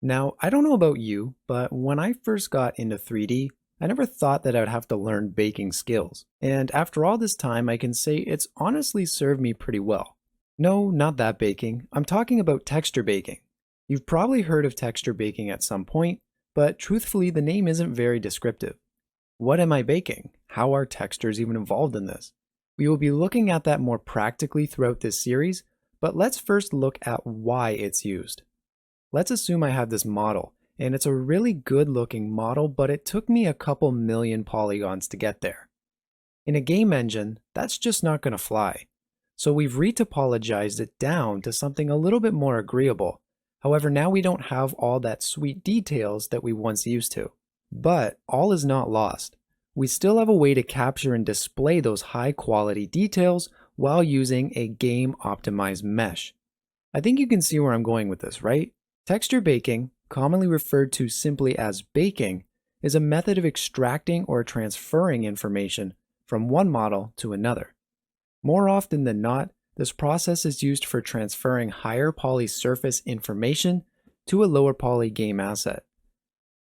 Now, I don't know about you, but when I first got into 3D, I never thought that I'd have to learn baking skills. And after all this time, I can say it's honestly served me pretty well. No, not that baking. I'm talking about texture baking. You've probably heard of texture baking at some point, but truthfully, the name isn't very descriptive. What am I baking? How are textures even involved in this? We will be looking at that more practically throughout this series, but let's first look at why it's used. Let's assume I have this model, and it's a really good looking model, but it took me a couple million polygons to get there. In a game engine, that's just not going to fly. So we've retopologized it down to something a little bit more agreeable. However, now we don't have all that sweet details that we once used to. But all is not lost. We still have a way to capture and display those high quality details while using a game optimized mesh. I think you can see where I'm going with this, right? Texture baking, commonly referred to simply as baking, is a method of extracting or transferring information from one model to another. More often than not, this process is used for transferring higher poly surface information to a lower poly game asset.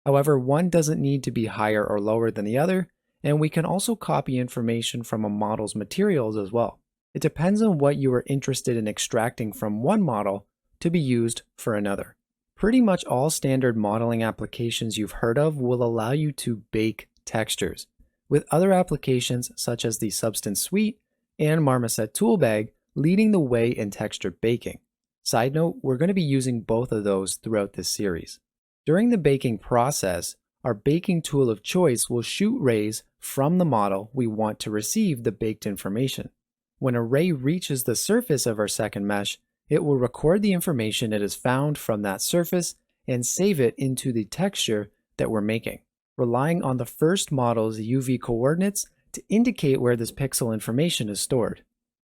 However, one doesn't need to be higher or lower than the other, and we can also copy information from a model's materials as well. It depends on what you are interested in extracting from one model to be used for another. Pretty much all standard modeling applications you've heard of will allow you to bake textures, with other applications such as the Substance Suite and Marmoset Toolbag leading the way in texture baking. Side note, we're going to be using both of those throughout this series. During the baking process, our baking tool of choice will shoot rays from the model we want to receive the baked information. When a ray reaches the surface of our second mesh, it will record the information it has found from that surface and save it into the texture that we're making, relying on the first model's UV coordinates to indicate where this pixel information is stored.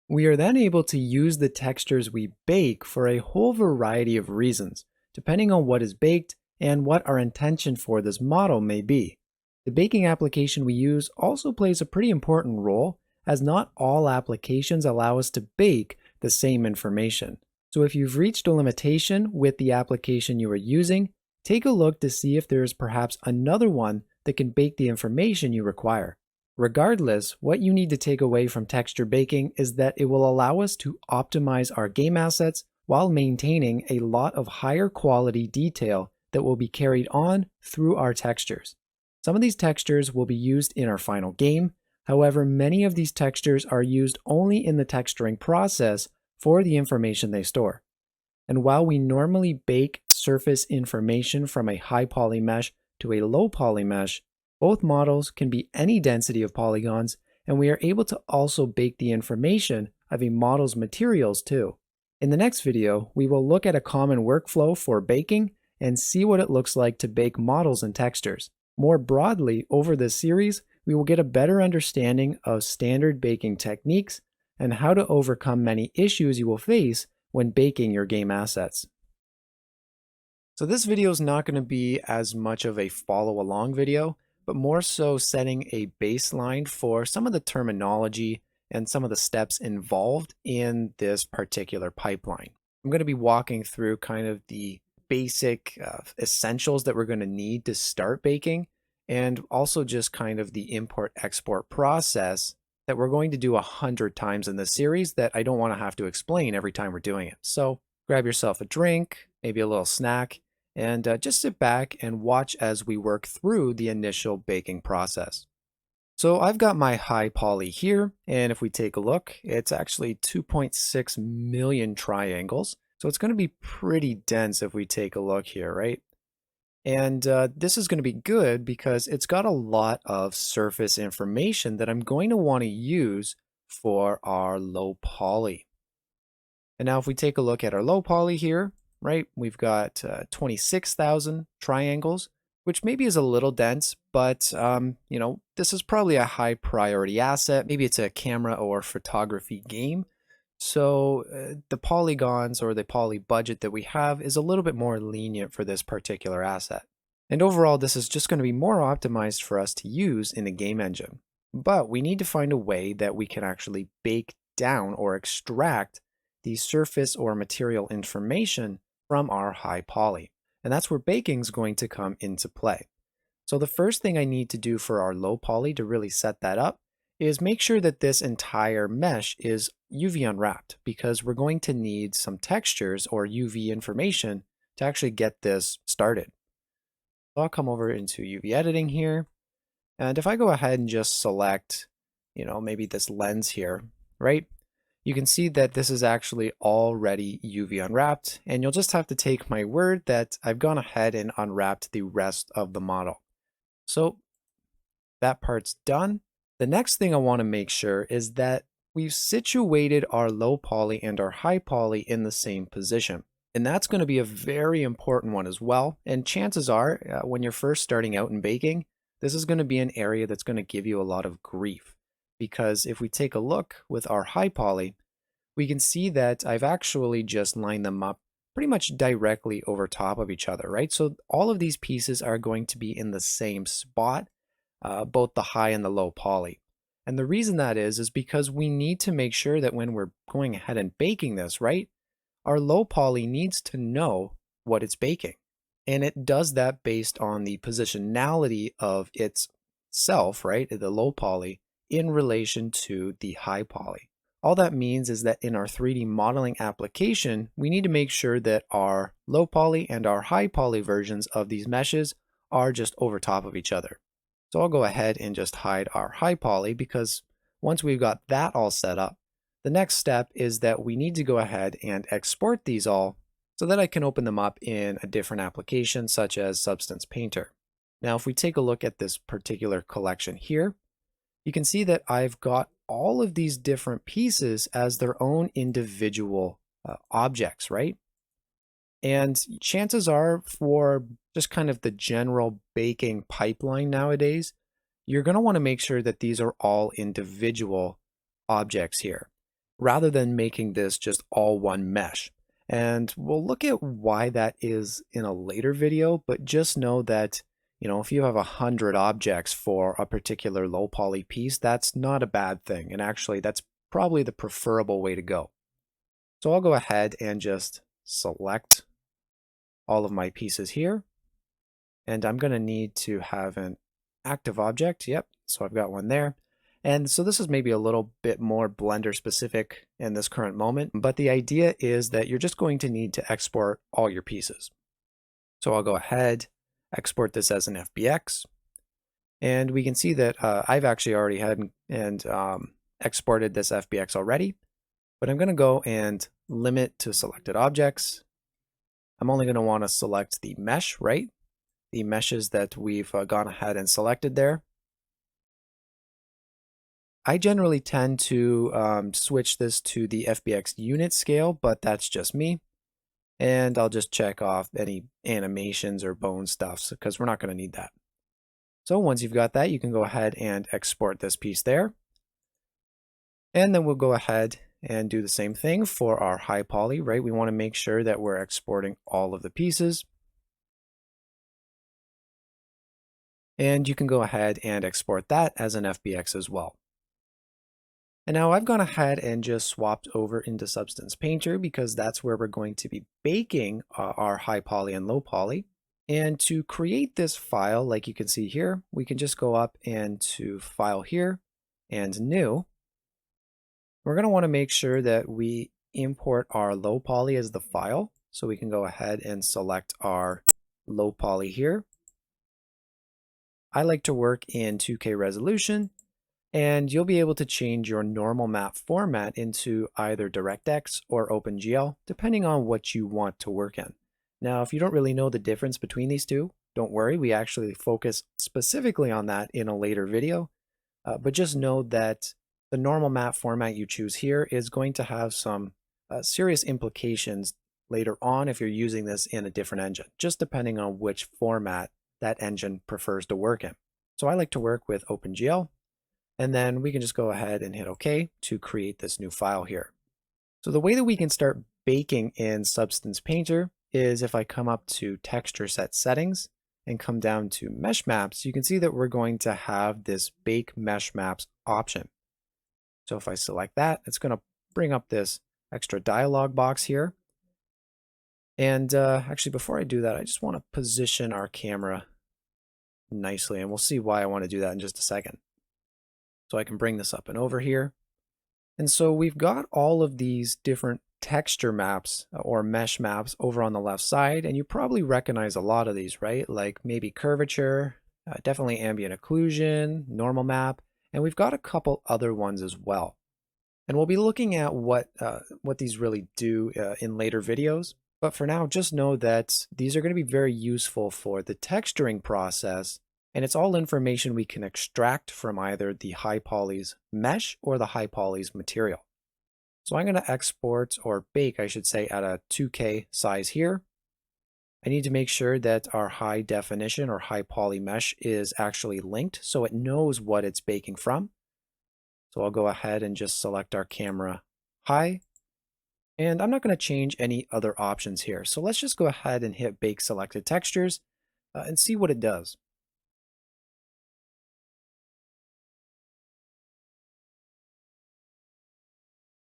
We are then able to use the textures we bake for a whole variety of reasons, depending on what is baked and what our intention for this model may be. The baking application we use also plays a pretty important role, as not all applications allow us to bake the same information. So if you've reached a limitation with the application you are using, take a look to see if there is perhaps another one that can bake the information you require. Regardless, what you need to take away from texture baking is that it will allow us to optimize our game assets while maintaining a lot of higher quality detail that will be carried on through our textures. Some of these textures will be used in our final game. However, many of these textures are used only in the texturing process for the information they store. And while we normally bake surface information from a high poly mesh to a low poly mesh, both models can be any density of polygons, and we are able to also bake the information of a model's materials too. In the next video, we will look at a common workflow for baking and see what it looks like to bake models and textures. More broadly, over this series, we will get a better understanding of standard baking techniques and how to overcome many issues you will face when baking your game assets. So this video is not going to be as much of a follow along video, but more so setting a baseline for some of the terminology and some of the steps involved in this particular pipeline. I'm going to be walking through kind of the basic essentials that we're going to need to start baking, and also just kind of the import-export process that we're going to do 100 times in this series that I don't want to have to explain every time we're doing it. So grab yourself a drink, maybe a little snack, and just sit back and watch as we work through the initial baking process. So I've got my high poly here, and if we take a look, it's actually 2.6 million triangles. So it's going to be pretty dense if we take a look here, right? And this is going to be good because it's got a lot of surface information that I'm going to want to use for our low poly. And now if we take a look at our low poly here, right, we've got 26,000 triangles, which maybe is a little dense, but you know, this is probably a high priority asset. Maybe it's a camera or photography game. So the polygons or the poly budget that we have is a little bit more lenient for this particular asset. And overall, this is just going to be more optimized for us to use in a game engine. But we need to find a way that we can actually bake down or extract the surface or material information from our high poly. And that's where baking's going to come into play. So the first thing I need to do for our low poly to really set that up is make sure that this entire mesh is UV unwrapped because we're going to need some textures or UV information to actually get this started. So I'll come over into UV editing here. And if I go ahead and just select, maybe this lens here, right? You can see that this is actually already UV unwrapped, and you'll just have to take my word that I've gone ahead and unwrapped the rest of the model. So that part's done. The next thing I want to make sure is that we've situated our low poly and our high poly in the same position. And that's going to be a very important one as well. And chances are, when you're first starting out in baking, this is going to be an area that's going to give you a lot of grief. Because if we take a look with our high poly, we can see that I've actually just lined them up pretty much directly over top of each other, right? So all of these pieces are going to be in the same spot, both the high and the low poly. And the reason that is because we need to make sure that when we're going ahead and baking this, right, our low poly needs to know what it's baking. And it does that based on the positionality of itself, right, the low poly, in relation to the high poly. All that means is that in our 3D modeling application, we need to make sure that our low poly and our high poly versions of these meshes are just over top of each other. So I'll go ahead and just hide our high poly because once we've got that all set up, the next step is that we need to go ahead and export these all so that I can open them up in a different application such as Substance Painter. Now, if we take a look at this particular collection here, you can see that I've got all of these different pieces as their own individual objects, right? And chances are for just kind of the general baking pipeline nowadays, you're going to want to make sure that these are all individual objects here, rather than making this just all one mesh. And we'll look at why that is in a later video, but just know that, if you have 100 objects for a particular low poly piece, that's not a bad thing. And actually, that's probably the preferable way to go. So I'll go ahead and just select all of my pieces here. And I'm going to need to have an active object. Yep, so I've got one there. And so this is maybe a little bit more Blender specific in this current moment, but the idea is that you're just going to need to export all your pieces. So I'll go ahead, export this as an FBX, and we can see that I've actually already had and exported this FBX already, but I'm going to go and limit to selected objects. I'm only going to want to select the mesh, right? The meshes that we've gone ahead and selected there. I generally tend to switch this to the FBX unit scale, but that's just me. And I'll just check off any animations or bone stuff because we're not going to need that. So once you've got that, you can go ahead and export this piece there. And then we'll go ahead and do the same thing for our high poly, right? We want to make sure that we're exporting all of the pieces. And you can go ahead and export that as an FBX as well. And now I've gone ahead and just swapped over into Substance Painter because that's where we're going to be baking our high poly and low poly. And to create this file, like you can see here, we can just go up and to File here and New. We're going to want to make sure that we import our low poly as the file. So we can go ahead and select our low poly here. I like to work in 2K resolution. And you'll be able to change your normal map format into either DirectX or OpenGL, depending on what you want to work in. Now, if you don't really know the difference between these two, don't worry, we actually focus specifically on that in a later video. But just know that the normal map format you choose here is going to have some serious implications later on if you're using this in a different engine, just depending on which format that engine prefers to work in. So I like to work with OpenGL. And then we can just go ahead and hit OK to create this new file here. So the way that we can start baking in Substance Painter is if I come up to Texture Set Settings and come down to Mesh Maps, you can see that we're going to have this Bake Mesh Maps option. So if I select that, it's going to bring up this extra dialog box here. And actually, before I do that, I just want to position our camera nicely, and we'll see why I want to do that in just a second. So I can bring this up and over here. And so we've got all of these different texture maps or mesh maps over on the left side, and you probably recognize a lot of these, right? Like maybe curvature, definitely ambient occlusion, normal map, and we've got a couple other ones as well. And we'll be looking at what these really do in later videos. But for now, just know that these are going to be very useful for the texturing process, and it's all information we can extract from either the high polys mesh or the high polys material. So I'm going to export or bake, I should say, at a 2K size here. I need to make sure that our high definition or high poly mesh is actually linked so it knows what it's baking from. So I'll go ahead and just select our camera high. And I'm not going to change any other options here. So let's just go ahead and hit bake selected textures and see what it does.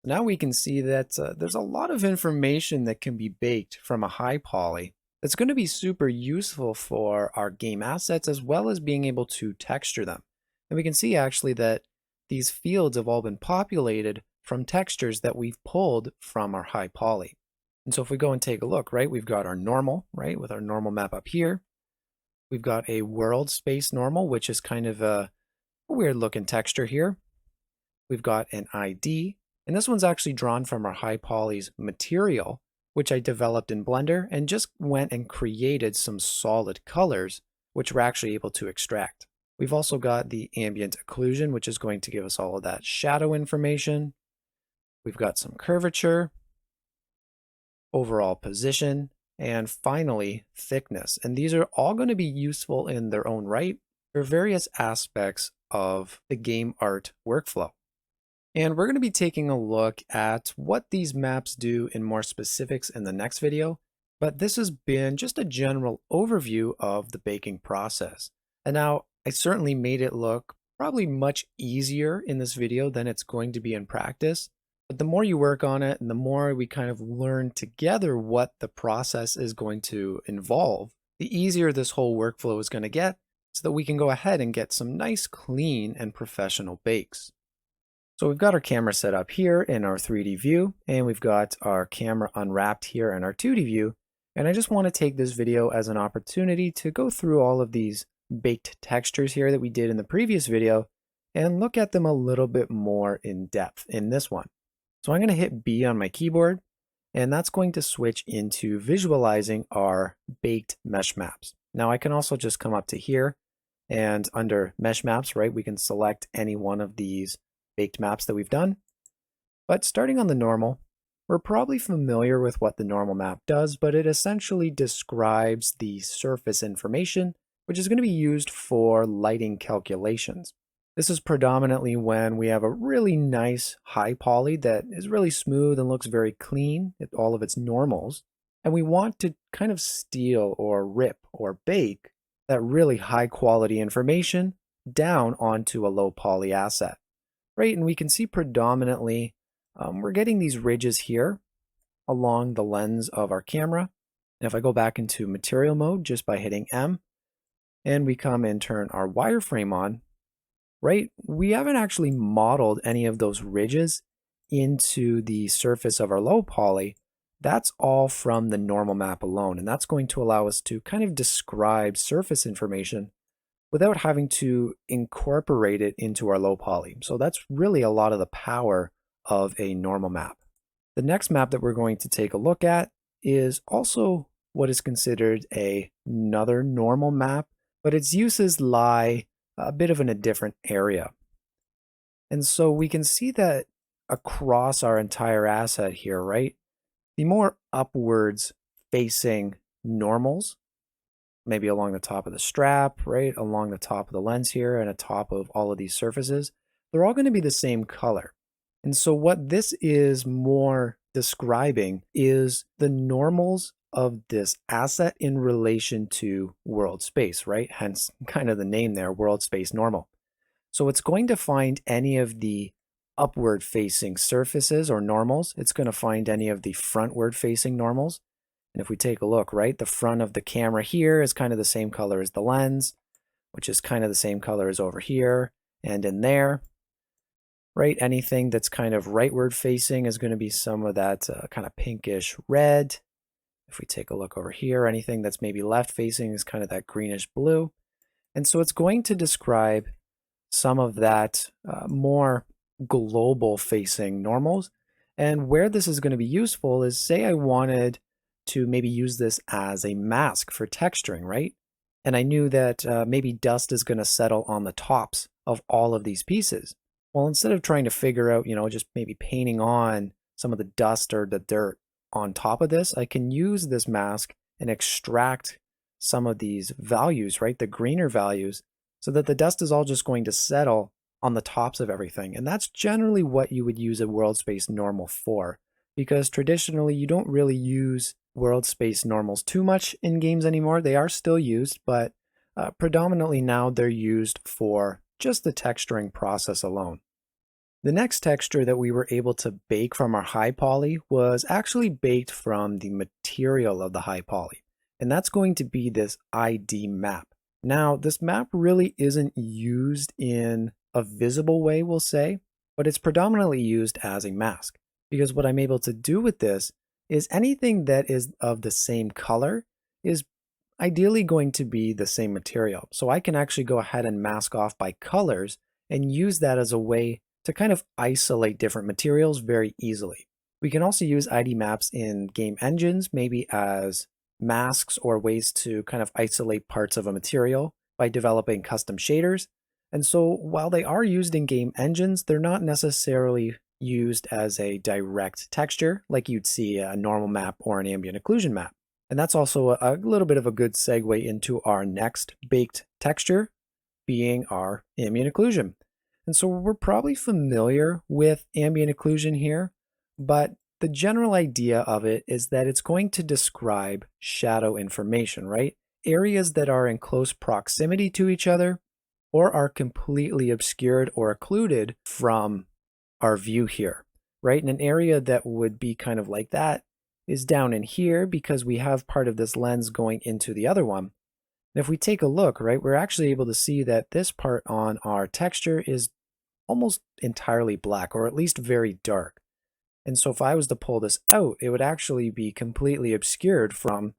Now we can see that there's a lot of information that can be baked from a high poly that's going to be super useful for our game assets as well as being able to texture them. And we can see actually that these fields have all been populated from textures that we've pulled from our high poly. And so if we go and take a look, right, we've got our normal, right, with our normal map up here. We've got a world space normal, which is kind of a weird looking texture here. We've got an ID, and this one's actually drawn from our high polys material, which I developed in Blender and just went and created some solid colors, which we're actually able to extract. We've also got the ambient occlusion, which is going to give us all of that shadow information. We've got some curvature, overall position, and finally thickness. And these are all going to be useful in their own right for various aspects of the game art workflow. And we're going to be taking a look at what these maps do in more specifics in the next video, but this has been just a general overview of the baking process. And now I certainly made it look probably much easier in this video than it's going to be in practice. But the more you work on it and the more we kind of learn together what the process is going to involve, the easier this whole workflow is going to get so that we can go ahead and get some nice, clean, and professional bakes. So we've got our camera set up here in our 3D view, and we've got our camera unwrapped here in our 2D view. And I just want to take this video as an opportunity to go through all of these baked textures here that we did in the previous video and look at them a little bit more in depth in this one. So I'm going to hit B on my keyboard, and that's going to switch into visualizing our baked mesh maps. Now I can also just come up to here, and under mesh maps, right, we can select any one of these baked maps that we've done. But starting on the normal, we're probably familiar with what the normal map does, but it essentially describes the surface information, which is going to be used for lighting calculations. This is predominantly when we have a really nice high poly that is really smooth and looks very clean at all of its normals. And we want to kind of steal or rip or bake that really high quality information down onto a low poly asset. Right, and we can see predominantly we're getting these ridges here along the lens of our camera. And if I go back into material mode just by hitting M, and we come and turn our wireframe on, right, we haven't actually modeled any of those ridges into the surface of our low poly. That's all from the normal map alone, and that's going to allow us to kind of describe surface information without having to incorporate it into our low poly. So that's really a lot of the power of a normal map. The next map that we're going to take a look at is also what is considered another normal map, but its uses lie a bit of in a different area. And so we can see that across our entire asset here, right? The more upwards facing normals, maybe along the top of the strap, right, along the top of the lens here and atop of all of these surfaces, they're all going to be the same color. And so what this is more describing is the normals of this asset in relation to world space, right? Hence kind of the name there, world space normal. So it's going to find any of the upward facing surfaces or normals. It's going to find any of the frontward facing normals. And if we take a look, right, the front of the camera here is kind of the same color as the lens, which is kind of the same color as over here and in there, right? Anything that's kind of rightward facing is going to be some of that kind of pinkish red. If we take a look over here, anything that's maybe left facing is kind of that greenish blue. And so it's going to describe some of that more global facing normals. And where this is going to be useful is, say I wanted to maybe use this as a mask for texturing, right? And I knew that maybe dust is going to settle on the tops of all of these pieces. Well, instead of trying to figure out, just maybe painting on some of the dust or the dirt on top of this, I can use this mask and extract some of these values, right? The greener values, so that the dust is all just going to settle on the tops of everything. And that's generally what you would use a world space normal for, because traditionally you don't really use world space normals too much in games anymore. They are still used, but predominantly now they're used for just the texturing process alone. The next texture that we were able to bake from our high poly was actually baked from the material of the high poly, and that's going to be this ID map. Now, this map really isn't used in a visible way, we'll say, but it's predominantly used as a mask, because what I'm able to do with this is anything that is of the same color is ideally going to be the same material. So I can actually go ahead and mask off by colors and use that as a way to kind of isolate different materials very easily. We can also use ID maps in game engines, maybe as masks or ways to kind of isolate parts of a material by developing custom shaders. And so while they are used in game engines, they're not necessarily used as a direct texture like you'd see a normal map or an ambient occlusion map. And that's also a little bit of a good segue into our next baked texture, being our ambient occlusion. And so we're probably familiar with ambient occlusion here, but the general idea of it is that it's going to describe shadow information, right? Areas that are in close proximity to each other or are completely obscured or occluded from our view here, right? And an area that would be kind of like that is down in here because we have part of this lens going into the other one. And if we take a look, right, we're actually able to see that this part on our texture is almost entirely black, or at least very dark. And so if I was to pull this out, it would actually be completely obscured from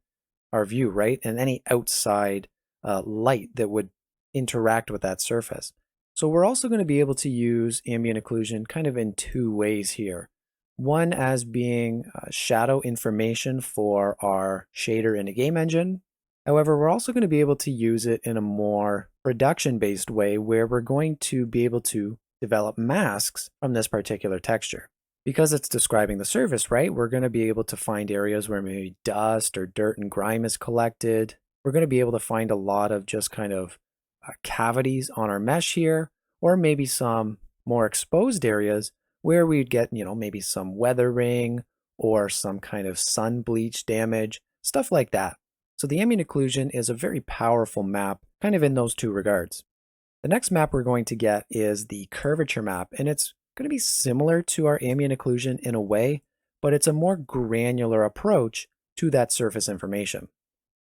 our view, right? And any outside light that would interact with that surface. So we're also going to be able to use ambient occlusion kind of in two ways here. One as being shadow information for our shader in a game engine. However, we're also going to be able to use it in a more production-based way where we're going to be able to develop masks from this particular texture. Because it's describing the surface, right, we're going to be able to find areas where maybe dust or dirt and grime is collected. We're going to be able to find a lot of just kind of cavities on our mesh here, or maybe some more exposed areas where we'd get, maybe some weathering or some kind of sun bleach damage, stuff like that. So the ambient occlusion is a very powerful map, kind of in those two regards. The next map we're going to get is the curvature map, and it's going to be similar to our ambient occlusion in a way, but it's a more granular approach to that surface information.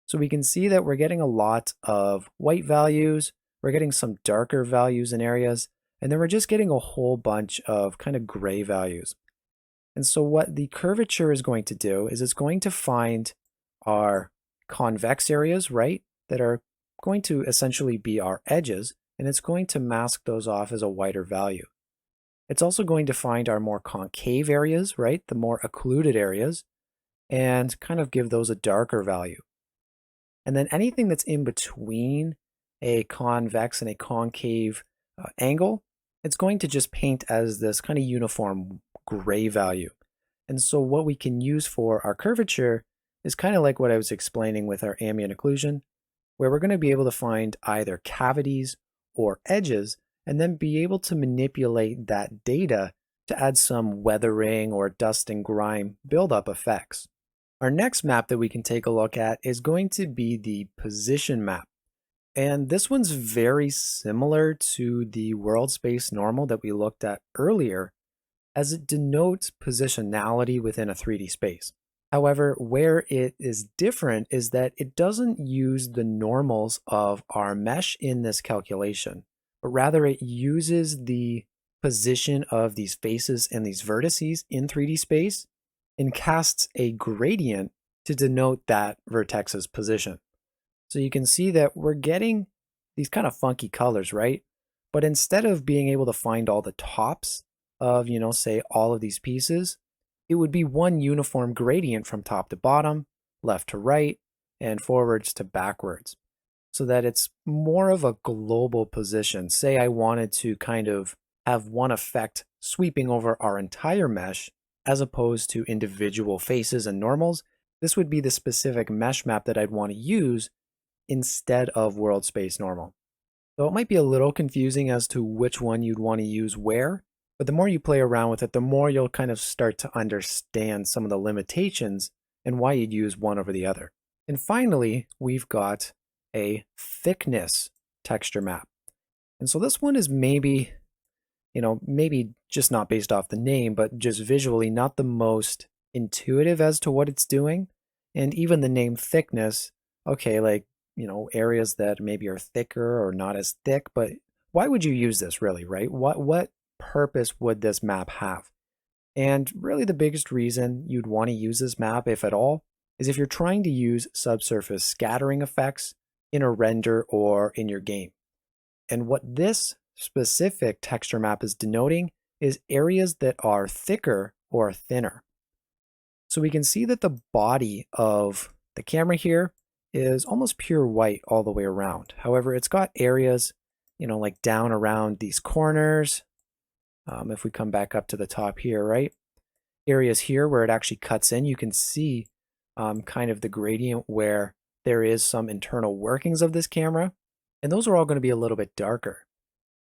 So we can see that we're getting a lot of white values, we're getting some darker values in areas, and then we're just getting a whole bunch of kind of gray values. And so what the curvature is going to do is it's going to find our convex areas, right, that are going to essentially be our edges, and it's going to mask those off as a whiter value. It's also going to find our more concave areas, right, the more occluded areas, and kind of give those a darker value. And then anything that's in between a convex and a concave angle, it's going to just paint as this kind of uniform gray value. And so what we can use for our curvature is kind of like what I was explaining with our ambient occlusion, where we're going to be able to find either cavities or edges and then be able to manipulate that data to add some weathering or dust and grime buildup effects. Our next map that we can take a look at is going to be the position map. And this one's very similar to the world space normal that we looked at earlier, as it denotes positionality within a 3D space. However, where it is different is that it doesn't use the normals of our mesh in this calculation, but rather it uses the position of these faces and these vertices in 3D space and casts a gradient to denote that vertex's position. So you can see that we're getting these kind of funky colors, right? But instead of being able to find all the tops of, say all of these pieces, it would be one uniform gradient from top to bottom, left to right, and forwards to backwards, so that it's more of a global position. Say I wanted to kind of have one effect sweeping over our entire mesh as opposed to individual faces and normals. This would be the specific mesh map that I'd want to use instead of world space normal. So it might be a little confusing as to which one you'd want to use where, but the more you play around with it, the more you'll kind of start to understand some of the limitations and why you'd use one over the other. And finally, we've got a thickness texture map. And so this one is maybe just not based off the name, but just visually not the most intuitive as to what it's doing. And even the name thickness, okay, like, areas that maybe are thicker or not as thick, but why would you use this really, right? What purpose would this map have? And really the biggest reason you'd want to use this map, if at all, is if you're trying to use subsurface scattering effects in a render or in your game. And what this specific texture map is denoting is areas that are thicker or thinner. So we can see that the body of the camera here is almost pure white all the way around. However, it's got areas, like down around these corners. If we come back up to the top here, right? Areas here where it actually cuts in, you can see kind of the gradient where there is some internal workings of this camera. And those are all going to be a little bit darker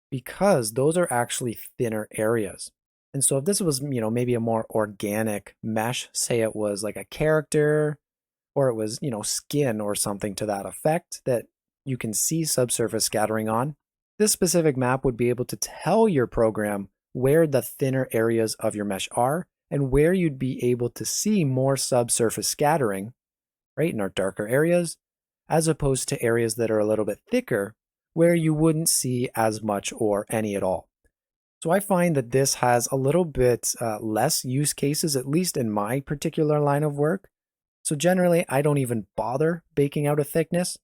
because those are actually thinner areas. And so if this was, maybe a more organic mesh, say it was like a character or it was, skin or something to that effect that you can see subsurface scattering on, this specific map would be able to tell your program where the thinner areas of your mesh are and where you'd be able to see more subsurface scattering, right, in our darker areas, as opposed to areas that are a little bit thicker where you wouldn't see as much or any at all. So I find that this has a little bit less use cases, at least in my particular line of work. So generally, I don't even bother baking out a thickness.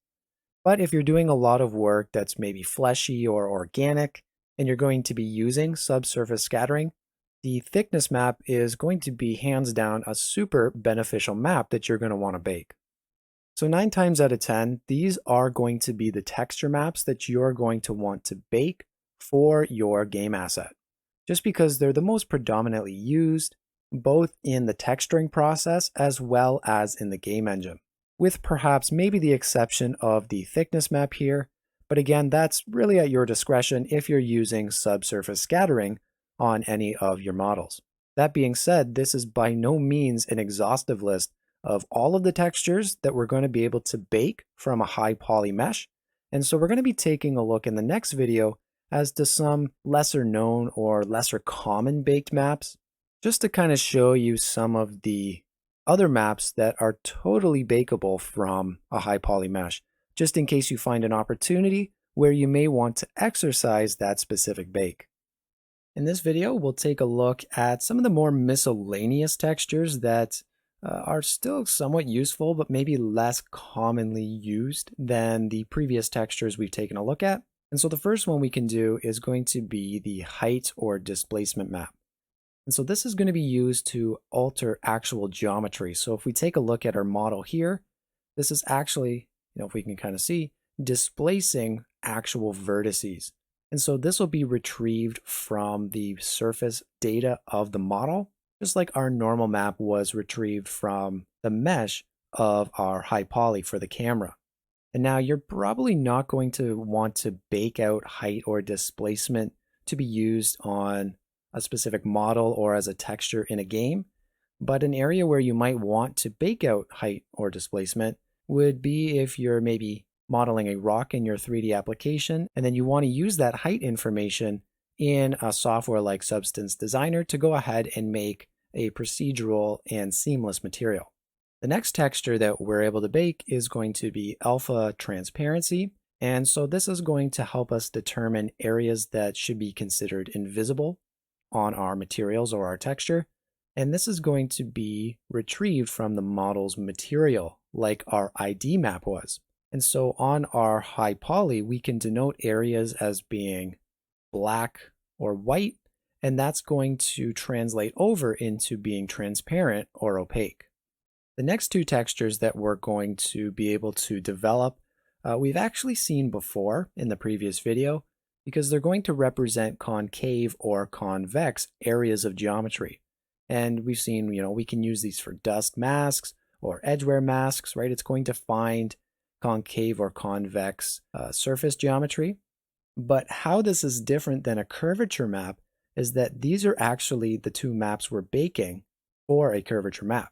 But if you're doing a lot of work that's maybe fleshy or organic, and you're going to be using subsurface scattering, the thickness map is going to be hands down a super beneficial map that you're going to want to bake. So 9 times out of 10, these are going to be the texture maps that you're going to want to bake for your game asset, just because they're the most predominantly used, both in the texturing process as well as in the game engine, with perhaps maybe the exception of the thickness map here. But again, that's really at your discretion if you're using subsurface scattering on any of your models. That being said, this is by no means an exhaustive list of all of the textures that we're going to be able to bake from a high poly mesh. And so we're going to be taking a look in the next video as to some lesser known or lesser common baked maps, just to kind of show you some of the other maps that are totally bakeable from a high poly mesh, just in case you find an opportunity where you may want to exercise that specific bake. In this video, we'll take a look at some of the more miscellaneous textures that are still somewhat useful, but maybe less commonly used than the previous textures we've taken a look at. And so the first one we can do is going to be the height or displacement map. And so this is going to be used to alter actual geometry. So if we take a look at our model here, this is actually, if we can kind of see, displacing actual vertices. And so this will be retrieved from the surface data of the model, just like our normal map was retrieved from the mesh of our high poly for the camera. And now you're probably not going to want to bake out height or displacement to be used on a specific model or as a texture in a game, but an area where you might want to bake out height or displacement would be if you're maybe modeling a rock in your 3D application, and then you want to use that height information in a software like Substance Designer to go ahead and make a procedural and seamless material. The next texture that we're able to bake is going to be alpha transparency. And so this is going to help us determine areas that should be considered invisible on our materials or our texture. And this is going to be retrieved from the model's material, like our ID map was. And so on our high poly, we can denote areas as being black or white, and that's going to translate over into being transparent or opaque. The next two textures that we're going to be able to develop, we've actually seen before in the previous video, because they're going to represent concave or convex areas of geometry. And we've seen, we can use these for dust masks or edgeware masks, right? It's going to find concave or convex surface geometry. But how this is different than a curvature map is that these are actually the two maps we're baking for a curvature map.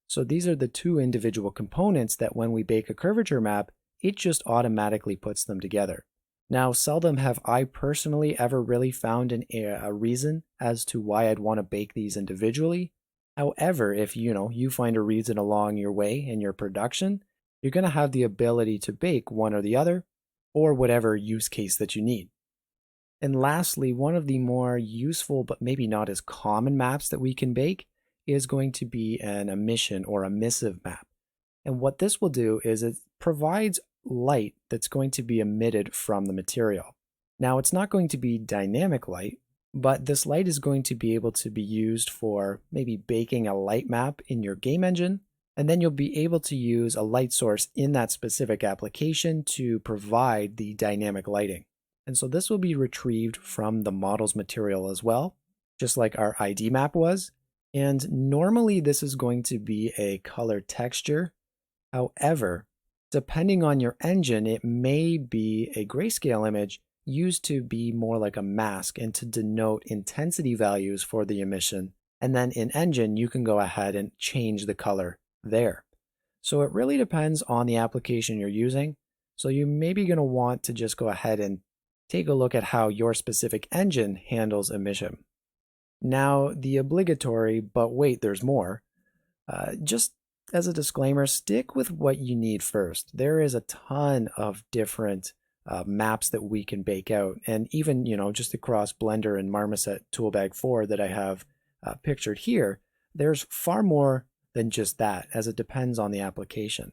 So these are the two individual components that when we bake a curvature map, it just automatically puts them together. Now, seldom have I personally ever really found a reason as to why I'd want to bake these individually. However, if you find a reason along your way in your production, you're going to have the ability to bake one or the other, or whatever use case that you need. And lastly, one of the more useful but maybe not as common maps that we can bake is going to be an emission or emissive map. And what this will do is it provides light that's going to be emitted from the material. Now, it's not going to be dynamic light, but this light is going to be able to be used for maybe baking a light map in your game engine, and then you'll be able to use a light source in that specific application to provide the dynamic lighting. And so this will be retrieved from the model's material as well, just like our ID map was. And normally this is going to be a color texture. However, depending on your engine, it may be a grayscale image used to be more like a mask and to denote intensity values for the emission. And then in engine, you can go ahead and change the color there. So it really depends on the application you're using. So you may be going to want to just go ahead and take a look at how your specific engine handles emission. Now, the obligatory, but wait, there's more. Just as a disclaimer, stick with what you need first. There is a ton of different maps that we can bake out. And even, just across Blender and Marmoset Toolbag 4 that I have pictured here, there's far more than just that, as it depends on the application.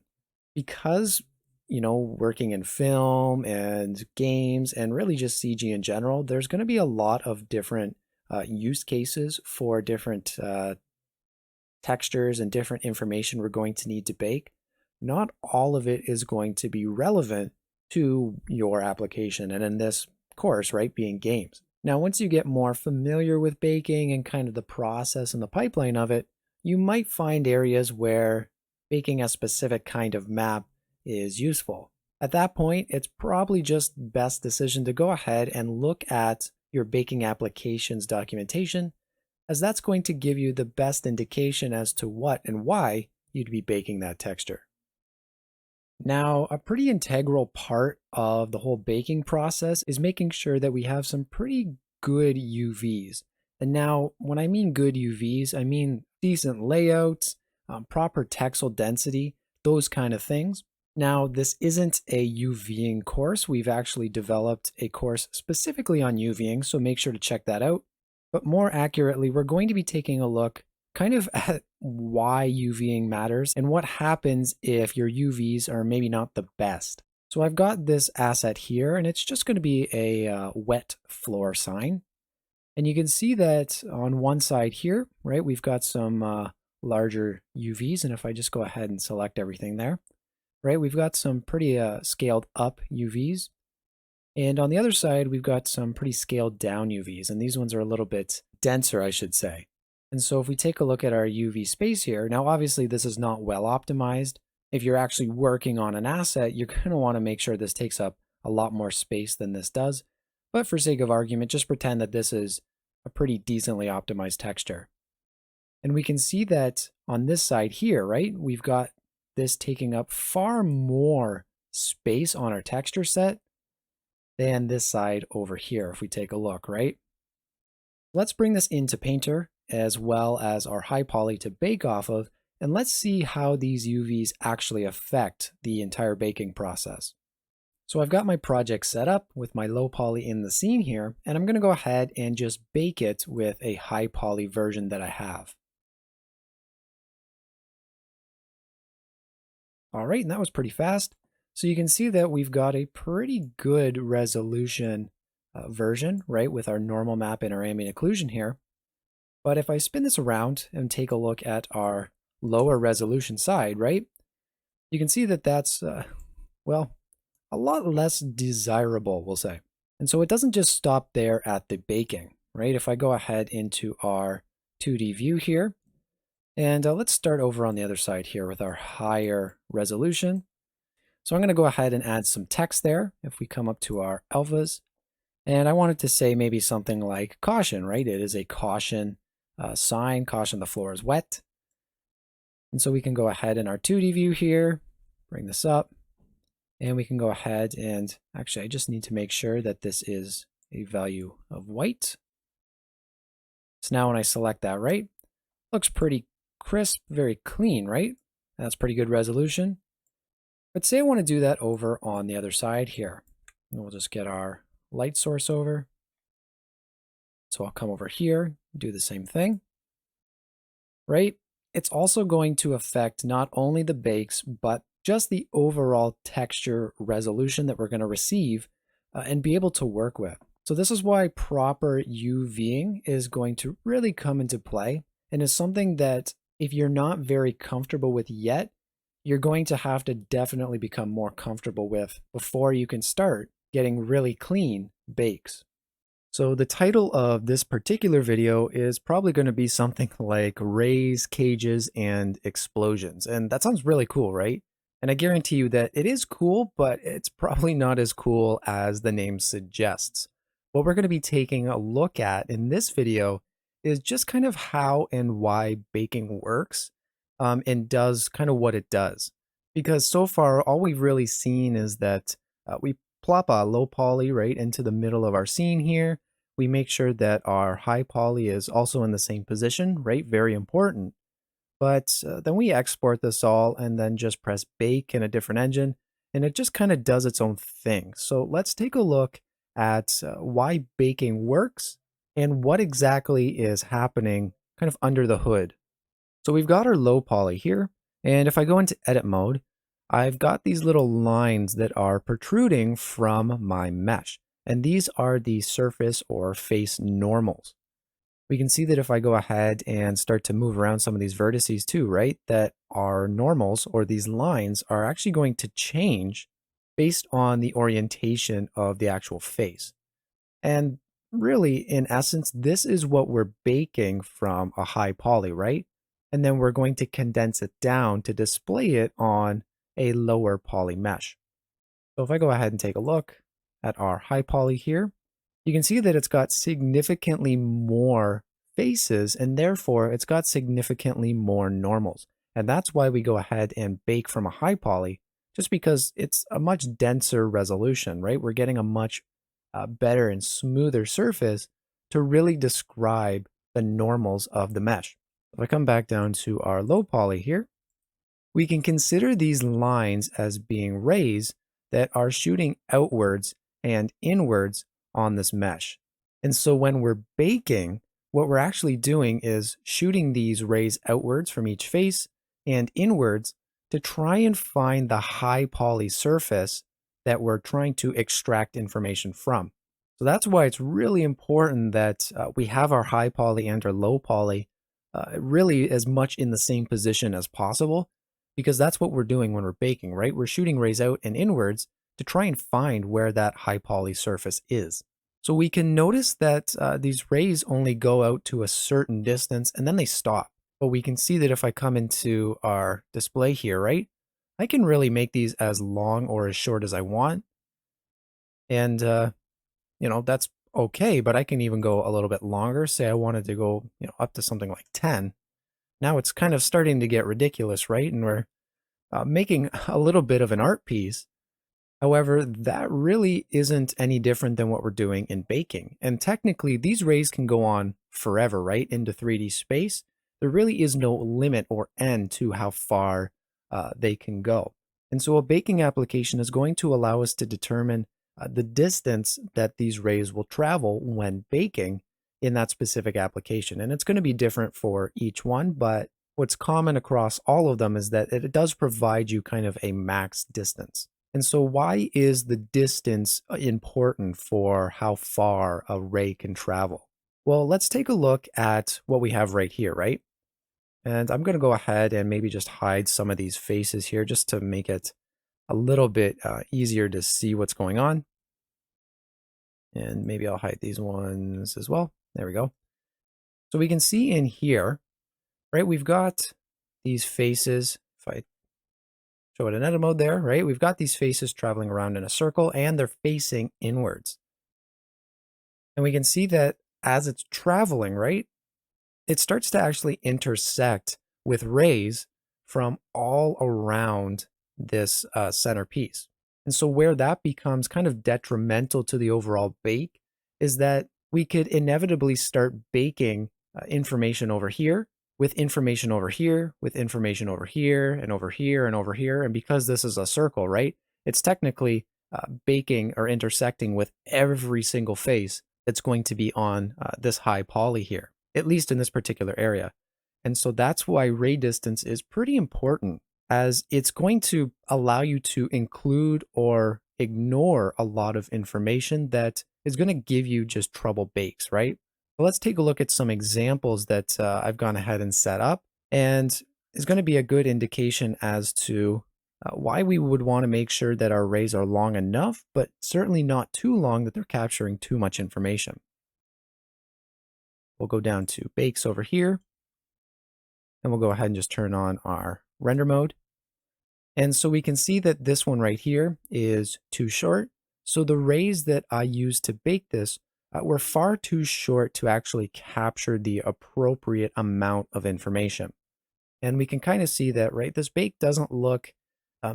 Because, working in film and games and really just CG in general, there's going to be a lot of different use cases for different textures and different information we're going to need to bake. Not all of it is going to be relevant to your application, and in this course, right, being games. Now, once you get more familiar with baking and kind of the process and the pipeline of it, you might find areas where baking a specific kind of map is useful. At that point, it's probably just best decision to go ahead and look at your baking applications documentation, as that's going to give you the best indication as to what and why you'd be baking that texture. Now, a pretty integral part of the whole baking process is making sure that we have some pretty good UVs. And now, when I mean good UVs, I mean decent layouts, proper texel density, those kind of things. Now, this isn't a UVing course. We've actually developed a course specifically on UVing, so make sure to check that out. But more accurately, we're going to be taking a look kind of at why UVing matters and what happens if your UVs are maybe not the best. So I've got this asset here, and it's just going to be a wet floor sign. And you can see that on one side here, right, we've got some larger UVs. And if I just go ahead and select everything there, right, we've got some pretty scaled up UVs. And on the other side, we've got some pretty scaled down UVs. And these ones are a little bit denser, I should say. And so if we take a look at our UV space here, now obviously this is not well optimized. If you're actually working on an asset, you're going to want to make sure this takes up a lot more space than this does. But for sake of argument, just pretend that this is a pretty decently optimized texture. And we can see that on this side here, right, we've got this taking up far more space on our texture set than this side over here, if we take a look, right? Let's bring this into Painter as well as our high poly to bake off of And let's see how these UVs actually affect the entire baking process. So I've got my project set up with my low poly in the scene here, and I'm going to go ahead and just bake it with a high poly version that I have. All right, and that was pretty fast. So you can see that we've got a pretty good resolution version, right, with our normal map and our ambient occlusion here. But if I spin this around and take a look at our lower resolution side, right, you can see that that's, well, a lot less desirable, we'll say. And so it doesn't just stop there at the baking, right? If I go ahead into our 2D view here, and let's start over on the other side here with our higher resolution. So I'm going to go ahead and add some text there. If we come up to our alphas, and I wanted to say maybe something like caution, right? It is a caution sign, caution the floor is wet. And so we can go ahead in our 2D view here, bring this up, and we can go ahead and actually I just need to make sure that this is a value of white. So now when I select that, right, looks pretty crisp, very clean, right? That's pretty good resolution. But say I want to do that over on the other side here. And we'll just get our light source over. So I'll come over here, do the same thing, right? It's also going to affect not only the bakes, but just the overall texture resolution that we're going to receive and be able to work with. So this is why proper UVing is going to really come into play and is something that if you're not very comfortable with yet, you're going to have to definitely become more comfortable with before you can start getting really clean bakes. So the title of this particular video is probably going to be something like Rays, Cages, and Explosions. And that sounds really cool, right? And I guarantee you that it is cool, but it's probably not as cool as the name suggests. What we're going to be taking a look at in this video is just kind of how and why baking works and does kind of what it does. Because so far, all we've really seen is that we plop a low poly right into the middle of our scene here. We make sure that our high poly is also in the same position, right? Very important. But then we export this all and then just press bake in a different engine, and it just kind of does its own thing. So let's take a look at why baking works and what exactly is happening kind of under the hood. So we've got our low poly here, and if I go into edit mode, I've got these little lines that are protruding from my mesh, and these are the surface or face normals. We can see that if I go ahead and start to move around some of these vertices too, right, that our normals or these lines are actually going to change based on the orientation of the actual face. And really, in essence, this is what we're baking from a high poly, right? And then we're going to condense it down to display it on a lower poly mesh. So if I go ahead and take a look at our high poly here, you can see that it's got significantly more faces and therefore it's got significantly more normals. And that's why we go ahead and bake from a high poly, just because it's a much denser resolution, right? We're getting a much better and smoother surface to really describe the normals of the mesh. If I come back down to our low poly here, we can consider these lines as being rays that are shooting outwards and inwards on this mesh. And so when we're baking, what we're actually doing is shooting these rays outwards from each face and inwards to try and find the high poly surface that we're trying to extract information from. So that's why it's really important that we have our high poly and our low poly really as much in the same position as possible, because that's what we're doing when we're baking, right? We're shooting rays out and inwards to try and find where that high poly surface is. So we can notice that these rays only go out to a certain distance and then they stop. But we can see that if I come into our display here, right, I can really make these as long or as short as I want. And, that's okay, but I can even go a little bit longer. Say I wanted to go, up to something like 10. Now it's kind of starting to get ridiculous, right? And we're making a little bit of an art piece. However, that really isn't any different than what we're doing in baking. And technically, these rays can go on forever, right, into 3D space. there really is no limit or end to how far they can go. And so a baking application is going to allow us to determine the distance that these rays will travel when baking in that specific application. And it's going to be different for each one, but what's common across all of them is that it does provide you kind of a max distance. And so why is the distance important for how far a ray can travel? Well, let's take a look at what we have right here, right? And I'm going to go ahead and maybe just hide some of these faces here just to make it a little bit easier to see what's going on. And maybe I'll hide these ones as well. There we go. So we can see in here, right, we've got these faces. If I show it in edit mode there, right, we've got these faces traveling around in a circle and they're facing inwards. And we can see that as it's traveling, right, it starts to actually intersect with rays from all around this centerpiece. And so where that becomes kind of detrimental to the overall bake is that we could inevitably start baking information over here with information over here with information over here and over here and over here. And because this is a circle, right, it's technically baking or intersecting with every single face that's going to be on this high poly here, at least in this particular area. And so that's why ray distance is pretty important, as it's going to allow you to include or ignore a lot of information that is going to give you just trouble bakes, right? So let's take a look at some examples that I've gone ahead and set up, and it's going to be a good indication as to why we would want to make sure that our rays are long enough, but certainly not too long that they're capturing too much information. We'll go down to bakes over here, and we'll go ahead and just turn on our render mode. And so we can see that this one right here is too short. So the rays that I used to bake this were far too short to actually capture the appropriate amount of information. And we can kind of see that, right, this bake doesn't look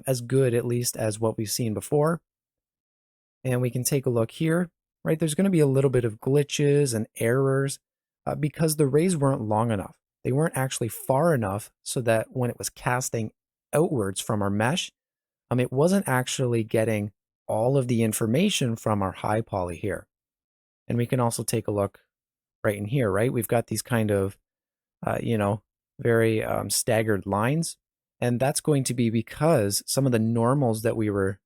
as good, at least, as what we've seen before. And we can take a look here, right? There's going to be a little bit of glitches and errors because the rays weren't long enough. They weren't actually far enough so that when it was casting outwards from our mesh, it wasn't actually getting all of the information from our high poly here. And we can also take a look right in here, right? We've got these kind of, very staggered lines. And that's going to be because some of the normals that we were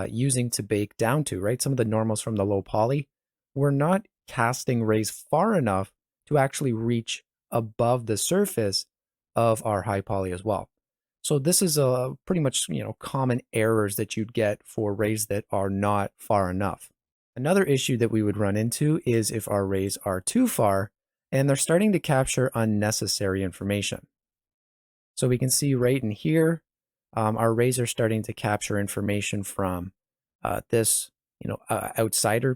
using to bake down to, right? Some of the normals from the low poly were not casting rays far enough to actually reach above the surface of our high poly as well. So this is a pretty much, common errors that you'd get for rays that are not far enough. Another issue that we would run into is if our rays are too far and they're starting to capture unnecessary information. So we can see right in here, our rays are starting to capture information from this, outsider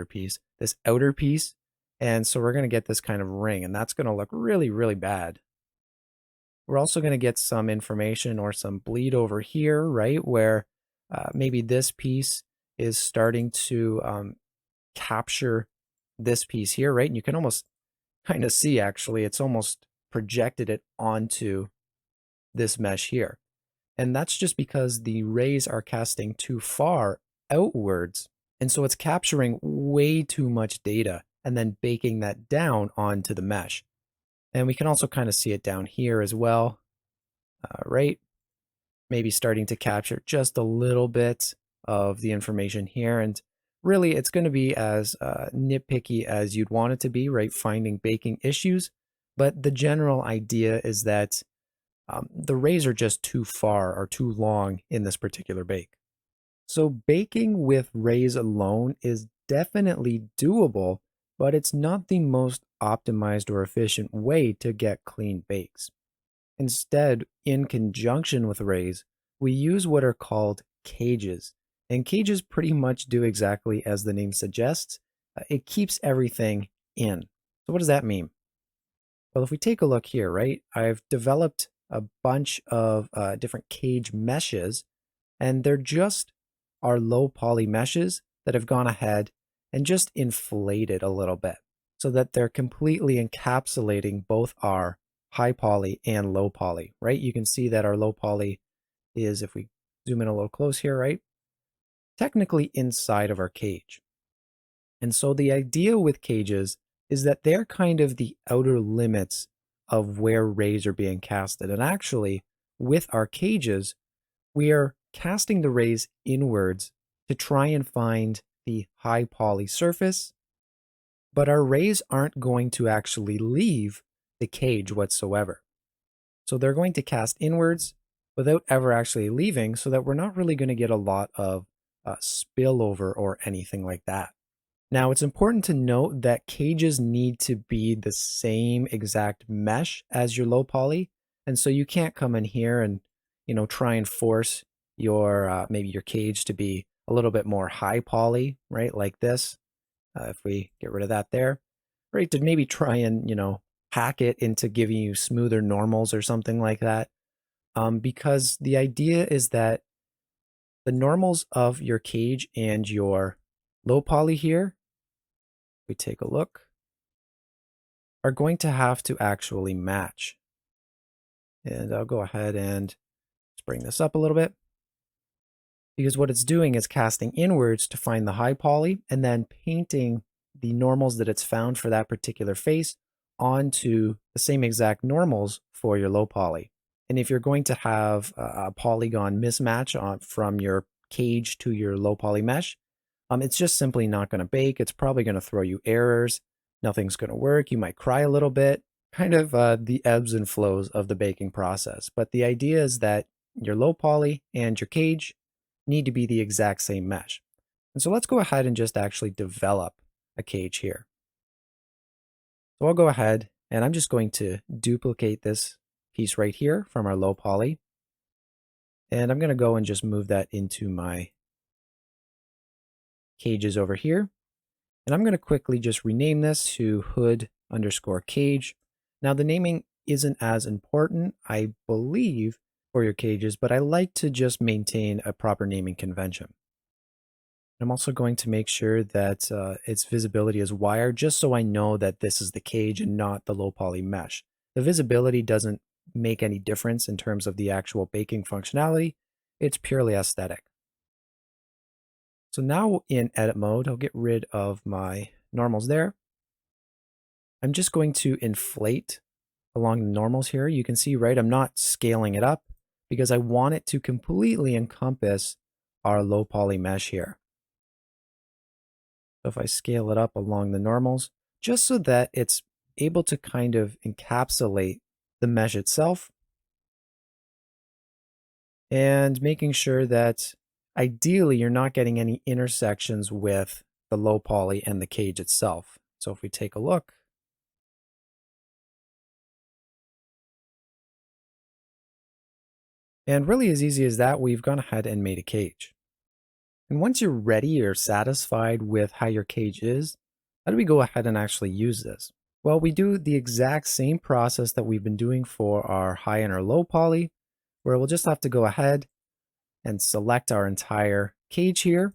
piece, this outer piece. And so we're going to get this kind of ring, and that's going to look really, really bad. We're also going to get some information or some bleed over here, right? Where maybe this piece is starting to capture this piece here, right? And you can almost kind of see, actually, it's almost projected it onto this mesh here. And that's just because the rays are casting too far outwards. And so it's capturing way too much data and then baking that down onto the mesh. And we can also kind of see it down here as well, right? Maybe starting to capture just a little bit of the information here. And really, it's going to be as nitpicky as you'd want it to be, right? Finding baking issues. But the general idea is that the rays are just too far or too long in this particular bake. So baking with rays alone is definitely doable, but it's not the most optimized or efficient way to get clean bakes. Instead, in conjunction with rays, we use what are called cages. And cages pretty much do exactly as the name suggests. It keeps everything in. So what does that mean? Well, if we take a look here, right, I've developed a bunch of different cage meshes, and they're just our low poly meshes that have gone ahead and just inflated a little bit. so that they're completely encapsulating both our high poly and low poly, right? You can see that our low poly is, if we zoom in a little close here, right? Technically inside of our cage. And so the idea with cages is that they're kind of the outer limits of where rays are being casted. And actually, with our cages, we are casting the rays inwards to try and find the high poly surface, but our rays aren't going to actually leave the cage whatsoever. So they're going to cast inwards without ever actually leaving, so that we're not really going to get a lot of spillover or anything like that. Now, it's important to note that cages need to be the same exact mesh as your low poly. And so you can't come in here and, try and force your, maybe your cage to be a little bit more high poly, right? Like this, if we get rid of that there, right? To maybe try and, hack it into giving you smoother normals or something like that. Because the idea is that the normals of your cage and your low poly here, we take a look, are going to have to actually match. And I'll go ahead and just bring this up a little bit, because what it's doing is casting inwards to find the high poly and then painting the normals that it's found for that particular face onto the same exact normals for your low poly. And if you're going to have a polygon mismatch from your cage to your low poly mesh, it's just simply not going to bake. It's probably going to throw you errors. Nothing's going to work. You might cry a little bit, kind of the ebbs and flows of the baking process. But the idea is that your low poly and your cage need to be the exact same mesh. And so let's go ahead and just actually develop a cage here. So I'll go ahead and I'm just going to duplicate this piece right here from our low poly. And I'm going to go and just move that into my cages over here. And I'm going to quickly just rename this to hood underscore cage. Now the naming isn't as important, I believe, for your cages, but I like to just maintain a proper naming convention. I'm also going to make sure that its visibility is wired, just so I know that this is the cage and not the low poly mesh. The visibility doesn't make any difference in terms of the actual baking functionality. It's purely aesthetic. So now in edit mode, I'll get rid of my normals there. I'm just going to inflate along the normals here. You can see, right, I'm not scaling it up because I want it to completely encompass our low poly mesh here. So if I scale it up along the normals, just so that it's able to kind of encapsulate the mesh itself, and making sure that ideally you're not getting any intersections with the low poly and the cage itself. So if we take a look, and really as easy as that, we've gone ahead and made a cage. And once you're ready or satisfied with how your cage is, how do we go ahead and actually use this? Well, we do the exact same process that we've been doing for our high and our low poly, where we'll just have to go ahead and select our entire cage here.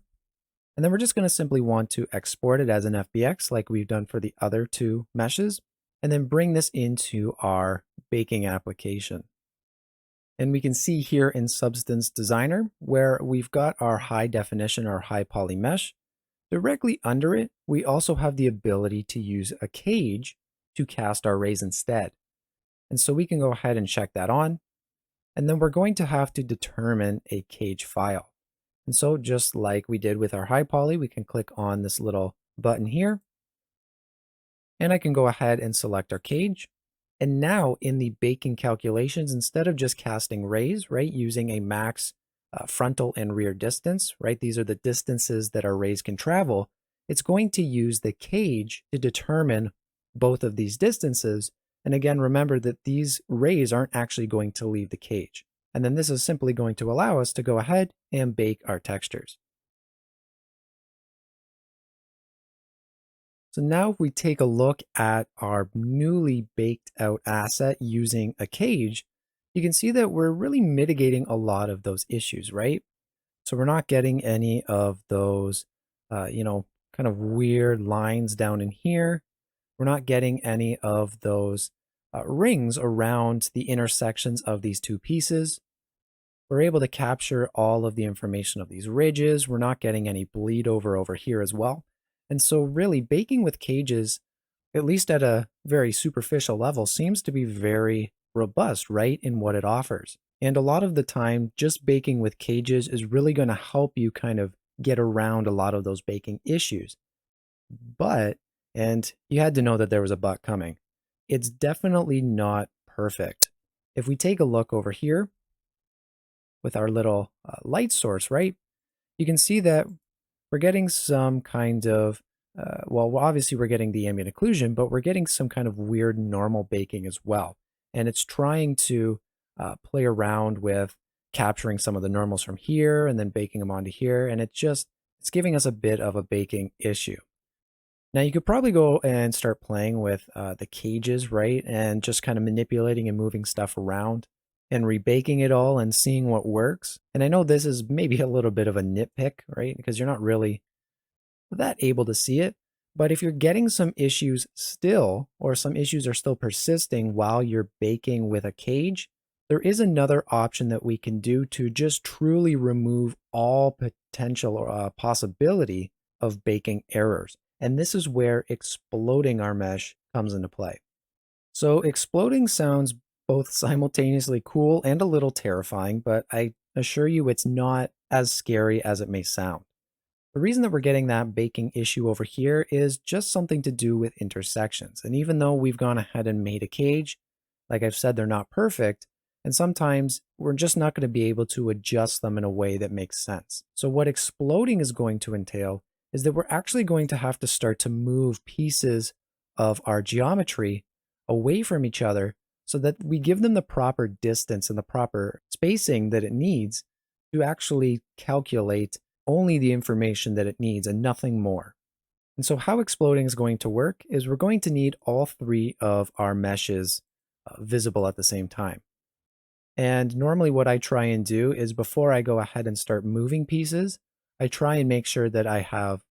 And then we're just going to simply want to export it as an FBX like we've done for the other two meshes, and then bring this into our baking application. And we can see here in Substance Designer where we've got our high definition, our high poly mesh. Directly under it, we also have the ability to use a cage to cast our rays instead. And so we can go ahead and check that on. And then we're going to have to determine a cage file. And so just like we did with our high poly, we can click on this little button here. And I can go ahead and select our cage. And now in the baking calculations, instead of just casting rays, right, using a max frontal and rear distance, right, these are the distances that our rays can travel, it's going to use the cage to determine both of these distances. And again, remember that these rays aren't actually going to leave the cage. And then this is simply going to allow us to go ahead and bake our textures. So now if we take a look at our newly baked out asset using a cage, you can see that we're really mitigating a lot of those issues, right? So we're not getting any of those, kind of weird lines down in here. We're not getting any of those rings around the intersections of these two pieces. We're able to capture all of the information of these ridges. We're not getting any bleed over here as well. And so really baking with cages, at least at a very superficial level, seems to be very robust, right, in what it offers. And a lot of the time, just baking with cages is really going to help you kind of get around a lot of those baking issues. But, and you had to know that there was a but coming, it's definitely not perfect. If we take a look over here with our little light source, right, you can see that we're getting some kind of, well, obviously we're getting the ambient occlusion, but we're getting some kind of weird normal baking as well. And it's trying to play around with capturing some of the normals from here and then baking them onto here. And it's giving us a bit of a baking issue. Now you could probably go and start playing with the cages, right? And just kind of manipulating and moving stuff around and rebaking it all and seeing what works. And I know this is maybe a little bit of a nitpick, right? Because you're not really that able to see it. But if you're getting some issues still, or some issues are still persisting while you're baking with a cage, there is another option that we can do to just truly remove all potential possibility of baking errors. And this is where exploding our mesh comes into play. So exploding sounds both simultaneously cool and a little terrifying, but I assure you it's not as scary as it may sound. The reason that we're getting that baking issue over here is just something to do with intersections. And even though we've gone ahead and made a cage, like I've said, they're not perfect. And sometimes we're just not going to be able to adjust them in a way that makes sense. So what exploding is going to entail is that we're actually going to have to start to move pieces of our geometry away from each other so that we give them the proper distance and the proper spacing that it needs to actually calculate only the information that it needs and nothing more. And so how exploding is going to work is we're going to need all three of our meshes visible at the same time. And normally what I try and do is before I go ahead and start moving pieces, I try and make sure that I have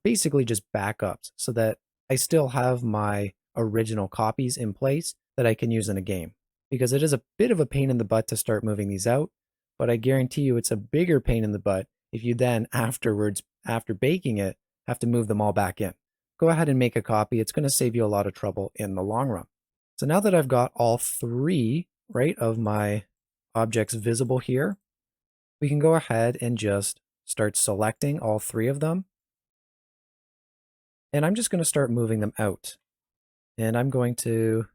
basically just backups so that I still have my original copies in place that I can use in a game. Because it is a bit of a pain in the butt to start moving these out, but I guarantee you it's a bigger pain in the butt if you then afterwards, after baking it, have to move them all back in. Go ahead and make a copy. It's going to save you a lot of trouble in the long run. So now that I've got all three, right, of my objects visible here, we can go ahead and just start selecting all three of them. And I'm just going to start moving them out. And I'm going to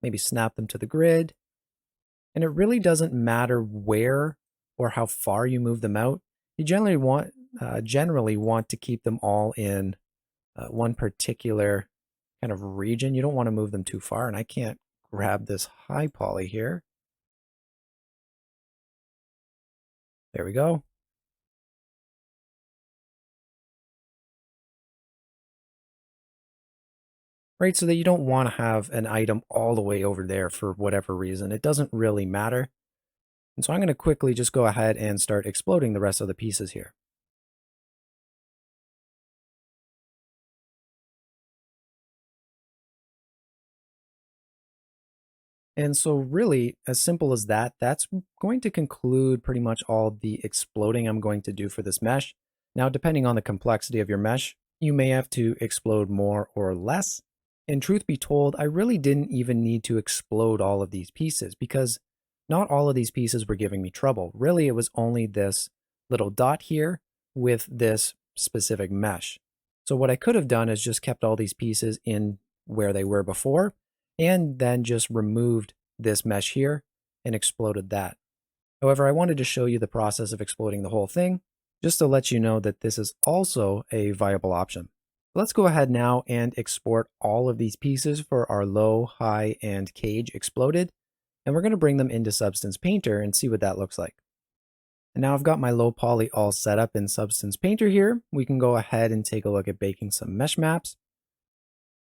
maybe snap them to the grid. And it really doesn't matter where or how far you move them out. You generally want to keep them all in one particular kind of region. You don't want to move them too far. And I can't grab this high poly here. There we go. Right, so that you don't want to have an item all the way over there for whatever reason. It doesn't really matter. And so I'm going to quickly just go ahead and start exploding the rest of the pieces here. And so really, as simple as that, that's going to conclude pretty much all the exploding I'm going to do for this mesh. Now, depending on the complexity of your mesh, you may have to explode more or less. And truth be told, I really didn't even need to explode all of these pieces because not all of these pieces were giving me trouble. Really, it was only this little dot here with this specific mesh. So what I could have done is just kept all these pieces in where they were before and then just removed this mesh here and exploded that. However, I wanted to show you the process of exploding the whole thing, just to let you know that this is also a viable option. Let's go ahead now and export all of these pieces for our low, high, and cage exploded, and we're going to bring them into Substance Painter and see what that looks like. And now I've got my low poly all set up in Substance Painter here. We can go ahead and take a look at baking some mesh maps.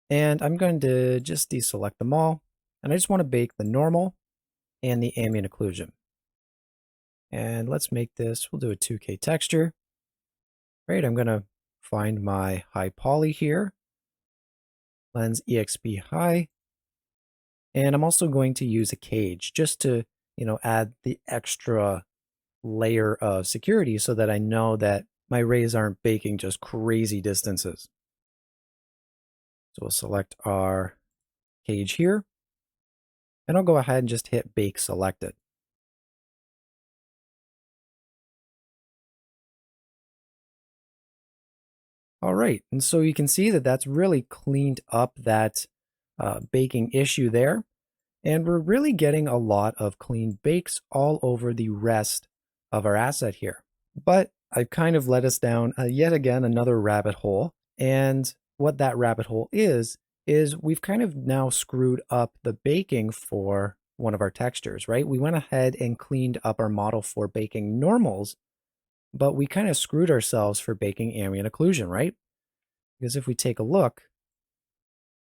And I'm going to just deselect them all. And I just want to bake the normal and the ambient occlusion. And let's make this, we'll do a 2K texture. Right, I'm going to find my high poly here. lens exp high. And I'm also going to use a cage just to, add the extra layer of security so that I know that my rays aren't baking just crazy distances. So we'll select our cage here, and I'll go ahead and just hit bake selected. All right, and so you can see that that's really cleaned up that baking issue there. And we're really getting a lot of clean bakes all over the rest of our asset here. But I've kind of led us down yet again another rabbit hole. And what that rabbit hole is we've kind of now screwed up the baking for one of our textures, right? We went ahead and cleaned up our model for baking normals, but we kind of screwed ourselves for baking ambient occlusion, right? Because if we take a look,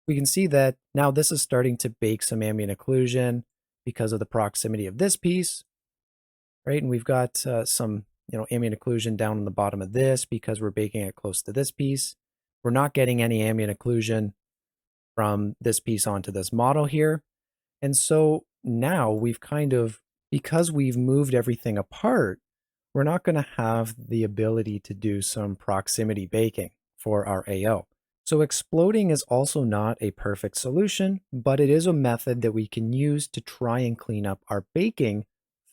we can see that now this is starting to bake some ambient occlusion because of the proximity of this piece, right? And we've got some, ambient occlusion down on the bottom of this because we're baking it close to this piece. We're not getting any ambient occlusion from this piece onto this model here. And so now we've kind of, because we've moved everything apart, we're not going to have the ability to do some proximity baking for our AO. So exploding is also not a perfect solution, but it is a method that we can use to try and clean up our baking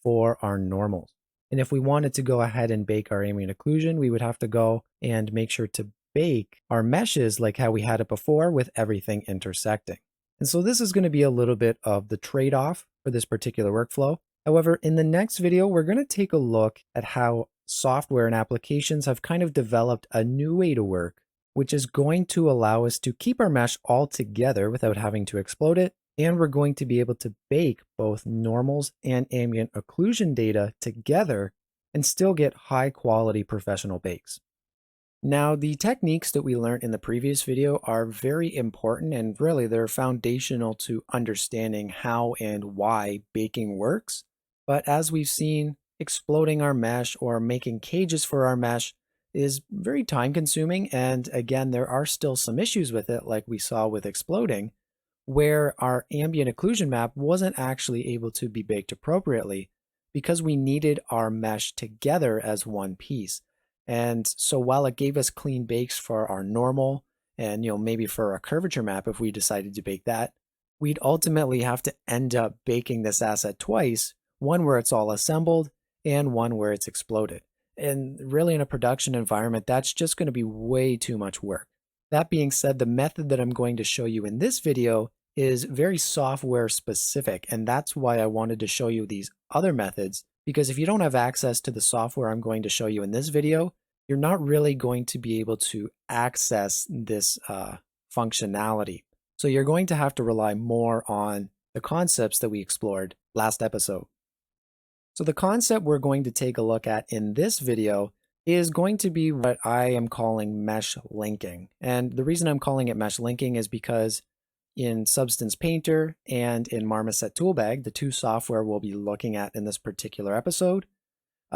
for our normals. And if we wanted to go ahead and bake our ambient occlusion, we would have to go and make sure to bake our meshes like how we had it before with everything intersecting. And so this is going to be a little bit of the trade-off for this particular workflow. However, in the next video, we're going to take a look at how software and applications have kind of developed a new way to work, which is going to allow us to keep our mesh all together without having to explode it. And we're going to be able to bake both normals and ambient occlusion data together and still get high quality professional bakes. Now, the techniques that we learned in the previous video are very important, and really they're foundational to understanding how and why baking works. But as we've seen, exploding our mesh or making cages for our mesh is very time consuming. And again, there are still some issues with it, like we saw with exploding, where our ambient occlusion map wasn't actually able to be baked appropriately because we needed our mesh together as one piece. And so while it gave us clean bakes for our normal and maybe for our curvature map if we decided to bake that, we'd ultimately have to end up baking this asset twice, one where it's all assembled and one where it's exploded. And really in a production environment, that's just going to be way too much work. That being said, the method that I'm going to show you in this video is very software specific, and that's why I wanted to show you these other methods, because if you don't have access to the software I'm going to show you in this video, you're not really going to be able to access this functionality. So you're going to have to rely more on the concepts that we explored last episode. So the concept we're going to take a look at in this video is going to be what I am calling mesh linking. And the reason I'm calling it mesh linking is because in Substance Painter and in Marmoset Toolbag, the two software we'll be looking at in this particular episode,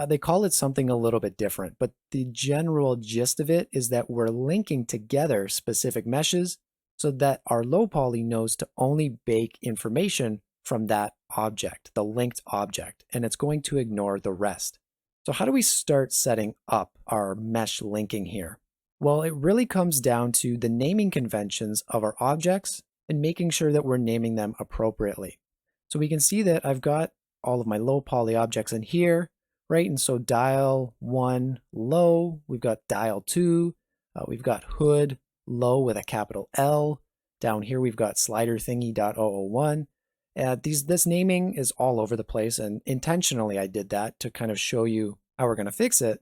they call it something a little bit different. But the general gist of it is that we're linking together specific meshes so that our low poly knows to only bake information from that object, the linked object, and it's going to ignore the rest. So how do we start setting up our mesh linking here? Well, it really comes down to the naming conventions of our objects and making sure that we're naming them appropriately. So we can see that I've got all of my low poly objects in here, right? And so dial 1 low, we've got dial 2, we've got hood low with a capital L. Down here we've got slider thingy.001. This naming is all over the place, and intentionally I did that to kind of show you how we're going to fix it,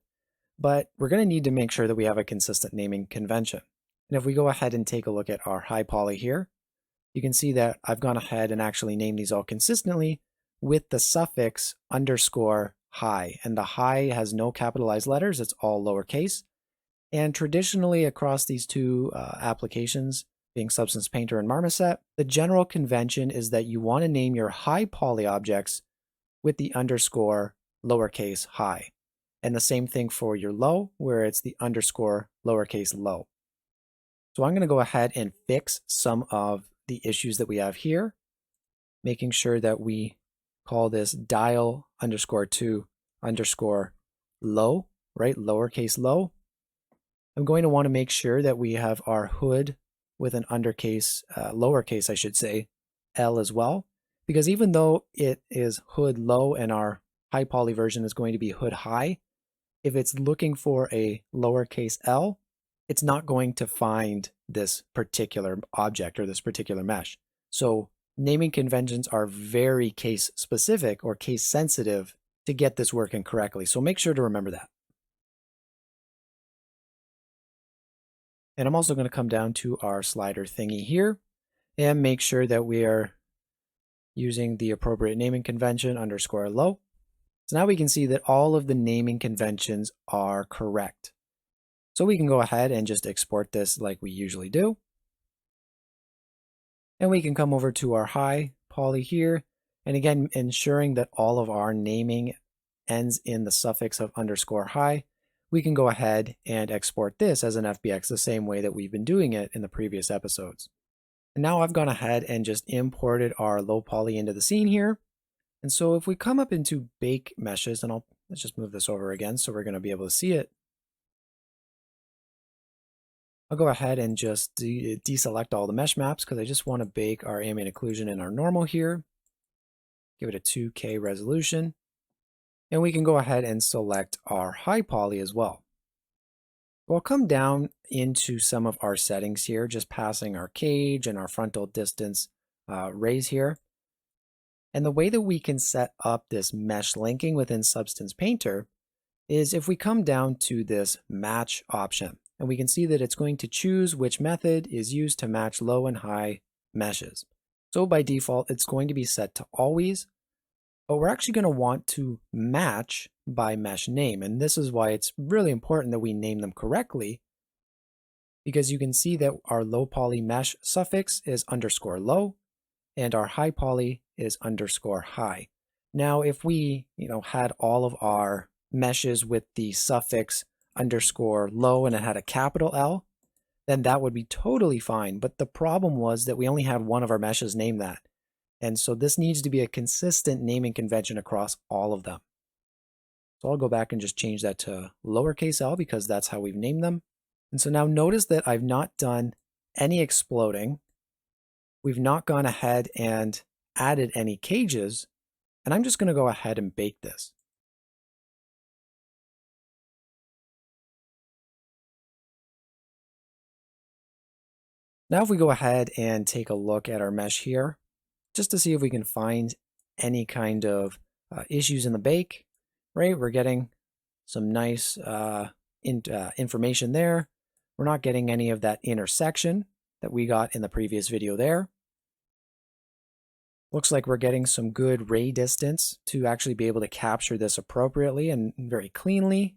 but we're going to need to make sure that we have a consistent naming convention. And if we go ahead and take a look at our high poly here, you can see that I've gone ahead and actually named these all consistently with the suffix underscore high, and the high has no capitalized letters, it's all lowercase. And traditionally across these two applications, being Substance Painter and Marmoset, the general convention is that you want to name your high poly objects with the underscore lowercase high. And the same thing for your low, where it's the underscore lowercase low. So I'm going to go ahead and fix some of the issues that we have here, making sure that we call this dial underscore to underscore low, right? Lowercase low. I'm going to want to make sure that we have our hood with an lowercase, I should say, L as well, because even though it is hood low and our high poly version is going to be hood high, if it's looking for a lowercase L, it's not going to find this particular object or this particular mesh. So naming conventions are very case specific or case sensitive to get this working correctly. So make sure to remember that. And I'm also going to come down to our slider thingy here and make sure that we are using the appropriate naming convention underscore low. So now we can see that all of the naming conventions are correct. So we can go ahead and just export this like we usually do. And we can come over to our high poly here. And again, ensuring that all of our naming ends in the suffix of underscore high, we can go ahead and export this as an FBX the same way that we've been doing it in the previous episodes. And now I've gone ahead and just imported our low poly into the scene here. And so if we come up into bake meshes, and let's just move this over again so we're going to be able to see it. I'll go ahead and just deselect all the mesh maps because I just want to bake our ambient occlusion in our normal here. Give it a 2K resolution. And we can go ahead and select our high poly as well. We'll come down into some of our settings here, just passing our cage and our frontal distance raise here. And the way that we can set up this mesh linking within Substance Painter is if we come down to this match option, and we can see that it's going to choose which method is used to match low and high meshes. So by default, it's going to be set to always, but we're actually going to want to match by mesh name. And this is why it's really important that we name them correctly, because you can see that our low poly mesh suffix is underscore low, and our high poly is underscore high. Now, if we, had all of our meshes with the suffix underscore low and it had a capital L, then that would be totally fine. But the problem was that we only had one of our meshes named that. And so this needs to be a consistent naming convention across all of them. So I'll go back and just change that to lowercase l because that's how we've named them. And so now notice that I've not done any exploding. We've not gone ahead and added any cages. And I'm just going to go ahead and bake this. Now if we go ahead and take a look at our mesh here, just to see if we can find any kind of issues in the bake, right? We're getting some nice information there. We're not getting any of that intersection that we got in the previous video there. Looks like we're getting some good ray distance to actually be able to capture this appropriately and very cleanly.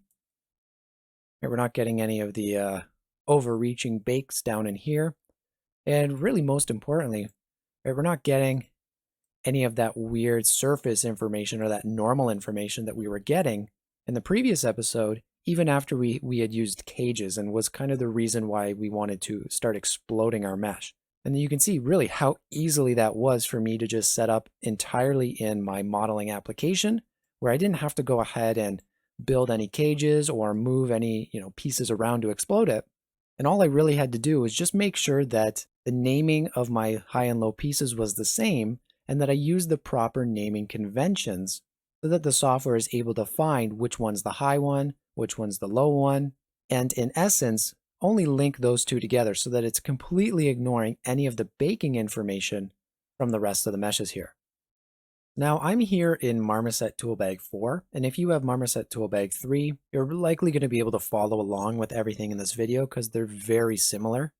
We're not getting any of the overreaching bakes down in here. And really, most importantly, we're not getting any of that weird surface information or that normal information that we were getting in the previous episode, even after we had used cages, and was kind of the reason why we wanted to start exploding our mesh. And you can see really how easily that was for me to just set up entirely in my modeling application, where I didn't have to go ahead and build any cages or move any pieces around to explode it. And all I really had to do was just make sure that the naming of my high and low pieces was the same, and that I used the proper naming conventions so that the software is able to find which one's the high one, which one's the low one, and in essence, only link those two together so that it's completely ignoring any of the baking information from the rest of the meshes here. Now I'm here in Marmoset Toolbag 4, and if you have Marmoset Toolbag 3, you're likely going to be able to follow along with everything in this video because they're very similar.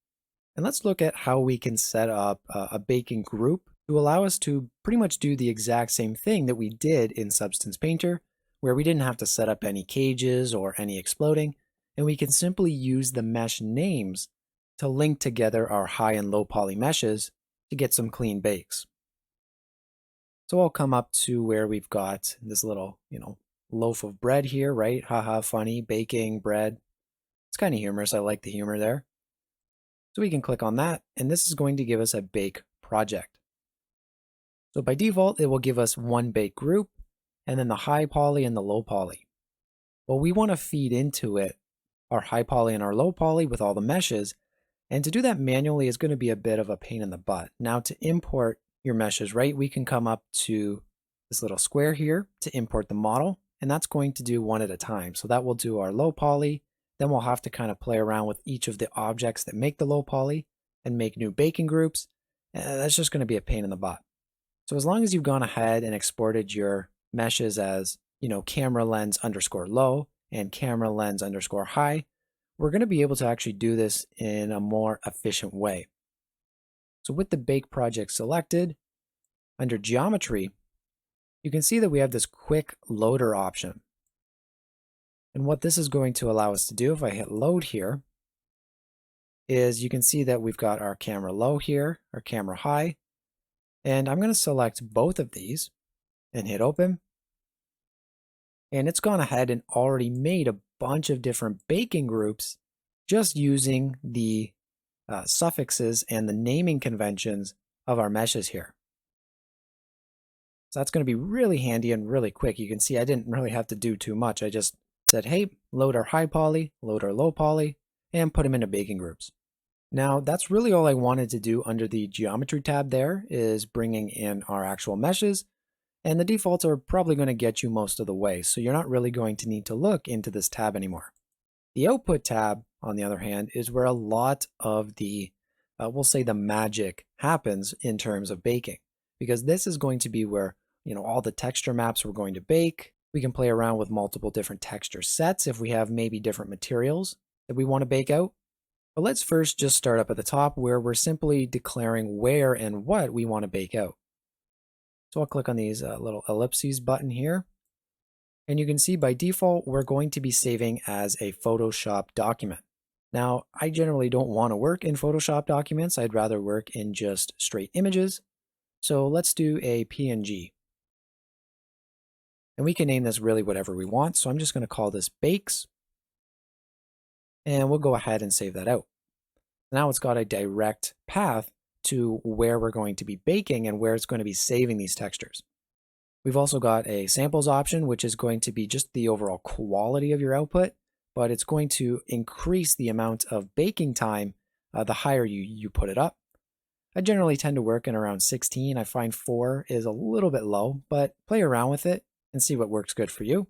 And let's look at how we can set up a baking group to allow us to pretty much do the exact same thing that we did in Substance Painter, where we didn't have to set up any cages or any exploding, and we can simply use the mesh names to link together our high and low poly meshes to get some clean bakes. So I'll come up to where we've got this little, loaf of bread here, right? Haha, funny, baking bread. It's kind of humorous. I like the humor there. So we can click on that, and this is going to give us a bake project. So by default, it will give us one bake group, and then the high poly and the low poly. Well, we want to feed into it our high poly and our low poly with all the meshes, and to do that manually is going to be a bit of a pain in the butt. Now to import your meshes, right, we can come up to this little square here to import the model, and that's going to do one at a time. So that will do our low poly, then we'll have to kind of play around with each of the objects that make the low poly and make new baking groups. That's just going to be a pain in the butt. So as long as you've gone ahead and exported your meshes as, camera lens underscore low and camera lens underscore high, we're going to be able to actually do this in a more efficient way. So with the bake project selected, under geometry, you can see that we have this quick loader option. And what this is going to allow us to do, if I hit load here, is you can see that we've got our camera low here, our camera high, and I'm going to select both of these and hit open. And it's gone ahead and already made a bunch of different baking groups just using the suffixes and the naming conventions of our meshes here. So that's going to be really handy and really quick. You can see I didn't really have to do too much. I just said, hey, load our high poly, load our low poly, and put them into baking groups. Now that's really all I wanted to do under the geometry tab there, is bringing in our actual meshes, and the defaults are probably going to get you most of the way. So you're not really going to need to look into this tab anymore. The output tab, on the other hand, is where a lot of the, we'll say the magic happens in terms of baking, because this is going to be where, all the texture maps we're going to bake. We can play around with multiple different texture sets if we have maybe different materials that we want to bake out. But let's first just start up at the top where we're simply declaring where and what we want to bake out. So I'll click on these little ellipses button here. And you can see by default, we're going to be saving as a Photoshop document. Now, I generally don't want to work in Photoshop documents. I'd rather work in just straight images. So let's do a PNG. And we can name this really whatever we want. So I'm just going to call this bakes. And we'll go ahead and save that out. Now it's got a direct path to where we're going to be baking and where it's going to be saving these textures. We've also got a samples option, which is going to be just the overall quality of your output, but it's going to increase the amount of baking time the higher you put it up. I generally tend to work in around 16. I find 4 is a little bit low, but play around with it and see what works good for you.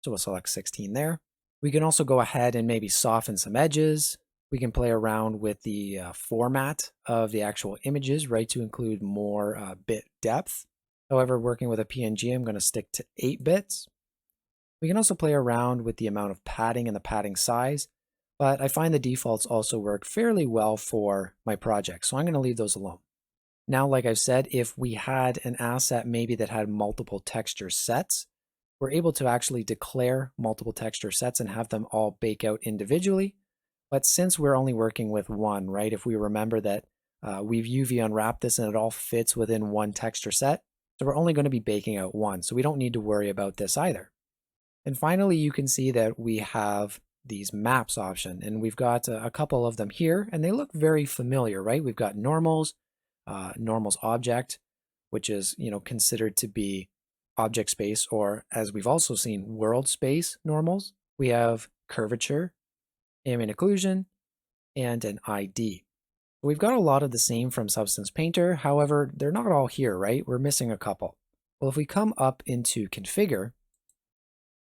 So we'll select 16 there. We can also go ahead and maybe soften some edges. We can play around with the format of the actual images, right, to include more bit depth. However, working with a PNG, I'm going to stick to 8 bits. We can also play around with the amount of padding and the padding size, but I find the defaults also work fairly well for my project, so I'm going to leave those alone. Now, like I've said, if we had an asset maybe that had multiple texture sets, we're able to actually declare multiple texture sets and have them all bake out individually. But since we're only working with one, right, if we remember that we've UV unwrapped this and it all fits within one texture set, so we're only going to be baking out one, so we don't need to worry about this either. And finally, you can see that we have these maps option, and we've got a couple of them here, and they look very familiar, right? We've got normals, normals object, which is, considered to be object space, or as we've also seen, world space normals. We have curvature, ambient occlusion, and an ID. We've got a lot of the same from Substance Painter, however, they're not all here, right? We're missing a couple. Well, if we come up into Configure,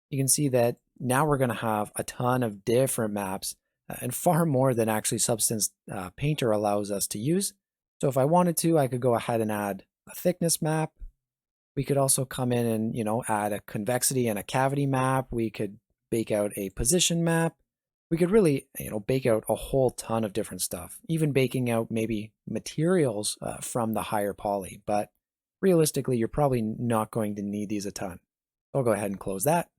you can see that now we're going to have a ton of different maps and far more than actually Substance Painter allows us to use. So if I wanted to, I could go ahead and add a thickness map. We could also come in and, add a convexity and a cavity map. We could bake out a position map. We could really, bake out a whole ton of different stuff, even baking out maybe materials from the higher poly. But realistically, you're probably not going to need these a ton. I'll go ahead and close that.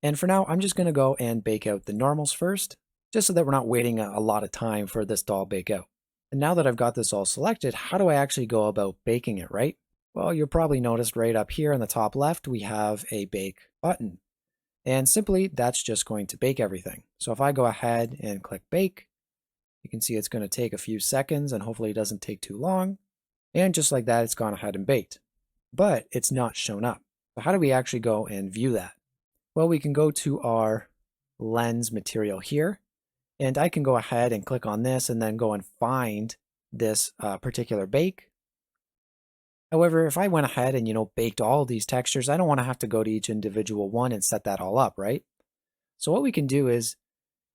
And for now, I'm just going to go and bake out the normals first, just so that we're not waiting a lot of time for this to all bake out. And now that I've got this all selected, how do I actually go about baking it, right? Well, you'll probably notice right up here in the top left, we have a bake button. And simply, that's just going to bake everything. So if I go ahead and click bake, You can see it's going to take a few seconds and hopefully it doesn't take too long. And just like that, it's gone ahead and baked. But it's not shown up. So how do we actually go and view that? Well, we can go to our lens material here, and I can go ahead and click on this and then go and find this particular bake. However, if I went ahead and, baked all these textures, I don't want to have to go to each individual one and set that all up, right? So what we can do is,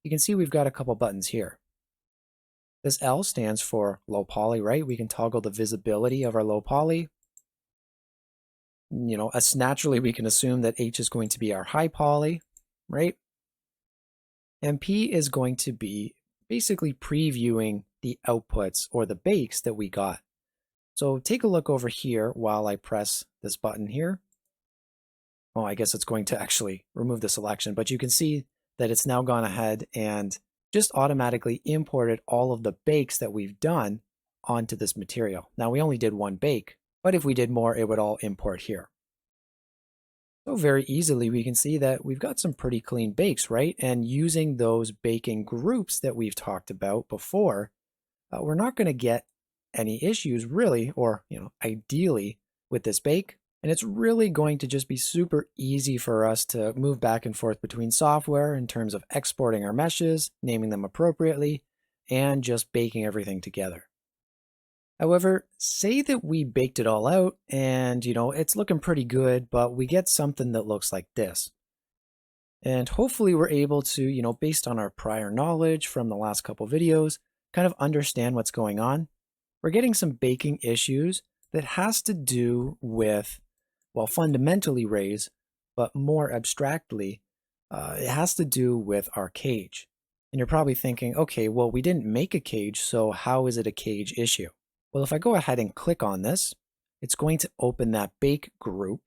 you can see we've got a couple buttons here. This L stands for low poly, right? We can toggle the visibility of our low poly. As naturally we can assume that H is going to be our high poly, right? And P is going to be basically previewing the outputs or the bakes that we got. So take a look over here while I press this button here. Well, I guess it's going to actually remove the selection, but you can see that it's now gone ahead and just automatically imported all of the bakes that we've done onto this material. Now we only did one bake, but if we did more, it would all import here. So very easily we can see that we've got some pretty clean bakes, right? And using those baking groups that we've talked about before, we're not going to get any issues really, or ideally with this bake. And it's really going to just be super easy for us to move back and forth between software in terms of exporting our meshes, naming them appropriately, and just baking everything together. However, say that we baked it all out and, it's looking pretty good, but we get something that looks like this. And hopefully we're able to, based on our prior knowledge from the last couple videos, kind of understand what's going on. We're getting some baking issues that has to do with, well, fundamentally rays, but more abstractly, it has to do with our cage. And you're probably thinking, okay, well, we didn't make a cage, so how is it a cage issue? Well, if I go ahead and click on this, it's going to open that bake group,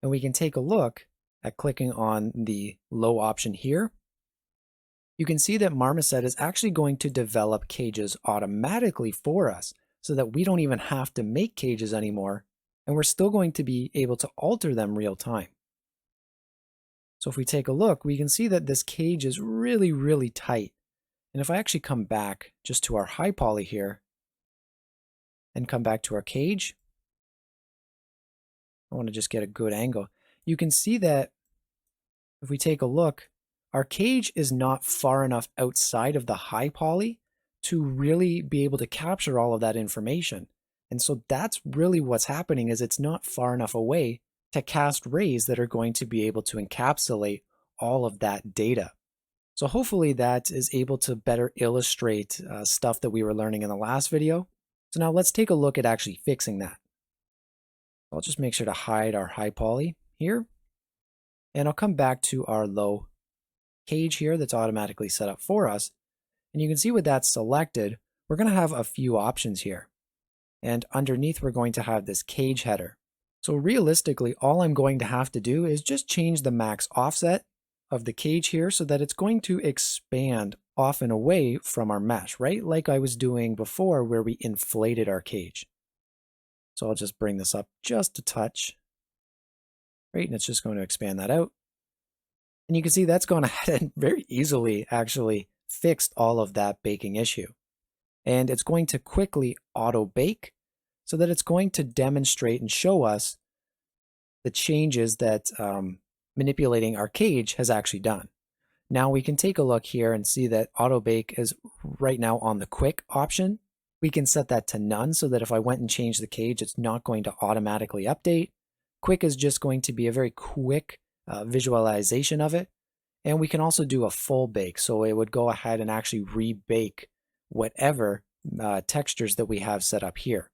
and we can take a look at clicking on the low option here. You can see that Marmoset is actually going to develop cages automatically for us so that we don't even have to make cages anymore, and we're still going to be able to alter them real time. So if we take a look, we can see that this cage is really, really tight. And if I actually come back just to our high poly here and come back to our cage, I want to just get a good angle. You can see that if we take a look, our cage is not far enough outside of the high poly to really be able to capture all of that information. And so that's really what's happening, is it's not far enough away to cast rays that are going to be able to encapsulate all of that data. So hopefully that is able to better illustrate stuff that we were learning in the last video. So now let's take a look at actually fixing that. I'll just make sure to hide our high poly here. And I'll come back to our low cage here that's automatically set up for us. And you can see with that selected, we're going to have a few options here. And underneath, we're going to have this cage header. So realistically, all I'm going to have to do is just change the max offset of the cage here so that it's going to expand off and away from our mesh, right? Like I was doing before where we inflated our cage. So I'll just bring this up just a touch, right? And it's just going to expand that out. And you can see that's gone ahead and very easily actually fixed all of that baking issue. And it's going to quickly auto bake so that it's going to demonstrate and show us the changes that manipulating our cage has actually done. Now we can take a look here and see that auto bake is right now on the quick option. We can set that to none so that if I went and changed the cage, it's not going to automatically update. Quick is just going to be a very quick visualization of it. And we can also do a full bake. So it would go ahead and actually rebake whatever textures that we have set up here.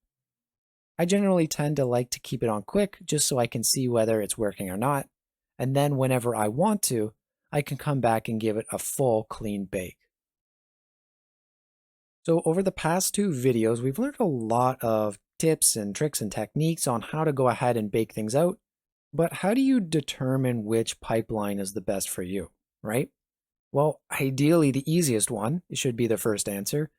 I generally tend to like to keep it on quick just so I can see whether it's working or not. And then whenever I want to, I can come back and give it a full clean bake. So over the past two videos, we've learned a lot of tips and tricks and techniques on how to go ahead and bake things out. But how do you determine which pipeline is the best for you, right? Well, ideally the easiest one should be the first answer,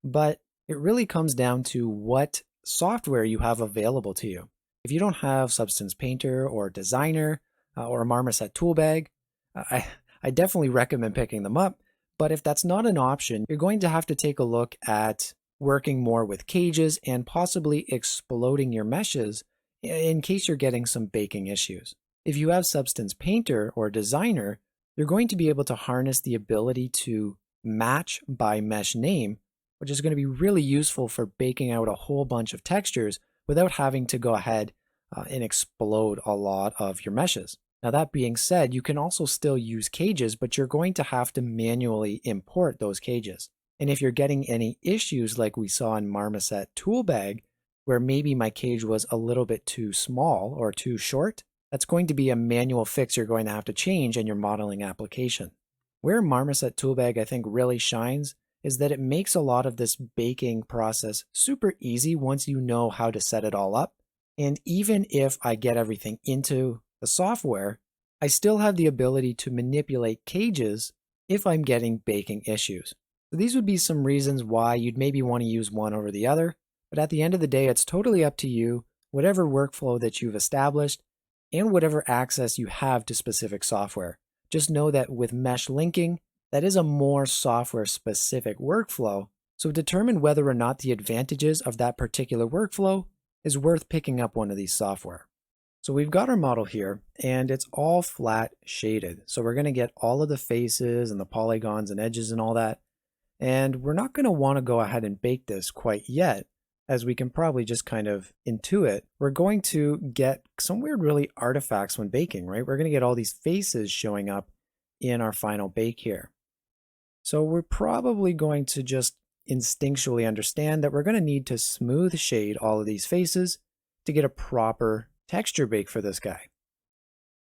but it really comes down to what software you have available to you. If you don't have Substance Painter or Designer or a Marmoset tool bag, I definitely recommend picking them up, But if that's not an option, you're going to have to take a look at working more with cages and possibly exploding your meshes in case you're getting some baking issues. If you have Substance Painter or Designer, you're going to be able to harness the ability to match by mesh name, which is going to be really useful for baking out a whole bunch of textures without having to go ahead and explode a lot of your meshes. Now, that being said, you can also still use cages, but you're going to have to manually import those cages. And if you're getting any issues like we saw in Marmoset Toolbag, where maybe my cage was a little bit too small or too short, that's going to be a manual fix you're going to have to change in your modeling application. Where Marmoset Toolbag I think really shines is that it makes a lot of this baking process super easy once you know how to set it all up. And even if I get everything into the software, I still have the ability to manipulate cages if I'm getting baking issues. So these would be some reasons why you'd maybe want to use one over the other, but at the end of the day, it's totally up to you, whatever workflow that you've established and whatever access you have to specific software. Just know that with mesh linking, that is a more software-specific workflow, so determine whether or not the advantages of that particular workflow is worth picking up one of these software. So we've got our model here, and it's all flat shaded. So we're going to get all of the faces and the polygons and edges and all that. And we're not going to want to go ahead and bake this quite yet, as we can probably just kind of intuit. We're going to get some weird really artifacts when baking, right? We're going to get all these faces showing up in our final bake here. So we're probably going to just instinctually understand that we're going to need to smooth shade all of these faces to get a proper texture bake for this guy.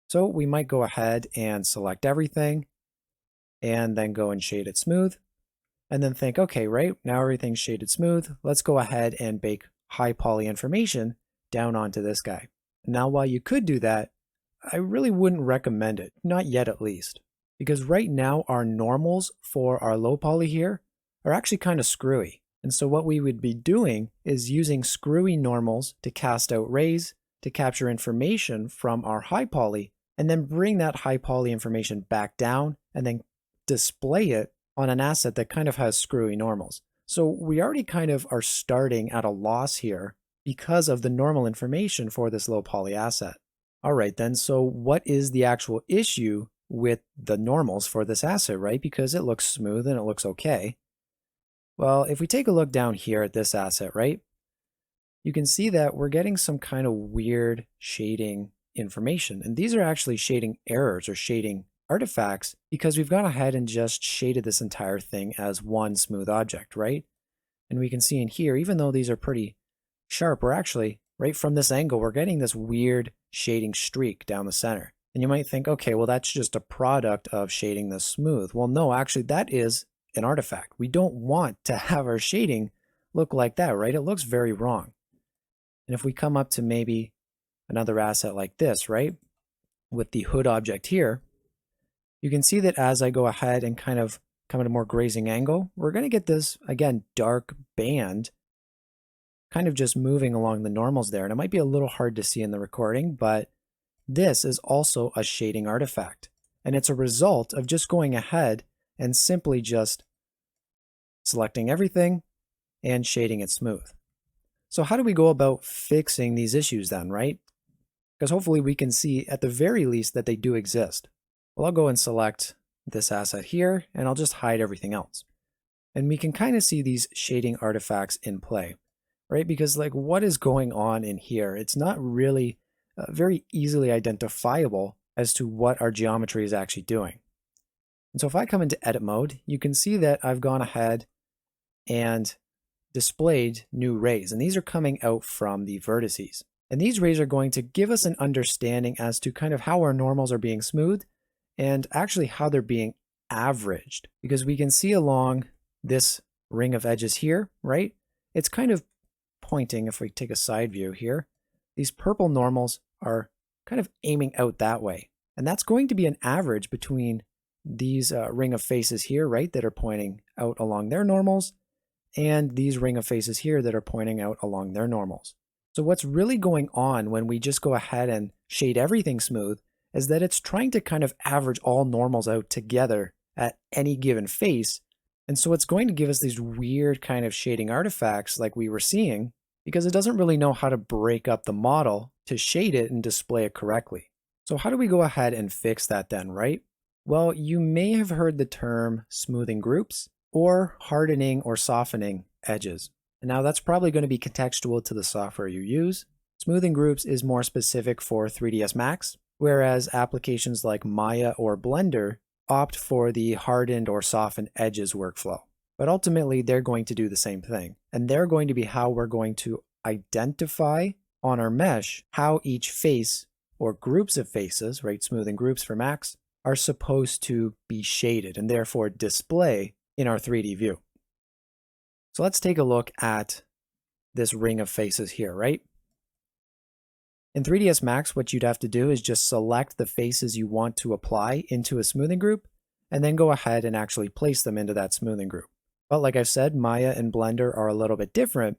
So we might go ahead and select everything and then go and shade it smooth. And then think, okay, right, now everything's shaded smooth. Let's go ahead and bake high poly information down onto this guy. Now, while you could do that, I really wouldn't recommend it, not yet at least. Because right now our normals for our low poly here are actually kind of screwy. And so what we would be doing is using screwy normals to cast out rays, to capture information from our high poly, and then bring that high poly information back down and then display it on an asset that kind of has screwy normals. So we already kind of are starting at a loss here because of the normal information for this low poly asset. All right then, so what is the actual issue with the normals for this asset, right? Because it looks smooth and it looks okay. Well, if we take a look down here at this asset, right, you can see that we're getting some kind of weird shading information. And these are actually shading errors or shading artifacts because we've gone ahead and just shaded this entire thing as one smooth object, right? And we can see in here, even though these are pretty sharp, we're actually, right from this angle, we're getting this weird shading streak down the center. And you might think, okay, well, that's just a product of shading this smooth. Well, no, actually, that is an artifact. We don't want to have our shading look like that, right? It looks very wrong. And if we come up to maybe another asset like this, right, with the hood object here, you can see that as I go ahead and kind of come at a more grazing angle, we're going to get this, again, dark band kind of just moving along the normals there. And it might be a little hard to see in the recording, but this is also a shading artifact. And it's a result of just going ahead and simply just selecting everything and shading it smooth. So how do we go about fixing these issues then, right? Because hopefully we can see at the very least that they do exist. Well, I'll go and select this asset here, and I'll just hide everything else. And we can kind of see these shading artifacts in play, right? Because like what is going on in here? It's not really very easily identifiable as to what our geometry is actually doing. And so if I come into edit mode, you can see that I've gone ahead and displayed new rays, and these are coming out from the vertices. And these rays are going to give us an understanding as to kind of how our normals are being smoothed and actually how they're being averaged, because we can see along this ring of edges here, right? It's kind of pointing, if we take a side view here, these purple normals are kind of aiming out that way. And that's going to be an average between these ring of faces here, right, that are pointing out along their normals, and these ring of faces here that are pointing out along their normals. So what's really going on when we just go ahead and shade everything smooth is that it's trying to kind of average all normals out together at any given face. And so it's going to give us these weird kind of shading artifacts like we were seeing, because it doesn't really know how to break up the model to shade it and display it correctly. So how do we go ahead and fix that then, right? Well, you may have heard the term smoothing groups or hardening or softening edges. And now that's probably going to be contextual to the software you use. Smoothing groups is more specific for 3ds Max, whereas applications like Maya or Blender opt for the hardened or softened edges workflow. But ultimately, they're going to do the same thing. And they're going to be how we're going to identify on our mesh how each face or groups of faces, right, smoothing groups for Max, are supposed to be shaded and therefore display in our 3D view. So let's take a look at this ring of faces here, right? In 3ds Max, what you'd have to do is just select the faces you want to apply into a smoothing group, and then go ahead and actually place them into that smoothing group. But like I've said, Maya and Blender are a little bit different.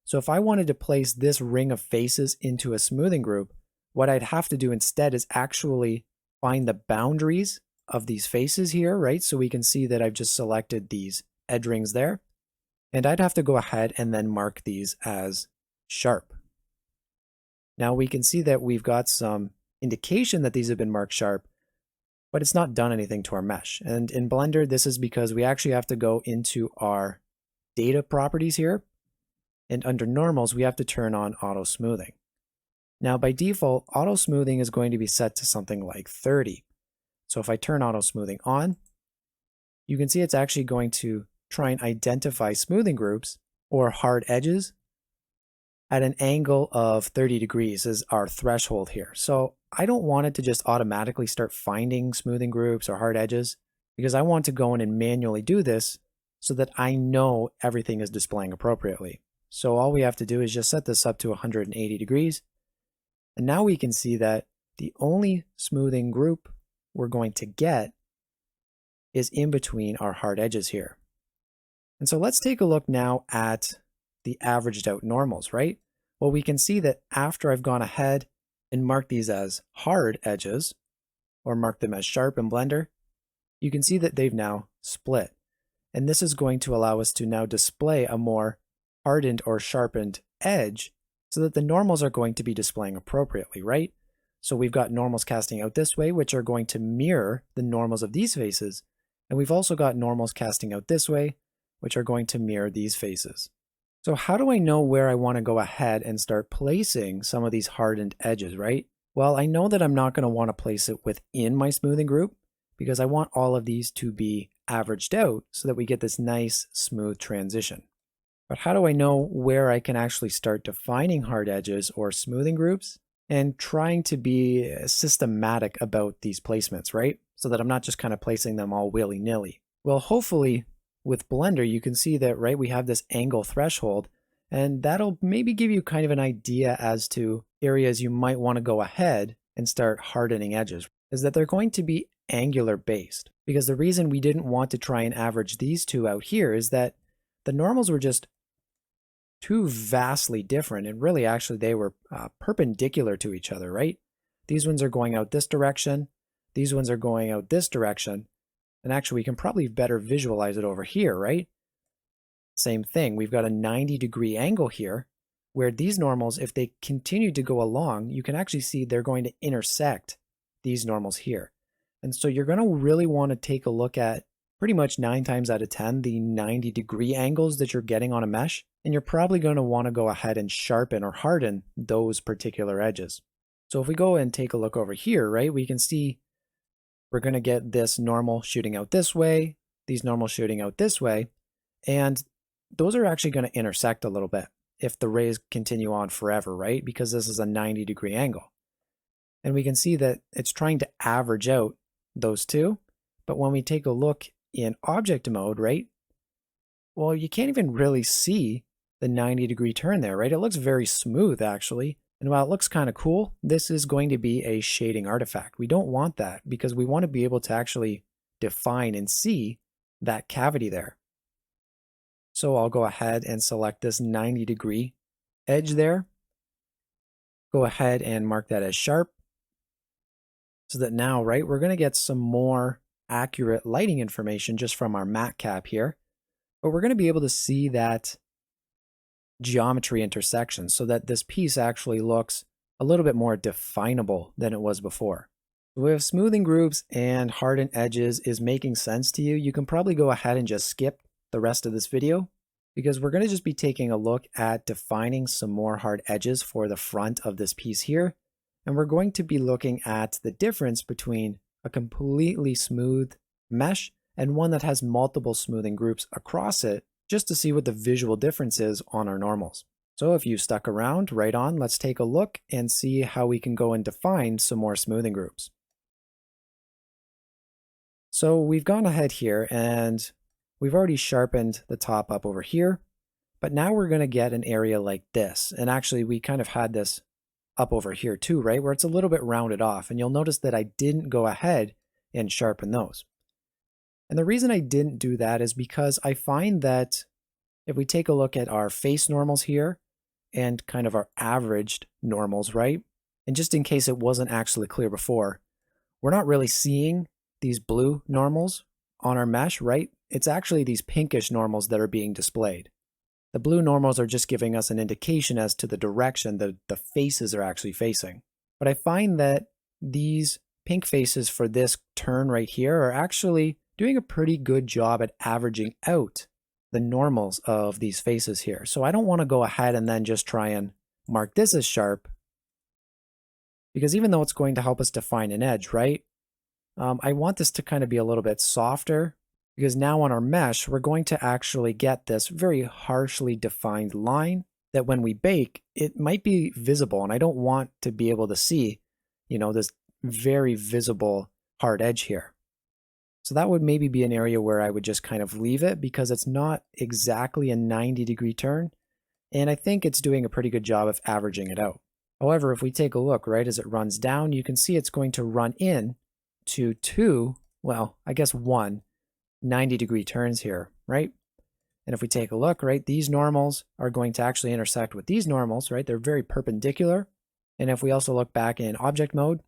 So if I wanted to place this ring of faces into a smoothing group, what I'd have to do instead is actually find the boundaries of these faces here, right? So we can see that I've just selected these edge rings there. And I'd have to go ahead and then mark these as sharp. Now we can see that we've got some indication that these have been marked sharp, but it's not done anything to our mesh. And in Blender, this is because we actually have to go into our data properties here. And under normals, we have to turn on auto smoothing. Now by default, auto smoothing is going to be set to something like 30. So if I turn auto smoothing on, you can see it's actually going to try and identify smoothing groups or hard edges at an angle of 30 degrees is our threshold here. So I don't want it to just automatically start finding smoothing groups or hard edges, because I want to go in and manually do this so that I know everything is displaying appropriately. So all we have to do is just set this up to 180 degrees. And now we can see that the only smoothing group we're going to get is in between our hard edges here. And so let's take a look now at the averaged out normals, right? Well, we can see that after I've gone ahead and marked these as hard edges, or marked them as sharp in Blender, you can see that they've now split. And this is going to allow us to now display a more hardened or sharpened edge so that the normals are going to be displaying appropriately, right? So we've got normals casting out this way, which are going to mirror the normals of these faces. And we've also got normals casting out this way, which are going to mirror these faces. So how do I know where I want to go ahead and start placing some of these hardened edges, right? Well, I know that I'm not going to want to place it within my smoothing group, because I want all of these to be averaged out so that we get this nice smooth transition. But how do I know where I can actually start defining hard edges or smoothing groups and trying to be systematic about these placements, right? So that I'm not just kind of placing them all willy-nilly. Well, hopefully with Blender, you can see that, right, we have this angle threshold, and that'll maybe give you kind of an idea as to areas you might want to go ahead and start hardening edges, is that they're going to be angular based. Because the reason we didn't want to try and average these two out here is that the normals were just too vastly different, and really actually they were perpendicular to each other, right? These ones are going out this direction, these ones are going out this direction, and actually we can probably better visualize it over here, right? Same thing, we've got a 90-degree angle here, where these normals, if they continue to go along, you can actually see they're going to intersect these normals here. And so you're going to really want to take a look at pretty much 9 times out of 10 the 90-degree angles that you're getting on a mesh, and you're probably going to want to go ahead and sharpen or harden those particular edges. So if we go and take a look over here, right, we can see we're going to get this normal shooting out this way, these normals shooting out this way, and those are actually going to intersect a little bit if the rays continue on forever, right? Because this is a 90-degree angle. And we can see that it's trying to average out those two, but when we take a look in object mode, right, well, you can't even really see the 90-degree turn there, right? It looks very smooth, actually. And while it looks kind of cool, this is going to be a shading artifact. We don't want that because we want to be able to actually define and see that cavity there. So I'll go ahead and select this 90-degree edge there. Go ahead and mark that as sharp. So that now, right, we're going to get some more accurate lighting information just from our matte cap here, but we're going to be able to see that geometry intersection so that this piece actually looks a little bit more definable than it was before. So if smoothing groups and hardened edges is making sense to you, you can probably go ahead and just skip the rest of this video because we're going to just be taking a look at defining some more hard edges for the front of this piece here. And we're going to be looking at the difference between a completely smooth mesh and one that has multiple smoothing groups across it, just to see what the visual difference is on our normals. So if you stuck around, right on, let's take a look and see how we can go and define some more smoothing groups. So we've gone ahead here and we've already sharpened the top up over here, but now we're going to get an area like this. And actually we kind of had this up over here too, right? Where it's a little bit rounded off. And you'll notice that I didn't go ahead and sharpen those. And the reason I didn't do that is because I find that if we take a look at our face normals here and kind of our averaged normals, right? And just in case it wasn't actually clear before, we're not really seeing these blue normals on our mesh, right? It's actually these pinkish normals that are being displayed. The blue normals are just giving us an indication as to the direction the faces are actually facing. But I find that these pink faces for this turn right here are actually doing a pretty good job at averaging out the normals of these faces here. So I don't want to go ahead and then just try and mark this as sharp, because even though it's going to help us define an edge, right? I want this to kind of be a little bit softer, because now on our mesh, we're going to actually get this very harshly defined line that when we bake, it might be visible. And I don't want to be able to see, this very visible hard edge here. So that would maybe be an area where I would just kind of leave it because it's not exactly a 90-degree turn. And I think it's doing a pretty good job of averaging it out. However, if we take a look, right, as it runs down, you can see it's going to run in to two, well, I guess one 90-degree turns here, right? And if we take a look, right, these normals are going to actually intersect with these normals, right? They're very perpendicular. And if we also look back in object mode,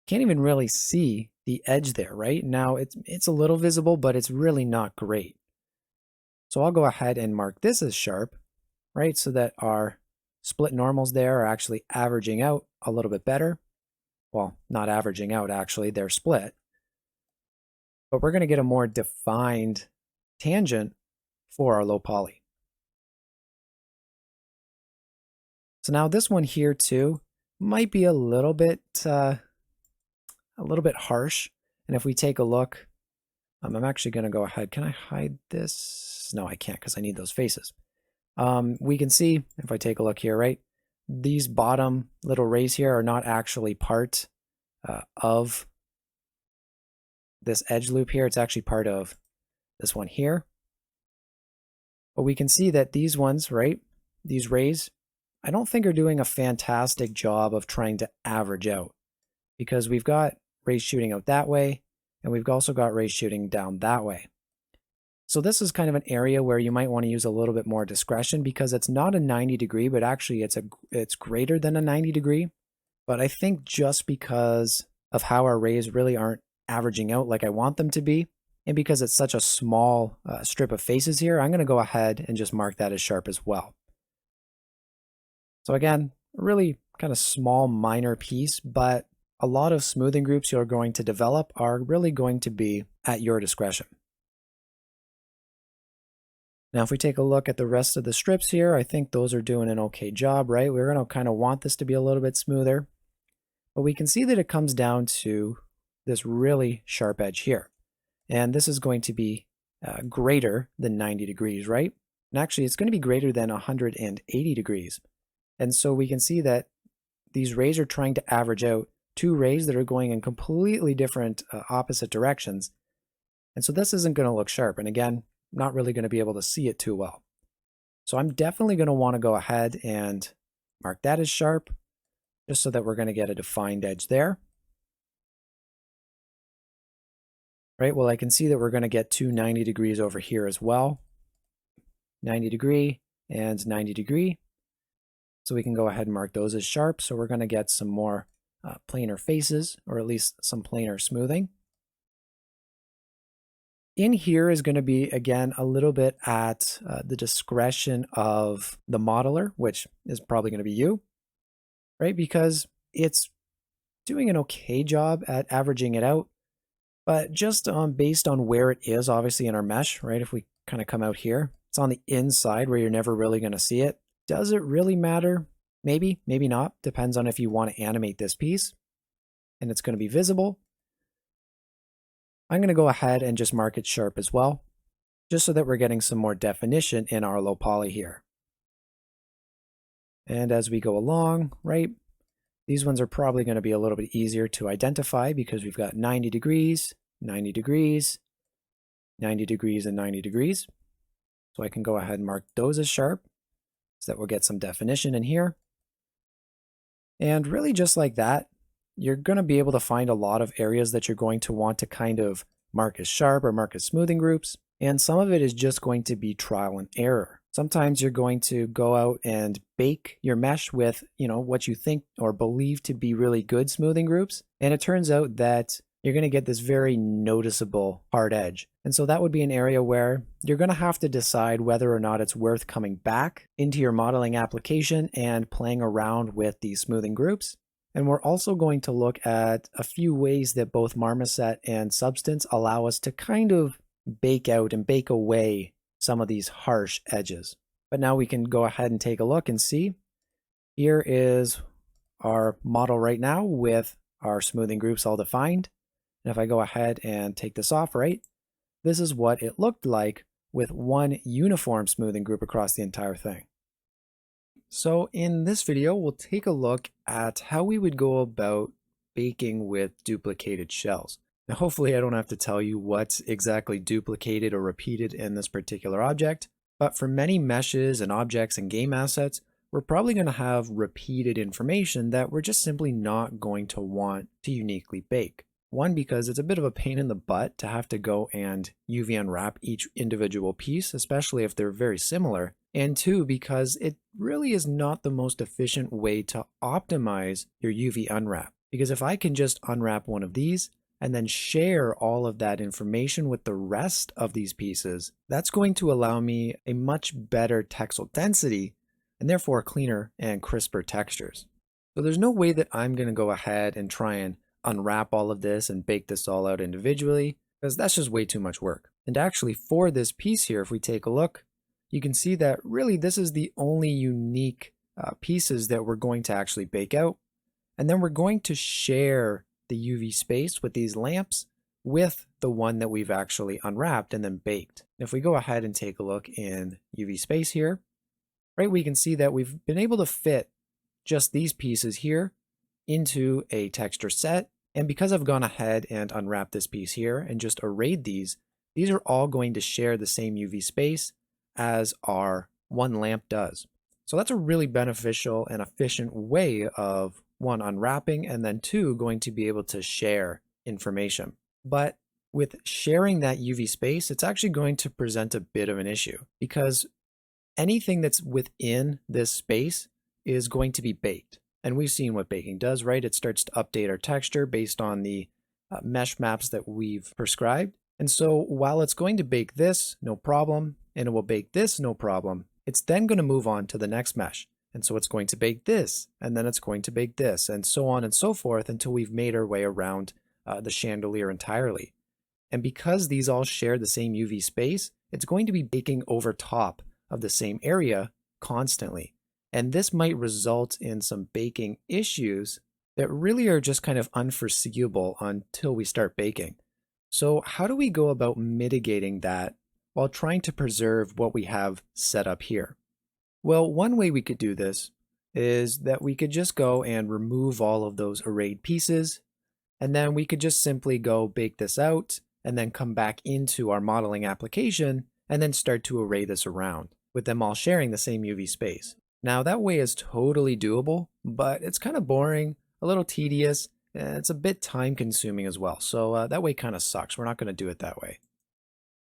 can't even really see the edge there, right? Now it's a little visible, but it's really not great. So I'll go ahead and mark this as sharp, right? So that our split normals there are actually averaging out a little bit better. Well, not averaging out, actually, they're split. But we're going to get a more defined tangent for our low poly. So now this one here too might be a little bit harsh. And if we take a look, I'm actually going to go ahead. Can I hide this? No, I can't because I need those faces. We can see if I take a look here, right? These bottom little rays here are not actually part of this edge loop here. It's actually part of this one here. But we can see that these ones, right? These rays, I don't think are doing a fantastic job of trying to average out, because we've got rays shooting out that way, and we've also got rays shooting down that way. So this is kind of an area where you might want to use a little bit more discretion, because it's not a 90-degree, but actually it's greater than a 90-degree. But I think just because of how our rays really aren't averaging out like I want them to be, and because it's such a small strip of faces here, I'm going to go ahead and just mark that as sharp as well. So again, a really kind of small minor piece, but a lot of smoothing groups you're going to develop are really going to be at your discretion. Now, if we take a look at the rest of the strips here, I think those are doing an okay job, right? We're going to kind of want this to be a little bit smoother, but we can see that it comes down to this really sharp edge here. And this is going to be greater than 90 degrees, right? And actually, it's going to be greater than 180 degrees. And so we can see that these rays are trying to average out two rays that are going in completely different opposite directions. And so this isn't going to look sharp. And again, not really going to be able to see it too well. So I'm definitely going to want to go ahead and mark that as sharp, just so that we're going to get a defined edge there. Right, well, I can see that we're going to get two 90 degrees over here as well. 90 degree and 90 degree. So we can go ahead and mark those as sharp. So we're going to get some more planar faces, or at least some planar smoothing. In here is going to be, again, a little bit at the discretion of the modeler, which is probably going to be you, right? Because it's doing an okay job at averaging it out, but just based on where it is, obviously in our mesh, right? If we kind of come out here, it's on the inside where you're never really going to see it. Does it really matter? Maybe, maybe not. Depends on if you want to animate this piece and it's going to be visible. I'm going to go ahead and just mark it sharp as well, just so that we're getting some more definition in our low poly here. And as we go along, right, these ones are probably going to be a little bit easier to identify because we've got 90 degrees, 90 degrees, 90 degrees, and 90 degrees. So I can go ahead and mark those as sharp so that we'll get some definition in here. And really just like that, you're going to be able to find a lot of areas that you're going to want to kind of mark as sharp or mark as smoothing groups. And some of it is just going to be trial and error. Sometimes you're going to go out and bake your mesh with, what you think or believe to be really good smoothing groups. And it turns out that you're going to get this very noticeable hard edge. And so that would be an area where you're going to have to decide whether or not it's worth coming back into your modeling application and playing around with these smoothing groups. And we're also going to look at a few ways that both Marmoset and Substance allow us to kind of bake out and bake away some of these harsh edges. But now we can go ahead and take a look and see. Here is our model right now with our smoothing groups all defined. And if I go ahead and take this off, right, this is what it looked like with one uniform smoothing group across the entire thing. So in this video, we'll take a look at how we would go about baking with duplicated shells. Now, hopefully I don't have to tell you what's exactly duplicated or repeated in this particular object, but for many meshes and objects and game assets, we're probably going to have repeated information that we're just simply not going to want to uniquely bake. One, because it's a bit of a pain in the butt to have to go and UV unwrap each individual piece, especially if they're very similar. And two, because it really is not the most efficient way to optimize your UV unwrap. Because if I can just unwrap one of these and then share all of that information with the rest of these pieces, that's going to allow me a much better textile density and therefore cleaner and crisper textures. So there's no way that I'm going to go ahead and try and unwrap all of this and bake this all out individually, because that's just way too much work. And actually for this piece here, if we take a look, you can see that really this is the only unique pieces that we're going to actually bake out. And then we're going to share the UV space with these lamps with the one that we've actually unwrapped and then baked. If we go ahead and take a look in UV space here, right, we can see that we've been able to fit just these pieces here into a texture set. And because I've gone ahead and unwrapped this piece here and just arrayed these are all going to share the same UV space as our one lamp does. So that's a really beneficial and efficient way of, one, unwrapping, and then two, going to be able to share information. But with sharing that UV space, it's actually going to present a bit of an issue because anything that's within this space is going to be baked. And we've seen what baking does, right? It starts to update our texture based on the mesh maps that we've prescribed. And so while it's going to bake this, no problem, and it will bake this, no problem, it's then going to move on to the next mesh. And so it's going to bake this, and then it's going to bake this, and so on and so forth until we've made our way around the chandelier entirely. And because these all share the same UV space, it's going to be baking over top of the same area constantly. And this might result in some baking issues that really are just kind of unforeseeable until we start baking. So how do we go about mitigating that while trying to preserve what we have set up here? Well, one way we could do this is that we could just go and remove all of those arrayed pieces, and then we could just simply go bake this out and then come back into our modeling application and then start to array this around with them all sharing the same UV space. Now that way is totally doable, but it's kind of boring, a little tedious, and it's a bit time consuming as well. So that way kind of sucks. We're not going to do it that way.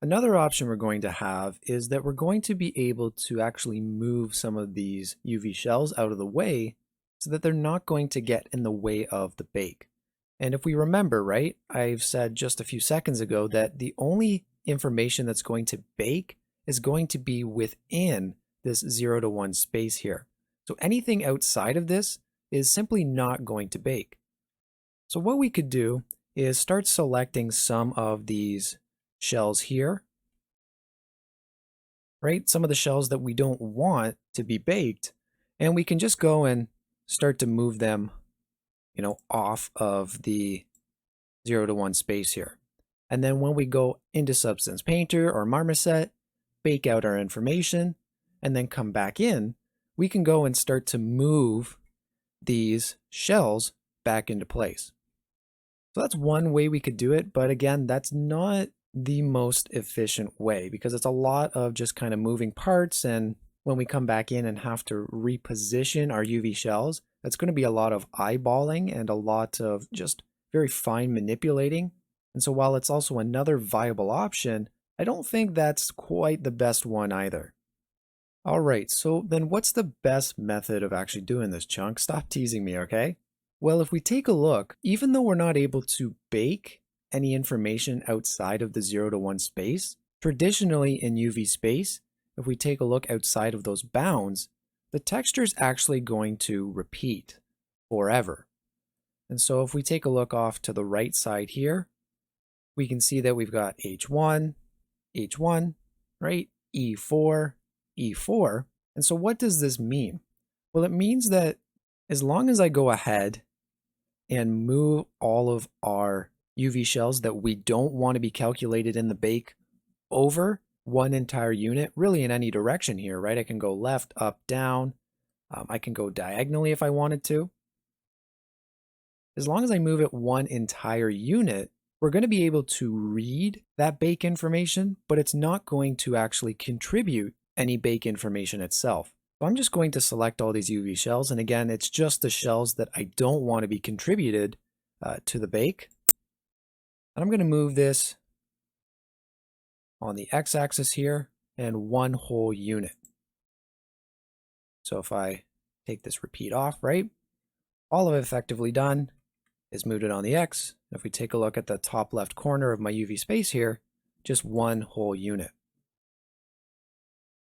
Another option we're going to have is that we're going to be able to actually move some of these UV shells out of the way so that they're not going to get in the way of the bake. And if we remember, right, I've said just a few seconds ago that the only information that's going to bake is going to be within this 0 to 1 space here. So anything outside of this is simply not going to bake. So what we could do is start selecting some of these shells here, right? Some of the shells that we don't want to be baked, and we can just go and start to move them, off of the 0 to 1 space here. And then when we go into Substance Painter or Marmoset, bake out our information, and then come back in, we can go and start to move these shells back into place. So that's one way we could do it, but again, that's not the most efficient way because it's a lot of just kind of moving parts, and when we come back in and have to reposition our UV shells, that's going to be a lot of eyeballing and a lot of just very fine manipulating. And so while it's also another viable option, I don't think that's quite the best one either. All right, so then what's the best method of actually doing this, Chunk? Stop teasing me, okay? Well, if we take a look, even though we're not able to bake any information outside of the 0 to 1 space, traditionally in UV space, if we take a look outside of those bounds, the texture is actually going to repeat forever. And so if we take a look off to the right side here, we can see that we've got H1, H1, right? E4, E4. And so what does this mean? Well, it means that as long as I go ahead and move all of our UV shells that we don't want to be calculated in the bake over one entire unit, really in any direction here, right? I can go left, up, down. I can go diagonally if I wanted to. As long as I move it one entire unit, we're going to be able to read that bake information, but it's not going to actually contribute any bake information itself. So I'm just going to select all these UV shells, and again, it's just the shells that I don't want to be contributed to the bake. And I'm going to move this on the x-axis here and one whole unit. So if I take this repeat off, right, all of it effectively done is moved it on the X. If we take a look at the top left corner of my UV space here, just one whole unit.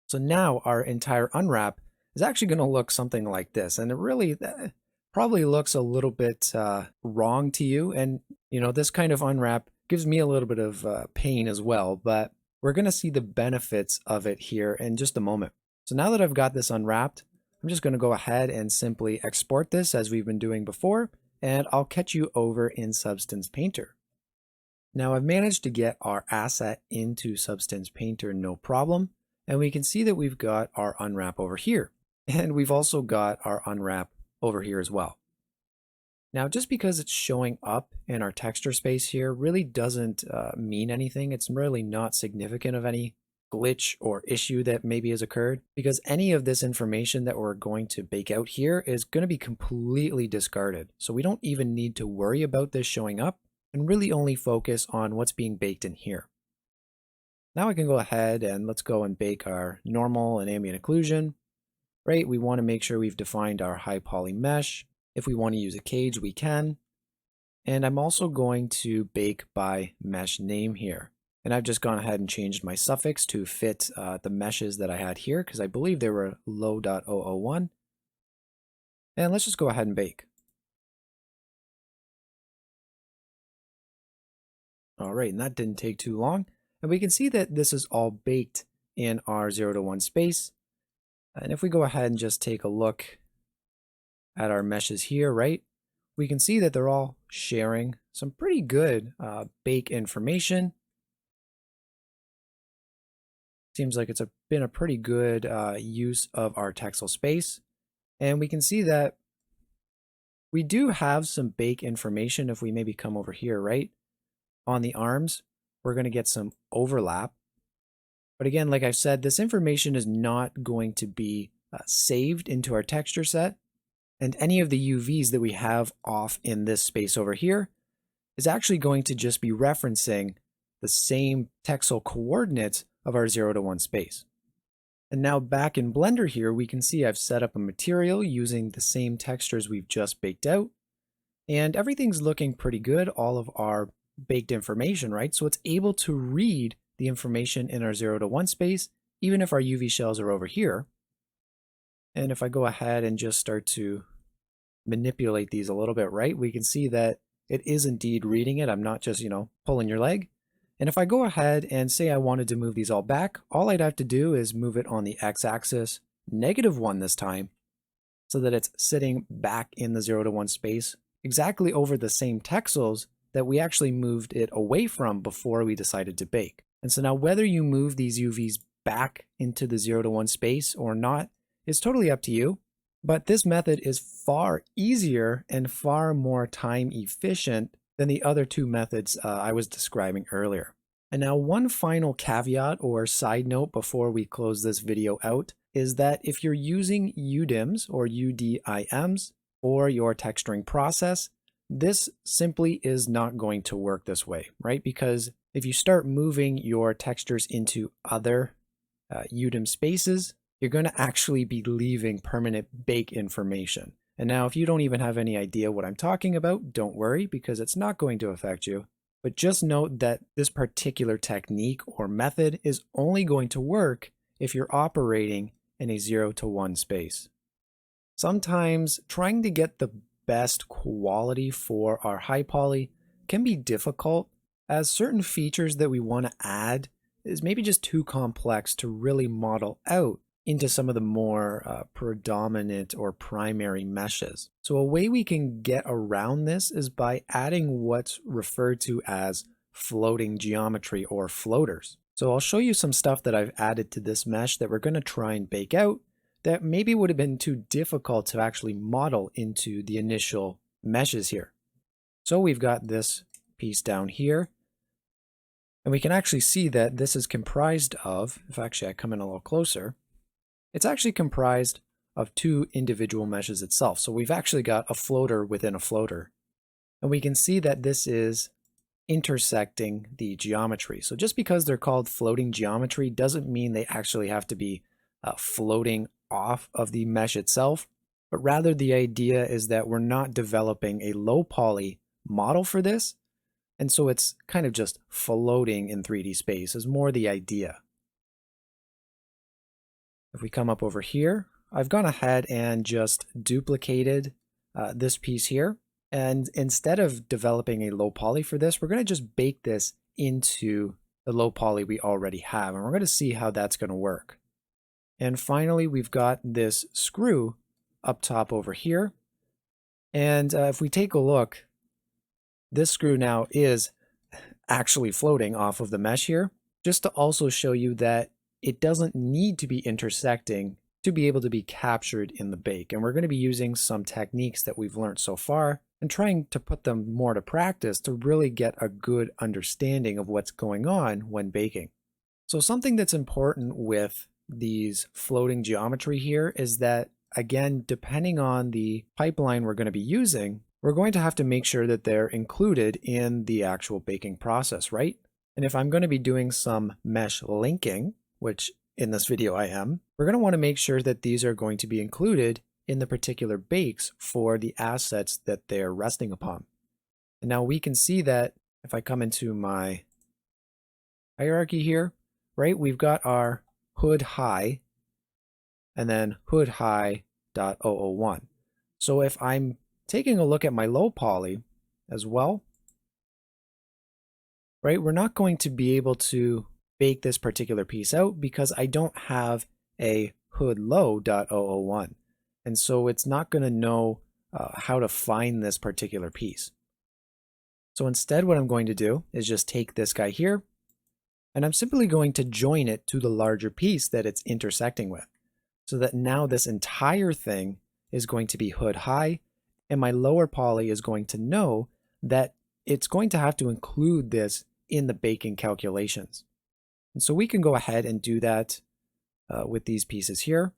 So now our entire unwrap is actually going to look something like this. And it really probably looks a little bit wrong to you. And, this kind of unwrap gives me a little bit of pain as well. But we're going to see the benefits of it here in just a moment. So now that I've got this unwrapped, I'm just going to go ahead and simply export this as we've been doing before, and I'll catch you over in Substance Painter. Now I've managed to get our asset into Substance Painter no problem, and we can see that we've got our unwrap over here, and we've also got our unwrap over here as well. Now just because it's showing up in our texture space here really doesn't mean anything. It's really not significant of any glitch or issue that maybe has occurred, because any of this information that we're going to bake out here is going to be completely discarded. So we don't even need to worry about this showing up and really only focus on what's being baked in here. Now I can go ahead and let's go and bake our normal and ambient occlusion, right? We want to make sure we've defined our high poly mesh. If we want to use a cage, we can. And I'm also going to bake by mesh name here. And I've just gone ahead and changed my suffix to fit the meshes that I had here, because I believe they were low.001. And let's just go ahead and bake. All right, and that didn't take too long. And we can see that this is all baked in our 0 to 1 space. And if we go ahead and just take a look at our meshes here, right, we can see that they're all sharing some pretty good bake information. Seems like it's been a pretty good use of our textile space. And we can see that we do have some bake information if we maybe come over here, right? On the arms, we're going to get some overlap. But again, like I've said, this information is not going to be saved into our texture set. And any of the UVs that we have off in this space over here is actually going to just be referencing the same textile coordinates of our 0 to 1 space. And now back in Blender here, we can see I've set up a material using the same textures we've just baked out. And everything's looking pretty good, all of our baked information, right? So it's able to read the information in our 0 to 1 space, even if our UV shells are over here. And if I go ahead and just start to manipulate these a little bit, right, we can see that it is indeed reading it. I'm not just, pulling your leg. And if I go ahead and say I wanted to move these all back, all I'd have to do is move it on the x-axis, -1 this time, so that it's sitting back in the 0 to 1 space, exactly over the same texels that we actually moved it away from before we decided to bake. And so now whether you move these UVs back into the 0 to 1 space or not is totally up to you. But this method is far easier and far more time efficient than the other two methods I was describing earlier. And now one final caveat or side note before we close this video out is that if you're using UDIMs or UDIMs for your texturing process, this simply is not going to work this way, right? Because if you start moving your textures into other UDIM spaces, you're going to actually be leaving permanent bake information. And now if you don't even have any idea what I'm talking about, don't worry, because it's not going to affect you. But just note that this particular technique or method is only going to work if you're operating in a 0 to 1 space. Sometimes trying to get the best quality for our high poly can be difficult, as certain features that we want to add is maybe just too complex to really model out into some of the more predominant or primary meshes. So a way we can get around this is by adding what's referred to as floating geometry or floaters. So I'll show you some stuff that I've added to this mesh that we're going to try and bake out that maybe would have been too difficult to actually model into the initial meshes here. So we've got this piece down here, and we can actually see that this is comprised of, if actually I come in a little closer, it's actually comprised of two individual meshes itself. So we've actually got a floater within a floater. And we can see that this is intersecting the geometry. So just because they're called floating geometry doesn't mean they actually have to be floating off of the mesh itself, but rather the idea is that we're not developing a low poly model for this. And so it's kind of just floating in 3D space is more the idea. If we come up over here, I've gone ahead and just duplicated this piece here. And instead of developing a low poly for this, we're going to just bake this into the low poly we already have. And we're going to see how that's going to work. And finally, we've got this screw up top over here. And if we take a look, this screw now is actually floating off of the mesh here, just to also show you that it doesn't need to be intersecting to be able to be captured in the bake. And we're going to be using some techniques that we've learned so far and trying to put them more to practice to really get a good understanding of what's going on when baking. So something that's important with these floating geometry here is that, again, depending on the pipeline we're going to be using, we're going to have to make sure that they're included in the actual baking process, right? And if I'm going to be doing some mesh linking, which in this video I am, we're going to want to make sure that these are going to be included in the particular bakes for the assets that they're resting upon. And now we can see that if I come into my hierarchy here, right, we've got our hood high and then hood high.001. So if I'm taking a look at my low poly as well, right, we're not going to be able to bake this particular piece out because I don't have a hood low.001. And so it's not going to know how to find this particular piece. So instead, what I'm going to do is just take this guy here, and I'm simply going to join it to the larger piece that it's intersecting with, so that now this entire thing is going to be hood high, and my lower poly is going to know that it's going to have to include this in the baking calculations. And so we can go ahead and do that with these pieces here.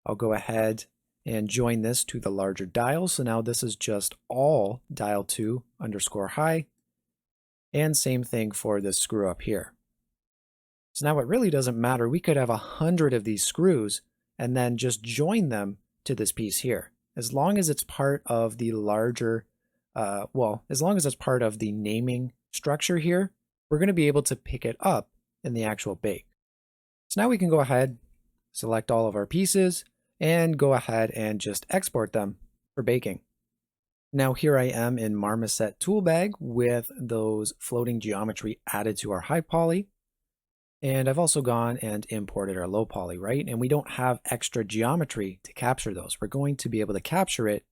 I'll go ahead and join this to the larger dial. So now this is just all dial 2 underscore high. And same thing for this screw up here. So now it really doesn't matter. We could have 100 of these screws and then just join them to this piece here. As long as it's part of the larger, as long as it's part of the naming structure here, we're going to be able to pick it up in the actual bake. So now we can go ahead, select all of our pieces, and go ahead and just export them for baking. Now here I am in Marmoset Toolbag with those floating geometry added to our high poly. And I've also gone and imported our low poly, right? And we don't have extra geometry to capture those. We're going to be able to capture it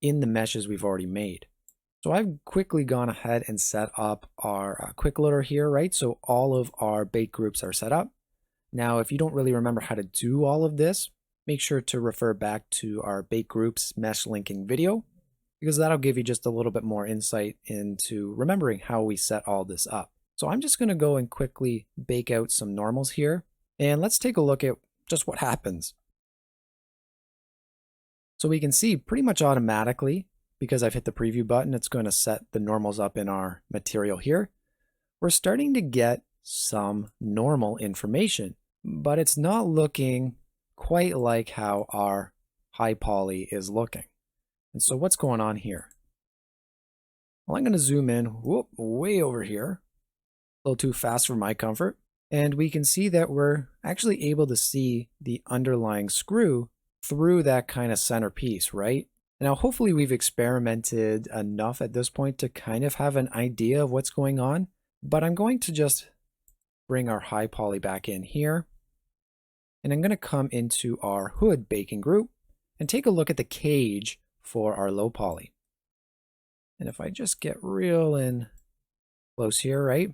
in the meshes we've already made. So I've quickly gone ahead and set up our quick loader here, right? So all of our bake groups are set up. Now, if you don't really remember how to do all of this, make sure to refer back to our bake groups mesh linking video, because that'll give you just a little bit more insight into remembering how we set all this up. So I'm just going to go and quickly bake out some normals here, and let's take a look at just what happens. So we can see pretty much automatically, because I've hit the preview button, it's going to set the normals up in our material here. We're starting to get some normal information, but it's not looking quite like how our high poly is looking. And so what's going on here? Well, I'm going to zoom in way over here, a little too fast for my comfort. And we can see that we're actually able to see the underlying screw through that kind of centerpiece, right? Now, hopefully we've experimented enough at this point to kind of have an idea of what's going on, but I'm going to just bring our high poly back in here. And I'm going to come into our hood baking group and take a look at the cage for our low poly. And if I just get real in close here, right,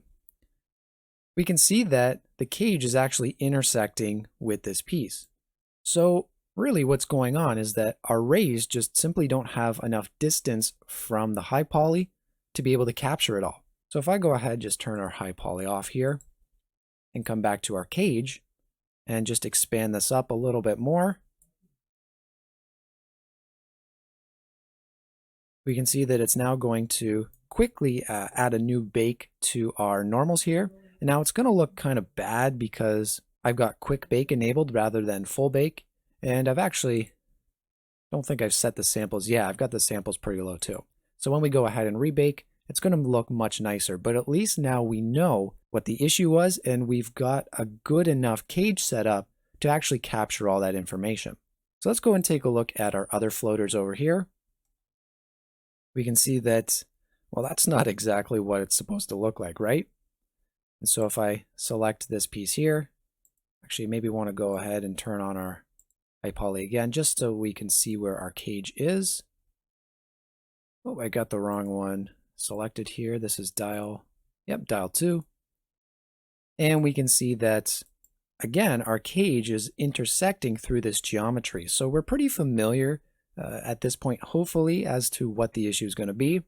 we can see that the cage is actually intersecting with this piece. So really what's going on is that our rays just simply don't have enough distance from the high poly to be able to capture it all. So if I go ahead, just turn our high poly off here and come back to our cage and just expand this up a little bit more, we can see that it's now going to quickly add a new bake to our normals here. And now it's going to look kind of bad because I've got quick bake enabled rather than full bake. And I've actually, don't think I've set the samples. Yeah, I've got the samples pretty low too. So when we go ahead and rebake, it's going to look much nicer. But at least now we know what the issue was, and we've got a good enough cage set up to actually capture all that information. So let's go and take a look at our other floaters over here. We can see that, well, that's not exactly what it's supposed to look like, right? And so if I select this piece here, actually maybe want to go ahead and turn on our high poly again, just so we can see where our cage is. Oh, I got the wrong one selected here. This is dial 2. And we can see that, again, our cage is intersecting through this geometry. So we're pretty familiar at this point, hopefully, as to what the issue is going to be.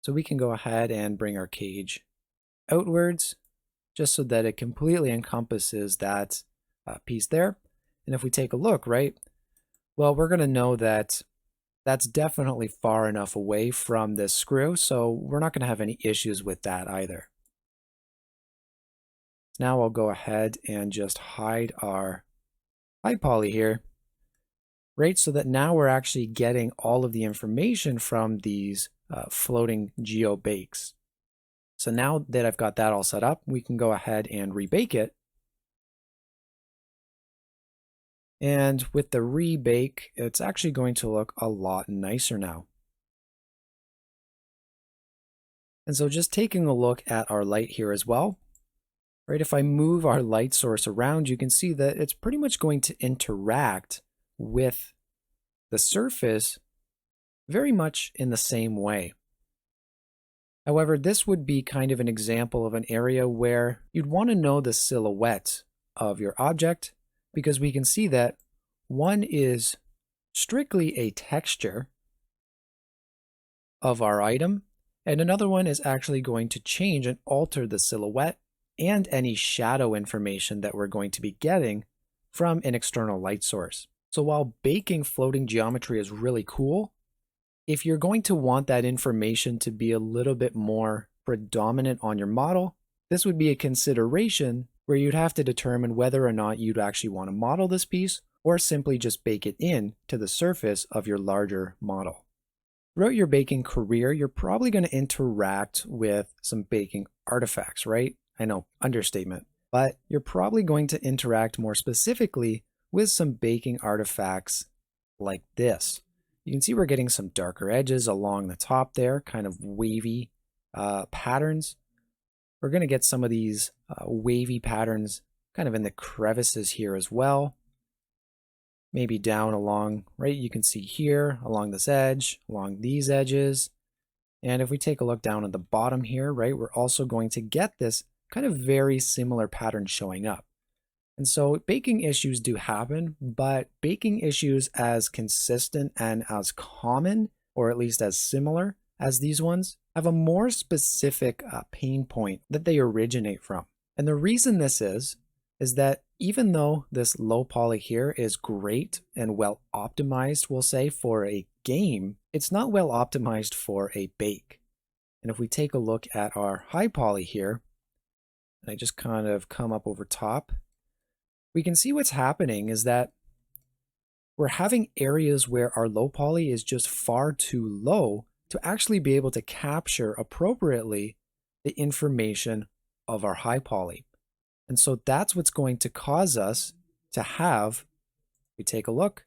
So we can go ahead and bring our cage outwards, just so that it completely encompasses that piece there. And if we take a look, right, well, we're going to know that that's definitely far enough away from this screw, so we're not going to have any issues with that either. Now I'll go ahead and just hide our high poly here, right, so that now we're actually getting all of the information from these floating geo bakes. So now that I've got that all set up, we can go ahead and rebake it. And with the rebake, it's actually going to look a lot nicer now. And so just taking a look at our light here as well, right? If I move our light source around, you can see that it's pretty much going to interact with the surface very much in the same way. However, this would be kind of an example of an area where you'd want to know the silhouette of your object, because we can see that one is strictly a texture of our item, and another one is actually going to change and alter the silhouette and any shadow information that we're going to be getting from an external light source. So while baking floating geometry is really cool, if you're going to want that information to be a little bit more predominant on your model, this would be a consideration where you'd have to determine whether or not you'd actually want to model this piece or simply just bake it in to the surface of your larger model. Throughout your baking career, you're probably going to interact with some baking artifacts, right? I know, understatement. but you're probably going to interact more specifically with some baking artifacts like this. You can see we're getting some darker edges along the top there, kind of wavy patterns. We're going to get some of these wavy patterns kind of in the crevices here as well. Maybe down along, right, you can see here, along this edge, along these edges. And if we take a look down at the bottom here, right, we're also going to get this kind of very similar pattern showing up. And so baking issues do happen, but baking issues as consistent and as common, or at least as similar as these ones, have a more specific pain point that they originate from. And the reason this is that even though this low poly here is great and well optimized, we'll say, for a game, it's not well optimized for a bake. And if we take a look at our high poly here, and I just kind of come up over top, we can see what's happening is that we're having areas where our low poly is just far too low to actually be able to capture appropriately the information of our high poly. And so that's what's going to cause us to have, we take a look,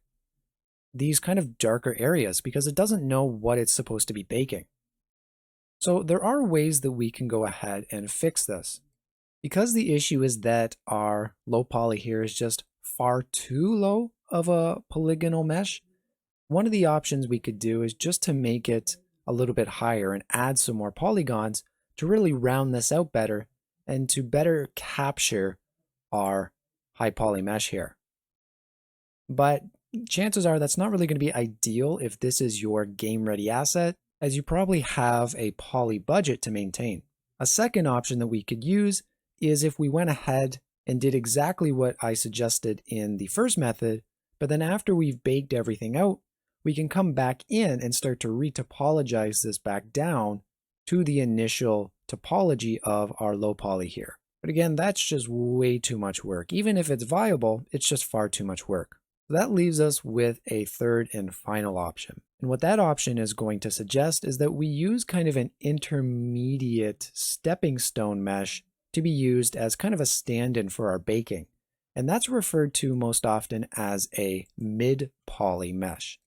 these kind of darker areas because it doesn't know what it's supposed to be baking. So there are ways that we can go ahead and fix this. Because the issue is that our low poly here is just far too low of a polygonal mesh, one of the options we could do is just to make it a little bit higher and add some more polygons to really round this out better and to better capture our high poly mesh here. But chances are that's not really going to be ideal if this is your game ready asset, as you probably have a poly budget to maintain. A second option that we could use is if we went ahead and did exactly what I suggested in the first method, but then after we've baked everything out, we can come back in and start to retopologize this back down to the initial topology of our low poly here. But again, that's just way too much work. Even if it's viable, it's just far too much work. So that leaves us with a third and final option. And what that option is going to suggest is that we use kind of an intermediate stepping stone mesh to be used as kind of a stand-in for our baking. And that's referred to most often as a mid-poly mesh.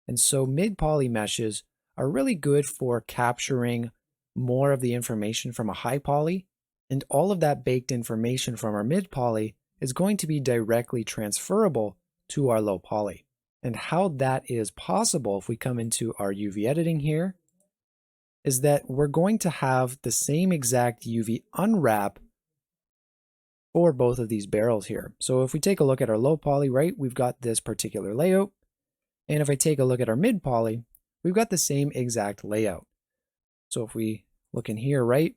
And so mid-poly meshes are really good for capturing more of the information from a high poly, and all of that baked information from our mid-poly is going to be directly transferable to our low poly. And how that is possible if we come into our UV editing here is that we're going to have the same exact UV unwrap for both of these barrels here. So if we take a look at our low poly, right, we've got this particular layout. And if I take a look at our mid poly, we've got the same exact layout. So if we look in here, right,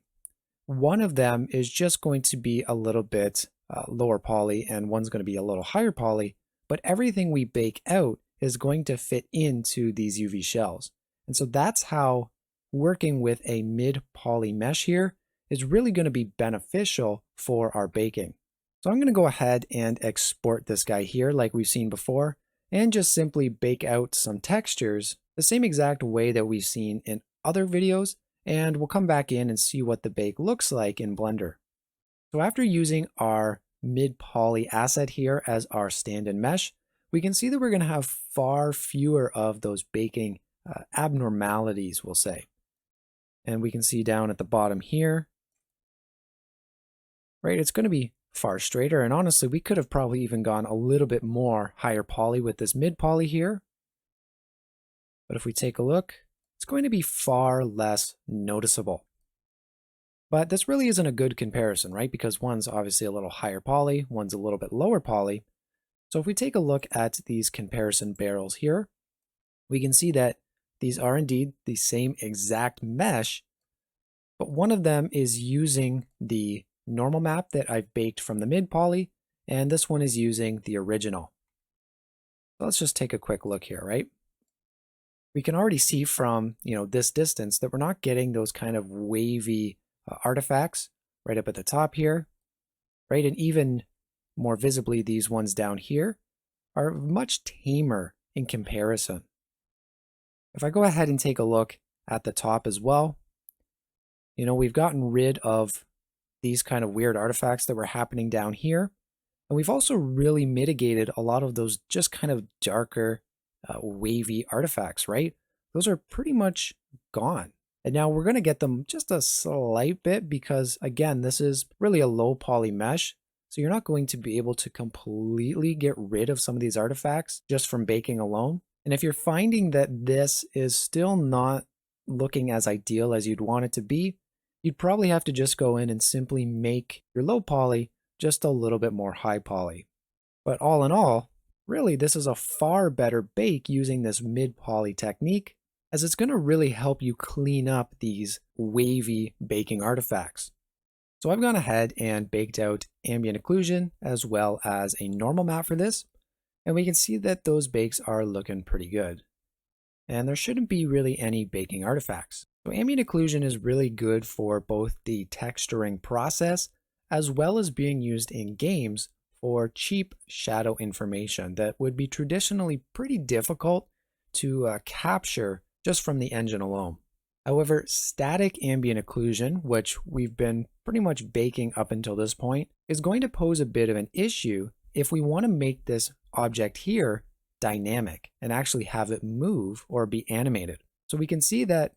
one of them is just going to be a little bit lower poly and one's going to be a little higher poly, but everything we bake out is going to fit into these UV shells. And so that's how working with a mid poly mesh here is really going to be beneficial for our baking. So I'm going to go ahead and export this guy here like we've seen before and just simply bake out some textures the same exact way that we've seen in other videos, and we'll come back in and see what the bake looks like in Blender. So after using our mid poly asset here as our stand-in mesh, we can see that we're going to have far fewer of those baking abnormalities, we'll say. And we can see down at the bottom here, right, it's going to be far straighter. And honestly, we could have probably even gone a little bit more higher poly with this mid poly here. But if we take a look, it's going to be far less noticeable. But this really isn't a good comparison, right? Because one's obviously a little higher poly, one's a little bit lower poly. So if we take a look at these comparison barrels here, we can see that these are indeed the same exact mesh, but one of them is using the normal map that I've baked from the mid poly, and this one is using the original. So let's just take a quick look here, right? We can already see from, this distance that we're not getting those kind of wavy artifacts right up at the top here, right? And even more visibly, these ones down here are much tamer in comparison. If I go ahead and take a look at the top as well, we've gotten rid of these kind of weird artifacts that were happening down here. And we've also really mitigated a lot of those just kind of darker, wavy artifacts, right? Those are pretty much gone. And now we're going to get them just a slight bit because, again, this is really a low poly mesh. So you're not going to be able to completely get rid of some of these artifacts just from baking alone. And if you're finding that this is still not looking as ideal as you'd want it to be, you'd probably have to just go in and simply make your low poly just a little bit more high poly. But all in all, really this is a far better bake using this mid poly technique, as it's going to really help you clean up these wavy baking artifacts. So I've gone ahead and baked out ambient occlusion as well as a normal map for this, and we can see that those bakes are looking pretty good. And there shouldn't be really any baking artifacts. So ambient occlusion is really good for both the texturing process as well as being used in games for cheap shadow information that would be traditionally pretty difficult to capture just from the engine alone. However, static ambient occlusion, which we've been pretty much baking up until this point, is going to pose a bit of an issue if we want to make this object here dynamic and actually have it move or be animated. So we can see that,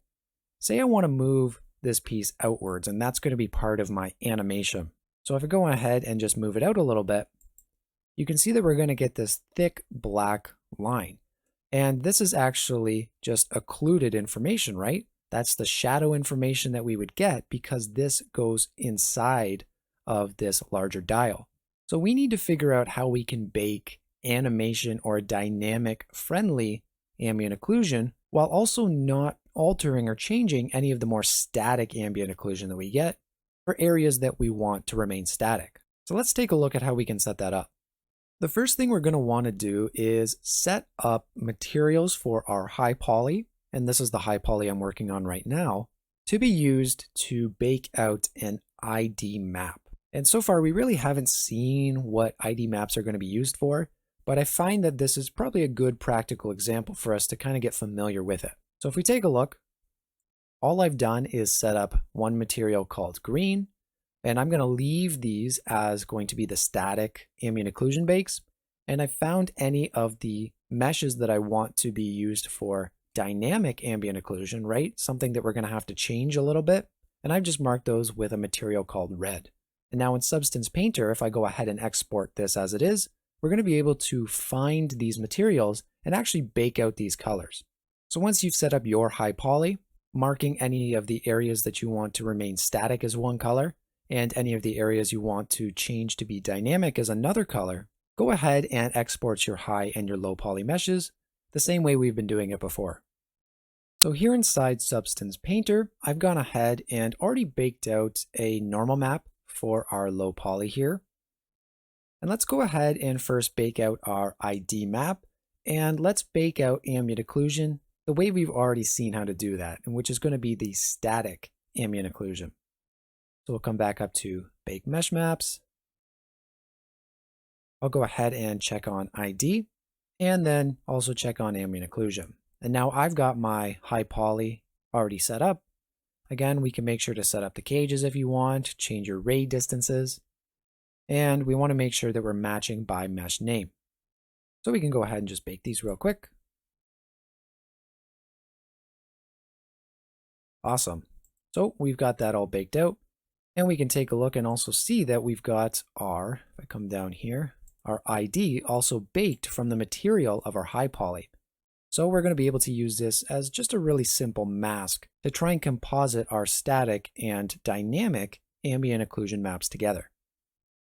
say I want to move this piece outwards, and that's going to be part of my animation. So if I go ahead and just move it out a little bit, you can see that we're going to get this thick black line. And this is actually just occluded information, right? That's the shadow information that we would get because this goes inside of this larger dial. So we need to figure out how we can bake animation or dynamic friendly ambient occlusion while also not altering or changing any of the more static ambient occlusion that we get for areas that we want to remain static. So let's take a look at how we can set that up. The first thing we're going to want to do is set up materials for our high poly, and this is the high poly I'm working on right now, to be used to bake out an ID map. And so far we really haven't seen what ID maps are going to be used for, but I find that this is probably a good practical example for us to kind of get familiar with it. So if we take a look, all I've done is set up one material called green, and I'm going to leave these as going to be the static ambient occlusion bakes. And I found any of the meshes that I want to be used for dynamic ambient occlusion, right? Something that we're going to have to change a little bit. And I've just marked those with a material called red. And now in Substance Painter, if I go ahead and export this as it is, we're going to be able to find these materials and actually bake out these colors. So once you've set up your high poly, marking any of the areas that you want to remain static as one color, and any of the areas you want to change to be dynamic as another color, go ahead and export your high and your low poly meshes the same way we've been doing it before. So here inside Substance Painter, I've gone ahead and already baked out a normal map for our low poly here. And let's go ahead and first bake out our ID map, and let's bake out ambient occlusion the way we've already seen how to do that, and which is going to be the static ambient occlusion. So we'll come back up to Bake Mesh Maps. I'll go ahead and check on ID, and then also check on ambient occlusion. And now I've got my high poly already set up. Again, we can make sure to set up the cages if you want, change your ray distances, and we want to make sure that we're matching by mesh name. So we can go ahead and just bake these real quick. Awesome. So we've got that all baked out. And we can take a look and also see that we've got our, if I come down here, our ID also baked from the material of our high poly. So we're going to be able to use this as just a really simple mask to try and composite our static and dynamic ambient occlusion maps together.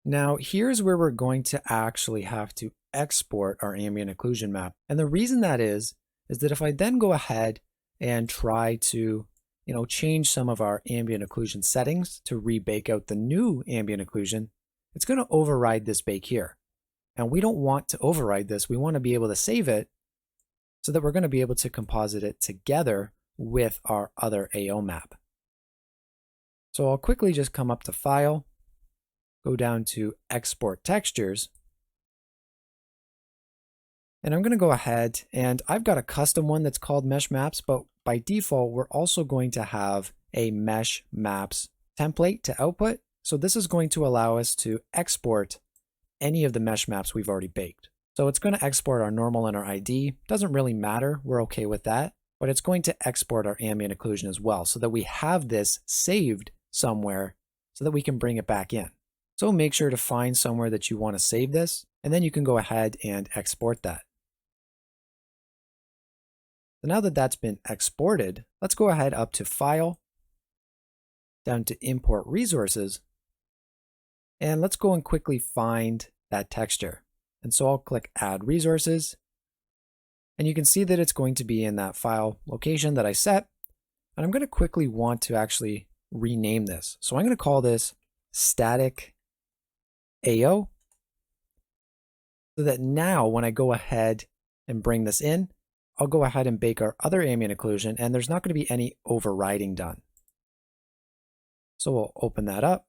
Now here's where we're going to actually have to export our ambient occlusion map. And the reason that is that if I then go ahead and try to change some of our ambient occlusion settings to rebake out the new ambient occlusion, it's going to override this bake here. And we don't want to override this. We want to be able to save it so that we're going to be able to composite it together with our other AO map. So I'll quickly just come up to File, go down to Export Textures, and I'm going to go ahead and I've got a custom one that's called Mesh Maps, but by default, we're also going to have a Mesh Maps template to output. So this is going to allow us to export any of the mesh maps we've already baked. So it's going to export our normal and our ID. Doesn't really matter, we're okay with that, but it's going to export our ambient occlusion as well so that we have this saved somewhere so that we can bring it back in. So make sure to find somewhere that you want to save this, and then you can go ahead and export that. So now that that's been exported, let's go ahead up to File, down to Import Resources, and let's go and quickly find that texture. And so I'll click Add Resources, and you can see that it's going to be in that file location that I set, and I'm going to quickly want to actually rename this. So I'm going to call this Static AO, so that now when I go ahead and bring this in, I'll go ahead and bake our other ambient occlusion, and there's not going to be any overriding done. So we'll open that up.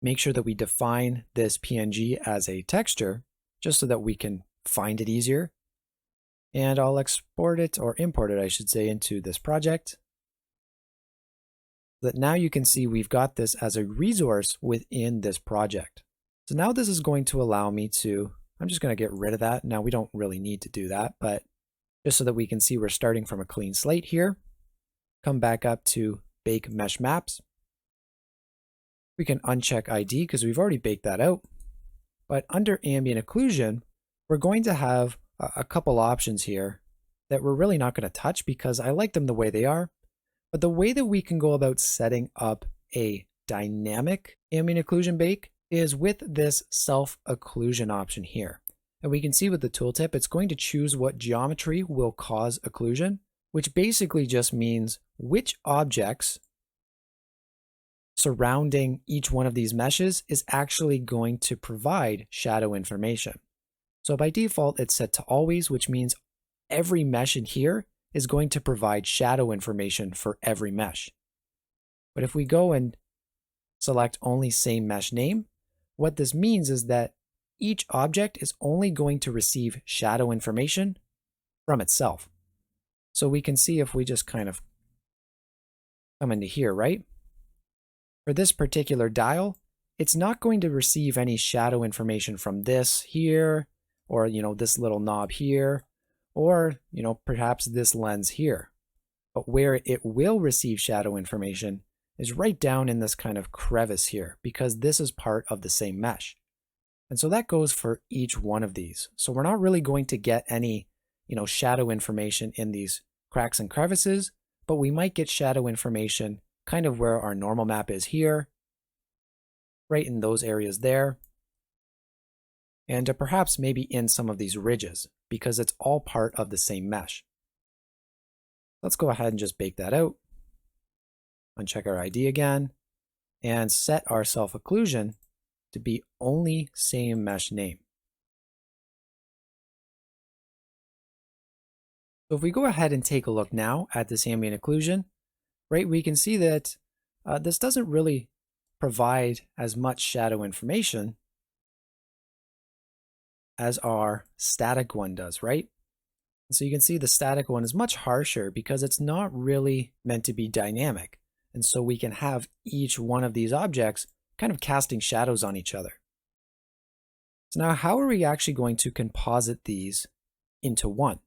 Make sure that we define this PNG as a texture, just so that we can find it easier. And I'll export it, or import it, I should say, into this project. So that now you can see we've got this as a resource within this project. So now this is going to allow me to, I'm just going to get rid of that. Now we don't really need to do that, but just so that we can see we're starting from a clean slate here. Come back up to Bake Mesh Maps. We can uncheck ID because we've already baked that out. But under ambient occlusion, we're going to have a couple options here that we're really not going to touch because I like them the way they are. But the way that we can go about setting up a dynamic ambient occlusion bake is with this self-occlusion option here. And we can see with the tooltip, it's going to choose what geometry will cause occlusion, which basically just means which objects surrounding each one of these meshes is actually going to provide shadow information. So by default, it's set to always, which means every mesh in here is going to provide shadow information for every mesh. But if we go and select only same mesh name, what this means is that each object is only going to receive shadow information from itself. So we can see if we just kind of come into here, right? For this particular dial, it's not going to receive any shadow information from this here, or this little knob here, or perhaps this lens here. But where it will receive shadow information is right down in this kind of crevice here, because this is part of the same mesh. And so that goes for each one of these. So we're not really going to get any shadow information in these cracks and crevices, but we might get shadow information kind of where our normal map is here, right in those areas there, and perhaps maybe in some of these ridges, because it's all part of the same mesh. Let's go ahead and just bake that out, uncheck our ID again, and set our self-occlusion to be only same mesh name. So if we go ahead and take a look now at this ambient occlusion, right, we can see that this doesn't really provide as much shadow information as our static one does, right? So you can see the static one is much harsher because it's not really meant to be dynamic. And so we can have each one of these objects kind of casting shadows on each other. So now how are we actually going to composite these into one?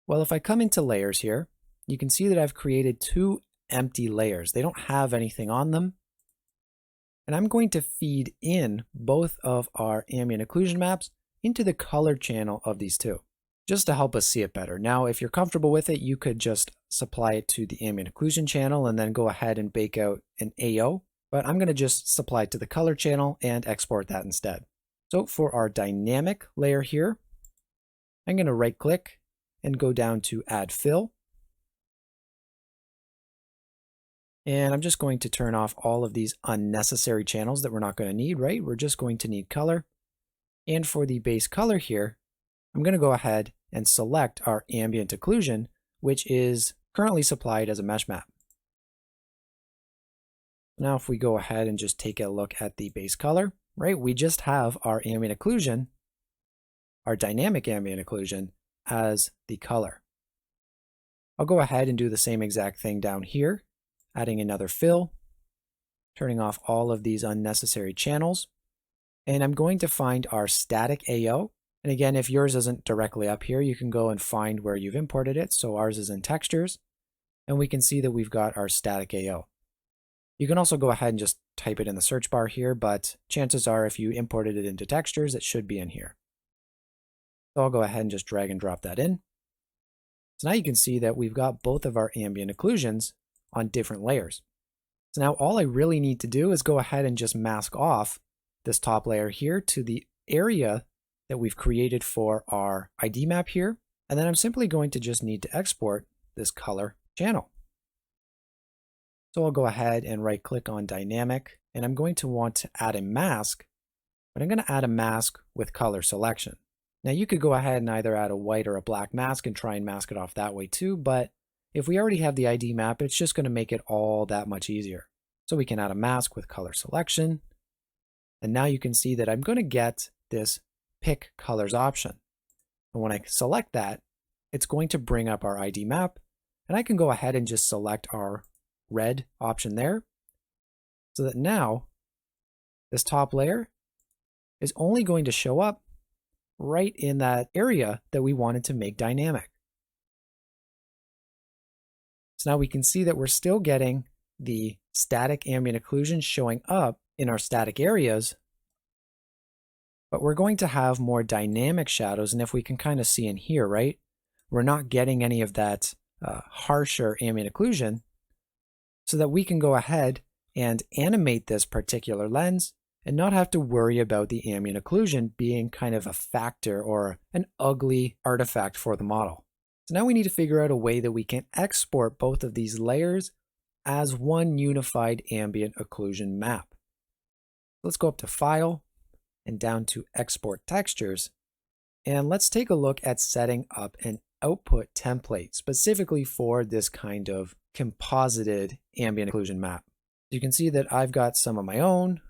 Well, if I come into layers here, you can see that I've created two empty layers. They don't have anything on them. And I'm going to feed in both of our ambient occlusion maps into the color channel of these two, just to help us see it better. Now, if you're comfortable with it, you could just supply it to the ambient occlusion channel and then go ahead and bake out an AO, but I'm going to just supply it to the color channel and export that instead. So for our dynamic layer here, I'm going to right click and go down to Add Fill. And I'm just going to turn off all of these unnecessary channels that we're not going to need, right? We're just going to need color. And for the base color here, I'm going to go ahead and select our ambient occlusion, which is currently supplied as a mesh map. Now, if we go ahead and just take a look at the base color, right? We just have our ambient occlusion, our dynamic ambient occlusion as the color. I'll go ahead and do the same exact thing down here, adding another fill, turning off all of these unnecessary channels. And I'm going to find our static AO. And again, if yours isn't directly up here, you can go and find where you've imported it. So ours is in textures, and we can see that we've got our static AO. You can also go ahead and just type it in the search bar here, but chances are if you imported it into textures, it should be in here. So I'll go ahead and just drag and drop that in. So now you can see that we've got both of our ambient occlusions on different layers. So now all I really need to do is go ahead and just mask off this top layer here to the area that we've created for our ID map here. And then I'm simply going to just need to export this color channel. So I'll go ahead and right click on dynamic, and I'm going to want to add a mask, but I'm going to add a mask with color selection. Now you could go ahead and either add a white or a black mask and try and mask it off that way too, but if we already have the ID map, it's just going to make it all that much easier. So we can add a mask with color selection. And now you can see that I'm going to get this pick colors option. And when I select that, it's going to bring up our ID map, and I can go ahead and just select our red option there, so that now this top layer is only going to show up right in that area that we wanted to make dynamic. So now we can see that we're still getting the static ambient occlusion showing up in our static areas, but we're going to have more dynamic shadows. And if we can kind of see in here, right, we're not getting any of that harsher ambient occlusion, so that we can go ahead and animate this particular lens and not have to worry about the ambient occlusion being kind of a factor or an ugly artifact for the model. So now we need to figure out a way that we can export both of these layers as one unified ambient occlusion map. Let's go up to File and down to Export Textures, and let's take a look at setting up an output template specifically for this kind of composited ambient occlusion map. You can see that I've got some of my own.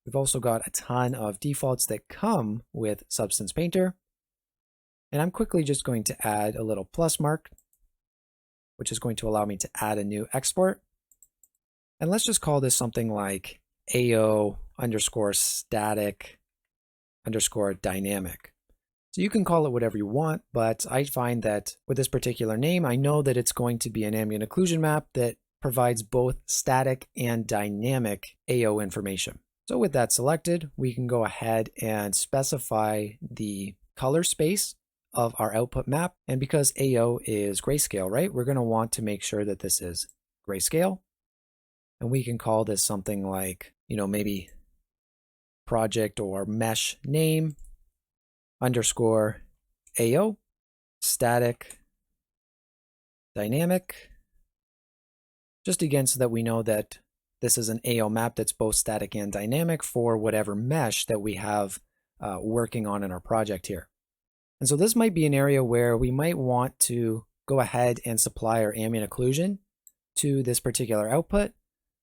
We've also got a ton of defaults that come with Substance Painter. And I'm quickly just going to add a little plus mark, which is going to allow me to add a new export. And let's just call this something like AO underscore static underscore dynamic. So you can call it whatever you want, but I find that with this particular name, I know that it's going to be an ambient occlusion map that provides both static and dynamic AO information. So with that selected, we can go ahead and specify the color space of our output map. And because AO is grayscale, right, we're going to want to make sure that this is grayscale. And we can call this something like, maybe project or mesh name underscore AO static dynamic, just again so that we know that this is an AO map that's both static and dynamic for whatever mesh that we have working on in our project here. And so this might be an area where we might want to go ahead and supply our ambient occlusion to this particular output.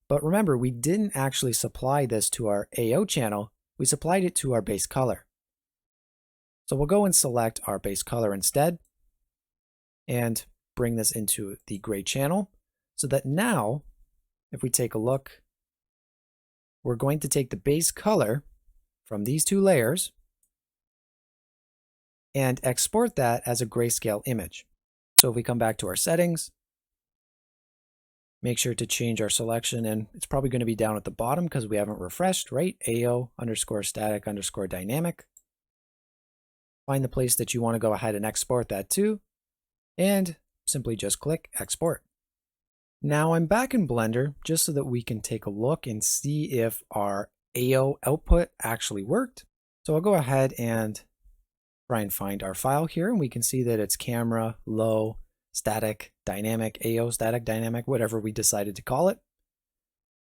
But remember, we didn't actually supply this to our AO channel, we supplied it to our base color. So we'll go and select our base color instead and bring this into the gray channel, so that now, if we take a look, we're going to take the base color from these two layers and export that as a grayscale image. So if we come back to our settings, make sure to change our selection, and it's probably going to be down at the bottom because we haven't refreshed, right? AO underscore static underscore dynamic. Find the place that you want to go ahead and export that to, and simply just click export. Now I'm back in Blender just so that we can take a look and see if our AO output actually worked. So I'll go ahead and try and find our file here, and we can see that it's camera, low, static, dynamic, AO, static, dynamic, whatever we decided to call it.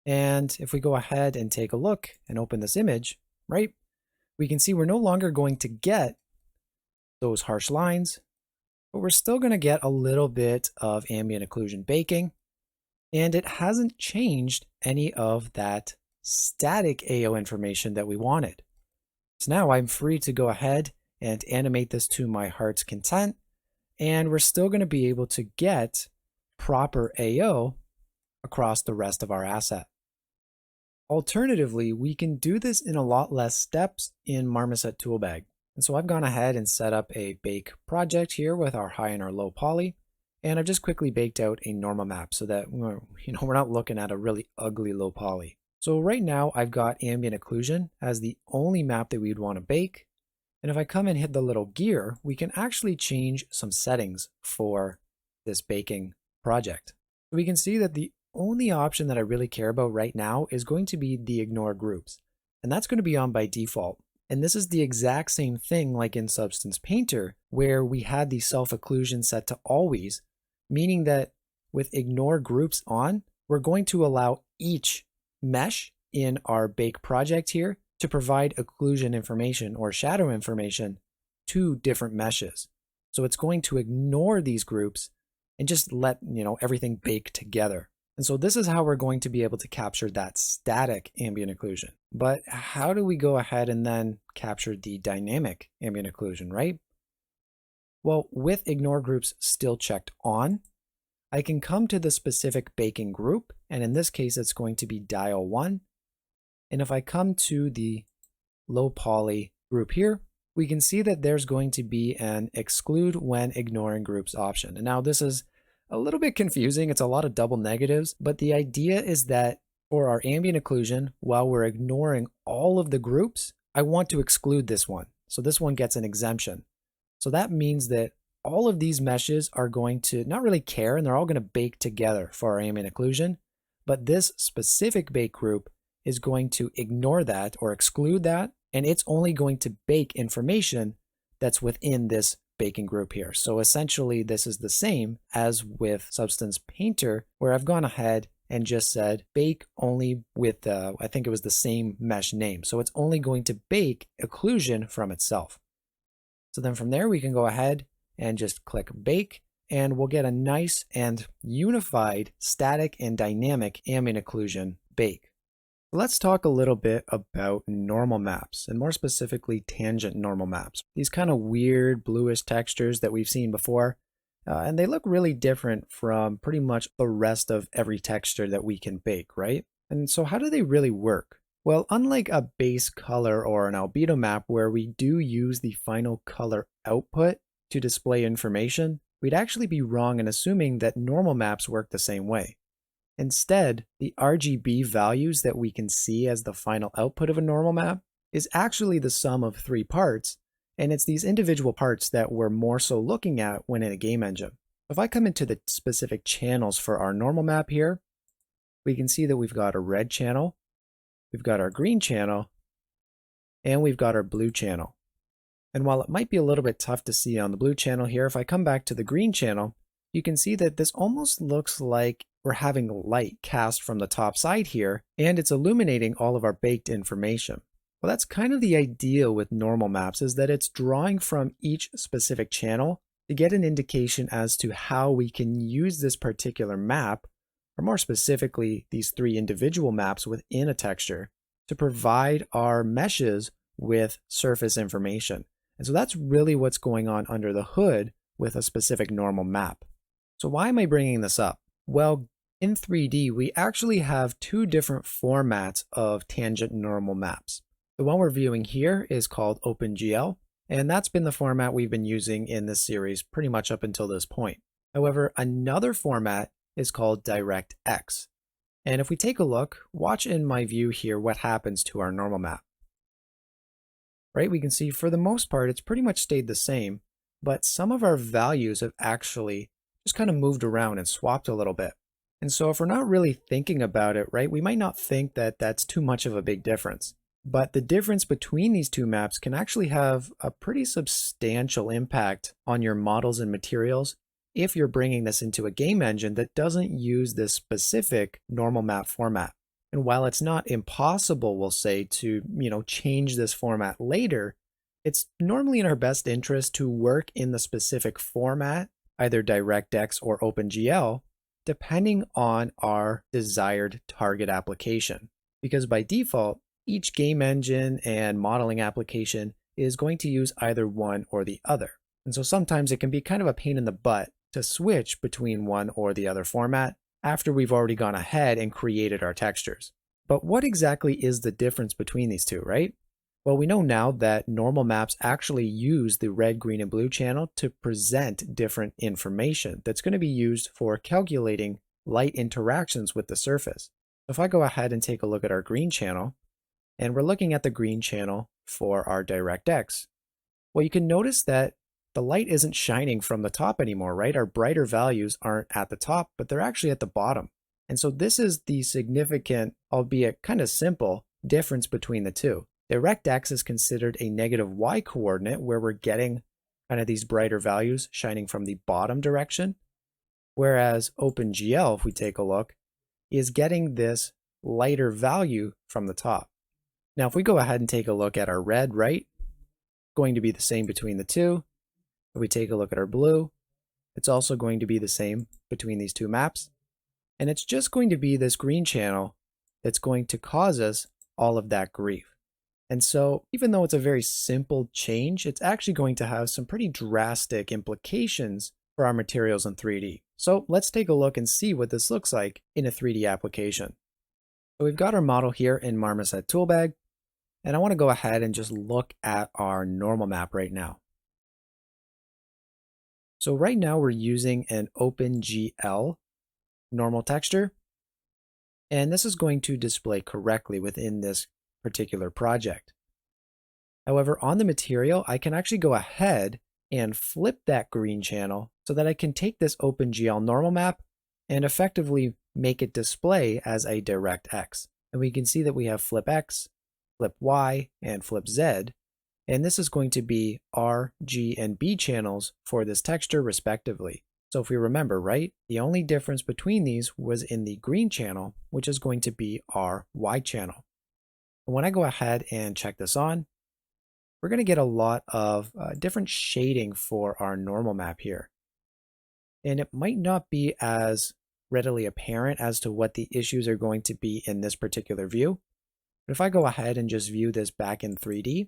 And if we go ahead and take a look and open this image, right, we can see we're no longer going to get those harsh lines, but we're still going to get a little bit of ambient occlusion baking, and it hasn't changed any of that static AO information that we wanted. So now I'm free to go ahead and animate this to my heart's content, and we're still going to be able to get proper AO across the rest of our asset. Alternatively, we can do this in a lot less steps in Marmoset Toolbag. And so I've gone ahead and set up a bake project here with our high and our low poly. And I've just quickly baked out a normal map so that we're not looking at a really ugly low poly. So right now I've got ambient occlusion as the only map that we'd want to bake. And if I come and hit the little gear, we can actually change some settings for this baking project. We can see that the only option that I really care about right now is going to be the ignore groups. And that's going to be on by default. And this is the exact same thing like in Substance Painter, where we had the self-occlusion set to always, meaning that with ignore groups on, we're going to allow each mesh in our bake project here to provide occlusion information or shadow information to different meshes. So it's going to ignore these groups and just let everything bake together. And so this is how we're going to be able to capture that static ambient occlusion. But how do we go ahead and then capture the dynamic ambient occlusion, right? Well, with ignore groups still checked on, I can come to the specific baking group, and in this case, it's going to be dial 1. And if I come to the low poly group here, we can see that there's going to be an exclude when ignoring groups option. And now this is a little bit confusing. It's a lot of double negatives, but the idea is that for our ambient occlusion, while we're ignoring all of the groups, I want to exclude this one. So this one gets an exemption. So that means that all of these meshes are going to not really care, and they're all going to bake together for our ambient occlusion. But this specific bake group is going to ignore that or exclude that, and it's only going to bake information that's within this baking group here. So essentially, this is the same as with Substance Painter, where I've gone ahead and just said bake only with, I think it was the same mesh name. So it's only going to bake occlusion from itself. So then from there, we can go ahead and just click bake, and we'll get a nice and unified static and dynamic ambient occlusion bake. Let's talk a little bit about normal maps, and more specifically tangent normal maps. These kind of weird bluish textures that we've seen before, and they look really different from pretty much the rest of every texture that we can bake, right? And so how do they really work? Well, unlike a base color or an albedo map where we do use the final color output to display information, we'd actually be wrong in assuming that normal maps work the same way. Instead, the RGB values that we can see as the final output of a normal map is actually the sum of 3 parts, and it's these individual parts that we're more so looking at when in a game engine. If I come into the specific channels for our normal map here, we can see that we've got a red channel, we've got our green channel, and we've got our blue channel. And while it might be a little bit tough to see on the blue channel here, if I come back to the green channel, you can see that this almost looks like we're having light cast from the top side here, and it's illuminating all of our baked information. Well, that's kind of the idea with normal maps, is that it's drawing from each specific channel to get an indication as to how we can use this particular map, or more specifically, these 3 individual maps within a texture, to provide our meshes with surface information. And so that's really what's going on under the hood with a specific normal map. So why am I bringing this up? Well, in 3D, we actually have 2 different formats of tangent normal maps. The one we're viewing here is called OpenGL, and that's been the format we've been using in this series pretty much up until this point. However, another format is called DirectX. And if we take a look, watch in my view here what happens to our normal map. Right, we can see for the most part, it's pretty much stayed the same, but some of our values have actually just kind of moved around and swapped a little bit. And so if we're not really thinking about it, right, we might not think that that's too much of a big difference. But the difference between these 2 maps can actually have a pretty substantial impact on your models and materials if you're bringing this into a game engine that doesn't use this specific normal map format. And while it's not impossible, we'll say, to, change this format later, it's normally in our best interest to work in the specific format, either DirectX or OpenGL, depending on our desired target application. Because by default, each game engine and modeling application is going to use either one or the other. And so sometimes it can be kind of a pain in the butt to switch between one or the other format after we've already gone ahead and created our textures. But what exactly is the difference between these two, right? Well, we know now that normal maps actually use the red, green, and blue channel to present different information that's going to be used for calculating light interactions with the surface. If I go ahead and take a look at our green channel, and we're looking at the green channel for our DirectX, well, you can notice that the light isn't shining from the top anymore, right? Our brighter values aren't at the top, but they're actually at the bottom. And so this is the significant, albeit kind of simple, difference between the two. DirectX is considered a negative y coordinate where we're getting kind of these brighter values shining from the bottom direction, whereas OpenGL, if we take a look, is getting this lighter value from the top. Now, if we go ahead and take a look at our red, right, going to be the same between the two. If we take a look at our blue, it's also going to be the same between these two maps. And it's just going to be this green channel that's going to cause us all of that grief. And so even though it's a very simple change, it's actually going to have some pretty drastic implications for our materials in 3D. So let's take a look and see what this looks like in a 3D application. So we've got our model here in Marmoset Toolbag, and I want to go ahead and just look at our normal map right now. So right now we're using an OpenGL normal texture, and this is going to display correctly within this particular project. However, on the material, I can actually go ahead and flip that green channel so that I can take this OpenGL normal map and effectively make it display as a DirectX. And we can see that we have flip X, flip Y, and flip Z. And this is going to be R, G, and B channels for this texture respectively. So if we remember, right, the only difference between these was in the green channel, which is going to be our Y channel. And when I go ahead and check this on, we're going to get a lot of different shading for our normal map here. And it might not be as readily apparent as to what the issues are going to be in this particular view. But if I go ahead and just view this back in 3D,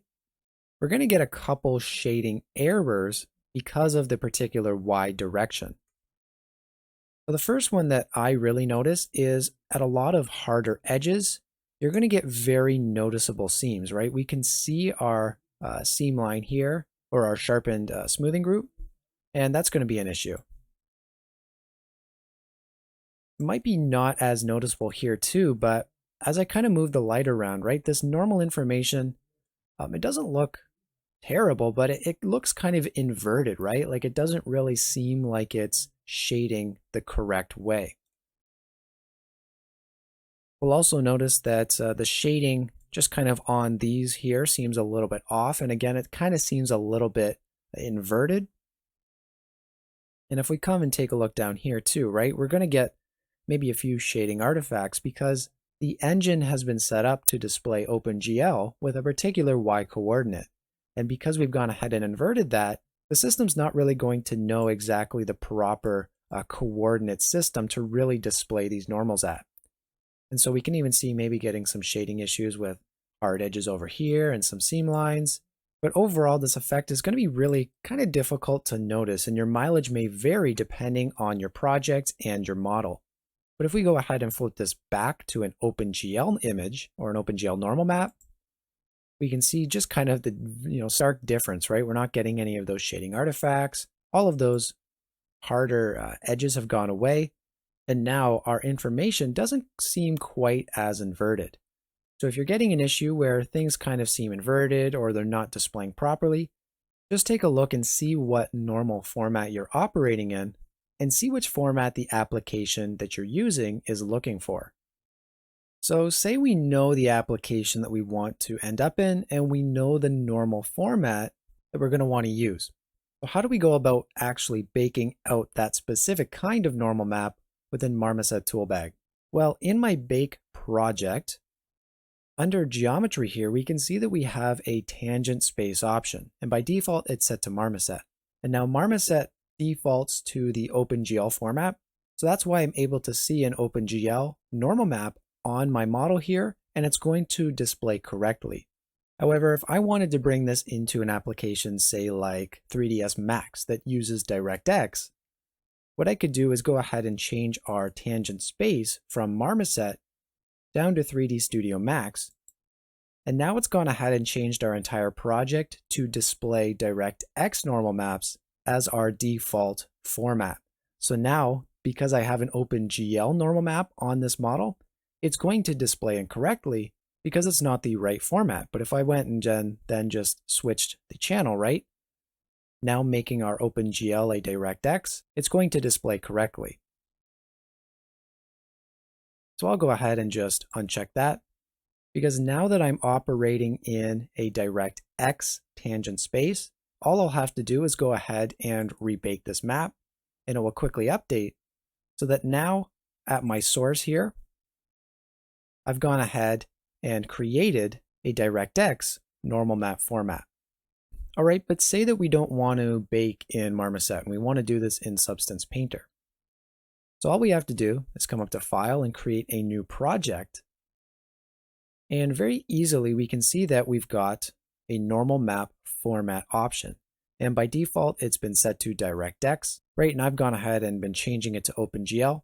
we're going to get a couple shading errors because of the particular Y direction. So the first one that I really notice is at a lot of harder edges, you're going to get very noticeable seams, right? We can see our seam line here, or our sharpened smoothing group, and that's going to be an issue. It might be not as noticeable here too, but as I kind of move the light around, right, this normal information, it doesn't look terrible, but it looks kind of inverted, right? Like it doesn't really seem like it's shading the correct way. We'll also notice that the shading just kind of on these here seems a little bit off. And again, it kind of seems a little bit inverted. And if we come and take a look down here too, right, we're going to get maybe a few shading artifacts because the engine has been set up to display OpenGL with a particular Y coordinate. And because we've gone ahead and inverted that, the system's not really going to know exactly the proper coordinate system to really display these normals at. And so we can even see maybe getting some shading issues with hard edges over here and some seam lines. But overall, this effect is going to be really kind of difficult to notice, and your mileage may vary depending on your project and your model. But if we go ahead and flip this back to an OpenGL image or an OpenGL normal map, we can see just kind of the stark difference, right? We're not getting any of those shading artifacts. All of those harder edges have gone away. And now our information doesn't seem quite as inverted. So if you're getting an issue where things kind of seem inverted or they're not displaying properly, just take a look and see what normal format you're operating in and see which format the application that you're using is looking for. So say we know the application that we want to end up in and we know the normal format that we're going to want to use. So how do we go about actually baking out that specific kind of normal map within Marmoset Toolbag? Well, in my bake project, under geometry here, we can see that we have a tangent space option. And by default, it's set to Marmoset. And now Marmoset defaults to the OpenGL format. So that's why I'm able to see an OpenGL normal map on my model here, and it's going to display correctly. However, if I wanted to bring this into an application, say like 3ds Max that uses DirectX, what I could do is go ahead and change our tangent space from Marmoset down to 3D Studio Max, and now it's gone ahead and changed our entire project to display DirectX normal maps as our default format. So now, because I have an OpenGL normal map on this model, it's going to display incorrectly because it's not the right format. But if I went and then just switched the channel, right? Now making our OpenGL a DirectX, it's going to display correctly. So I'll go ahead and just uncheck that, because now that I'm operating in a DirectX tangent space, all I'll have to do is go ahead and rebake this map, and it will quickly update so that now at my source here, I've gone ahead and created a DirectX normal map format. All right, but say that we don't want to bake in Marmoset and we want to do this in Substance Painter. So all we have to do is come up to File and create a new project. And very easily we can see that we've got a normal map format option. And by default, it's been set to DirectX, right? And I've gone ahead and been changing it to OpenGL.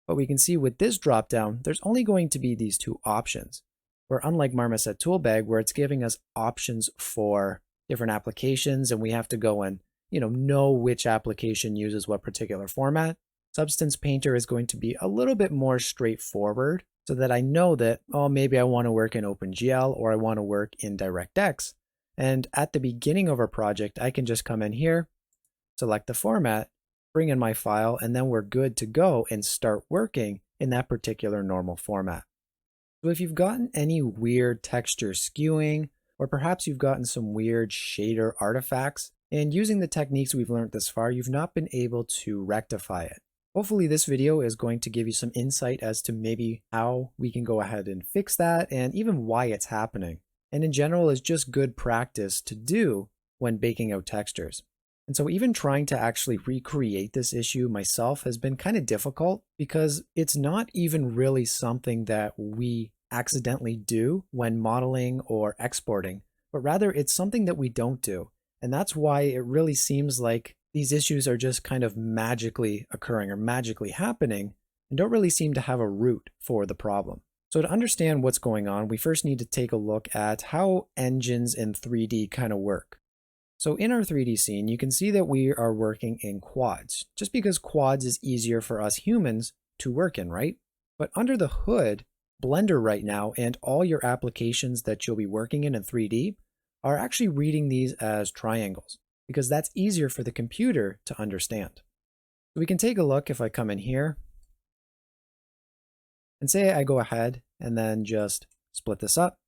But we can see with this dropdown, there's only going to be these two options. Where unlike Marmoset Toolbag, where it's giving us options for different applications and we have to go and know which application uses what particular format, Substance Painter is going to be a little bit more straightforward so that I know that, oh, maybe I want to work in OpenGL or I want to work in DirectX. And at the beginning of our project, I can just come in here, select the format, bring in my file, and then we're good to go and start working in that particular normal format. So if you've gotten any weird texture skewing, or perhaps you've gotten some weird shader artifacts, and using the techniques we've learned this far, you've not been able to rectify it. Hopefully this video is going to give you some insight as to maybe how we can go ahead and fix that and even why it's happening. And in general, is just good practice to do when baking out textures. And so even trying to actually recreate this issue myself has been kind of difficult because it's not even really something that we accidentally do when modeling or exporting, but rather it's something that we don't do. And that's why it really seems like these issues are just kind of magically occurring or magically happening and don't really seem to have a root for the problem. So to understand what's going on, we first need to take a look at how engines in 3D kind of work. So in our 3D scene, you can see that we are working in quads, just because quads is easier for us humans to work in, right? But under the hood, Blender right now and all your applications that you'll be working in 3D are actually reading these as triangles, because that's easier for the computer to understand. So we can take a look if I come in here and say I go ahead and then just split this up.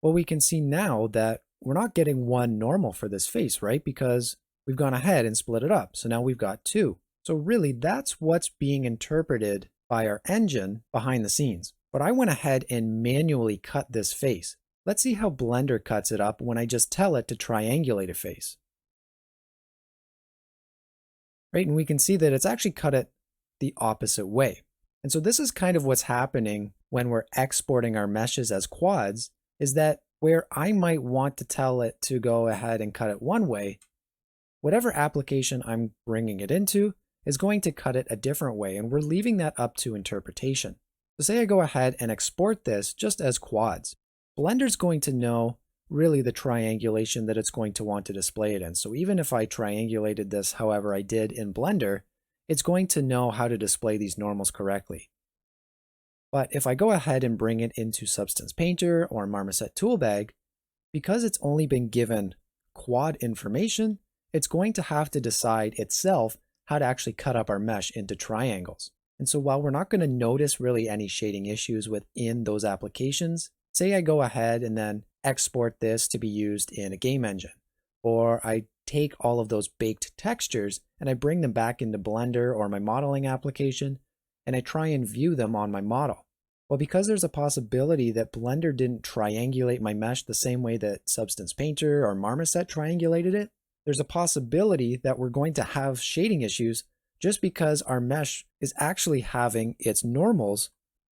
Well, we can see now that we're not getting one normal for this face, right? Because we've gone ahead and split it up. So now we've got two. So really that's what's being interpreted by our engine behind the scenes. But I went ahead and manually cut this face. Let's see how Blender cuts it up when I just tell it to triangulate a face. Right, and we can see that it's actually cut it the opposite way. And so this is kind of what's happening when we're exporting our meshes as quads, is that where I might want to tell it to go ahead and cut it one way, whatever application I'm bringing it into is going to cut it a different way, and we're leaving that up to interpretation. So say I go ahead and export this just as quads. Blender's going to know really the triangulation that it's going to want to display it in. So even if I triangulated this however I did in Blender, it's going to know how to display these normals correctly. But if I go ahead and bring it into Substance Painter or Marmoset Toolbag, because it's only been given quad information, it's going to have to decide itself how to actually cut up our mesh into triangles. And so while we're not going to notice really any shading issues within those applications, say I go ahead and then export this to be used in a game engine, or I take all of those baked textures and I bring them back into Blender or my modeling application, and I try and view them on my model. Well, because there's a possibility that Blender didn't triangulate my mesh the same way that Substance Painter or Marmoset triangulated it, there's a possibility that we're going to have shading issues just because our mesh is actually having its normals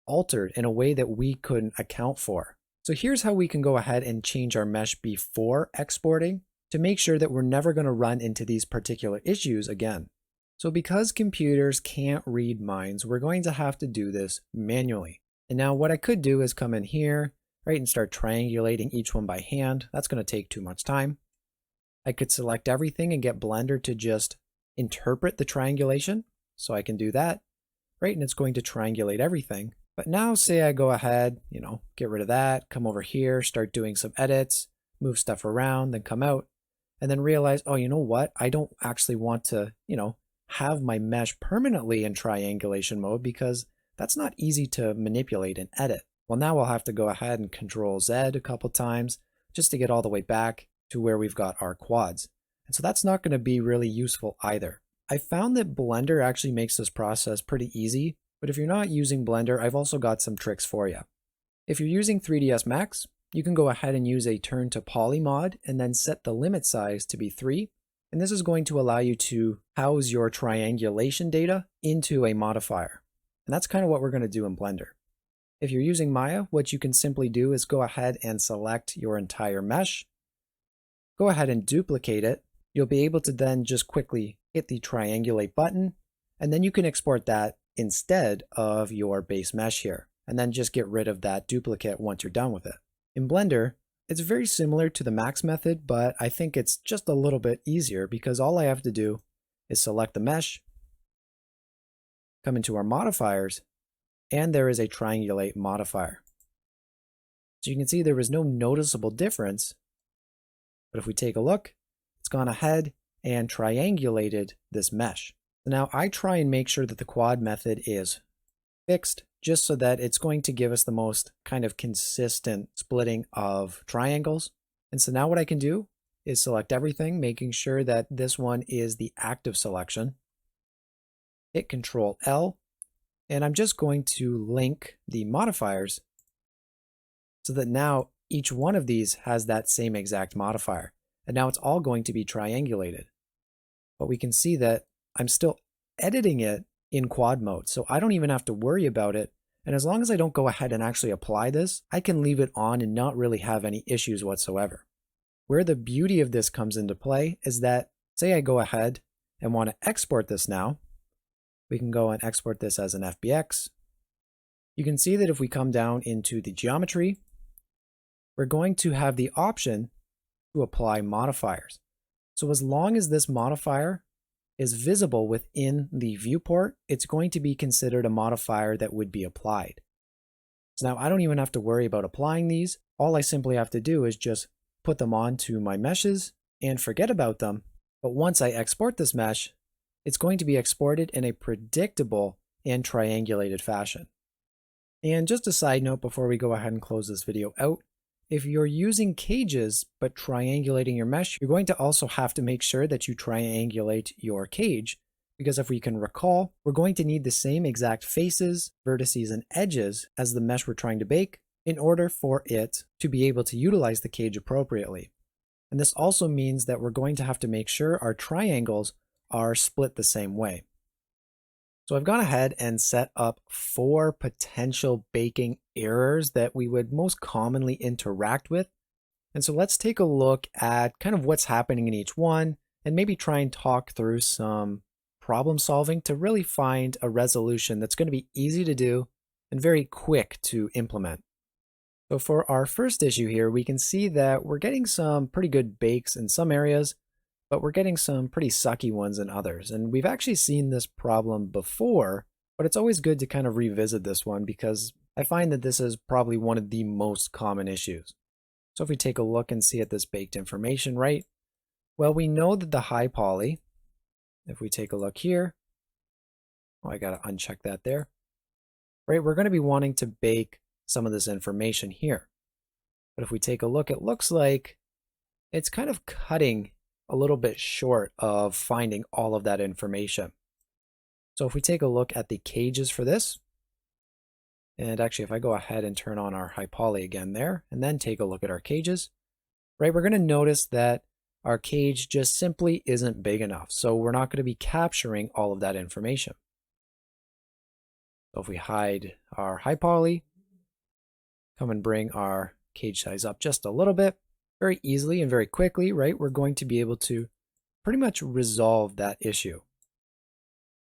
altered in a way that we couldn't account for. So here's how we can go ahead and change our mesh before exporting to make sure that we're never going to run into these particular issues again. So because computers can't read minds, we're going to have to do this manually. And now what I could do is come in here, right, and start triangulating each one by hand. That's going to take too much time. I could select everything and get Blender to just interpret the triangulation. So I can do that, right? And it's going to triangulate everything. But now say I go ahead, get rid of that, come over here, start doing some edits, move stuff around, then come out, and then realize, oh, you know what? I don't actually want to, have my mesh permanently in triangulation mode because that's not easy to manipulate and edit. Well, now we'll have to go ahead and Control Z a couple times just to get all the way back to where we've got our quads. And so that's not going to be really useful either. I found that Blender actually makes this process pretty easy, but if you're not using Blender, I've also got some tricks for you. If you're using 3ds Max, you can go ahead and use a turn to poly mod and then set the limit size to be 3. And this is going to allow you to house your triangulation data into a modifier. And that's kind of what we're going to do in Blender. If you're using Maya, what you can simply do is go ahead and select your entire mesh. Go ahead and duplicate it. You'll be able to then just quickly hit the triangulate button, and then you can export that instead of your base mesh here, and then just get rid of that duplicate once you're done with it. In Blender, it's very similar to the Max method, but I think it's just a little bit easier because all I have to do is select the mesh, come into our modifiers, and there is a triangulate modifier. So you can see there was no noticeable difference, but if we take a look, it's gone ahead and triangulated this mesh. So now I try and make sure that the quad method is fixed just so that it's going to give us the most kind of consistent splitting of triangles. And so now what I can do is select everything, making sure that this one is the active selection. Hit Control L, and I'm just going to link the modifiers so that now each one of these has that same exact modifier. And now it's all going to be triangulated. But we can see that I'm still editing it in quad mode, so I don't even have to worry about it. And as long as I don't go ahead and actually apply this, I can leave it on and not really have any issues whatsoever. Where the beauty of this comes into play is that, say I go ahead and want to export this now, we can go and export this as an FBX. You can see that if we come down into the geometry, we're going to have the option to apply modifiers. So as long as this modifier is visible within the viewport, it's going to be considered a modifier that would be applied. So now I don't even have to worry about applying these. All I simply have to do is just put them onto my meshes and forget about them. But once I export this mesh, it's going to be exported in a predictable and triangulated fashion. And just a side note before we go ahead and close this video out, if you're using cages but triangulating your mesh, you're going to also have to make sure that you triangulate your cage, because if we can recall, we're going to need the same exact faces, vertices, and edges as the mesh we're trying to bake in order for it to be able to utilize the cage appropriately. And this also means that we're going to have to make sure our triangles are split the same way. So I've gone ahead and set up 4 potential baking errors that we would most commonly interact with. And so let's take a look at kind of what's happening in each one and maybe try and talk through some problem solving to really find a resolution that's going to be easy to do and very quick to implement. So for our first issue here, we can see that we're getting some pretty good bakes in some areas, but we're getting some pretty sucky ones in others. And we've actually seen this problem before, but it's always good to kind of revisit this one because I find that this is probably one of the most common issues. So if we take a look and see at this baked information, right? Well, we know that the high poly, if we take a look here, oh, I got to uncheck that there, right? We're going to be wanting to bake some of this information here. But if we take a look, it looks like it's kind of cutting a little bit short of finding all of that information. So if we take a look at the cages for this, and actually if I go ahead and turn on our high poly again there, and then take a look at our cages, right, we're going to notice that our cage just simply isn't big enough. So we're not going to be capturing all of that information. So if we hide our high poly, come and bring our cage size up just a little bit, very easily and very quickly, right, we're going to be able to pretty much resolve that issue.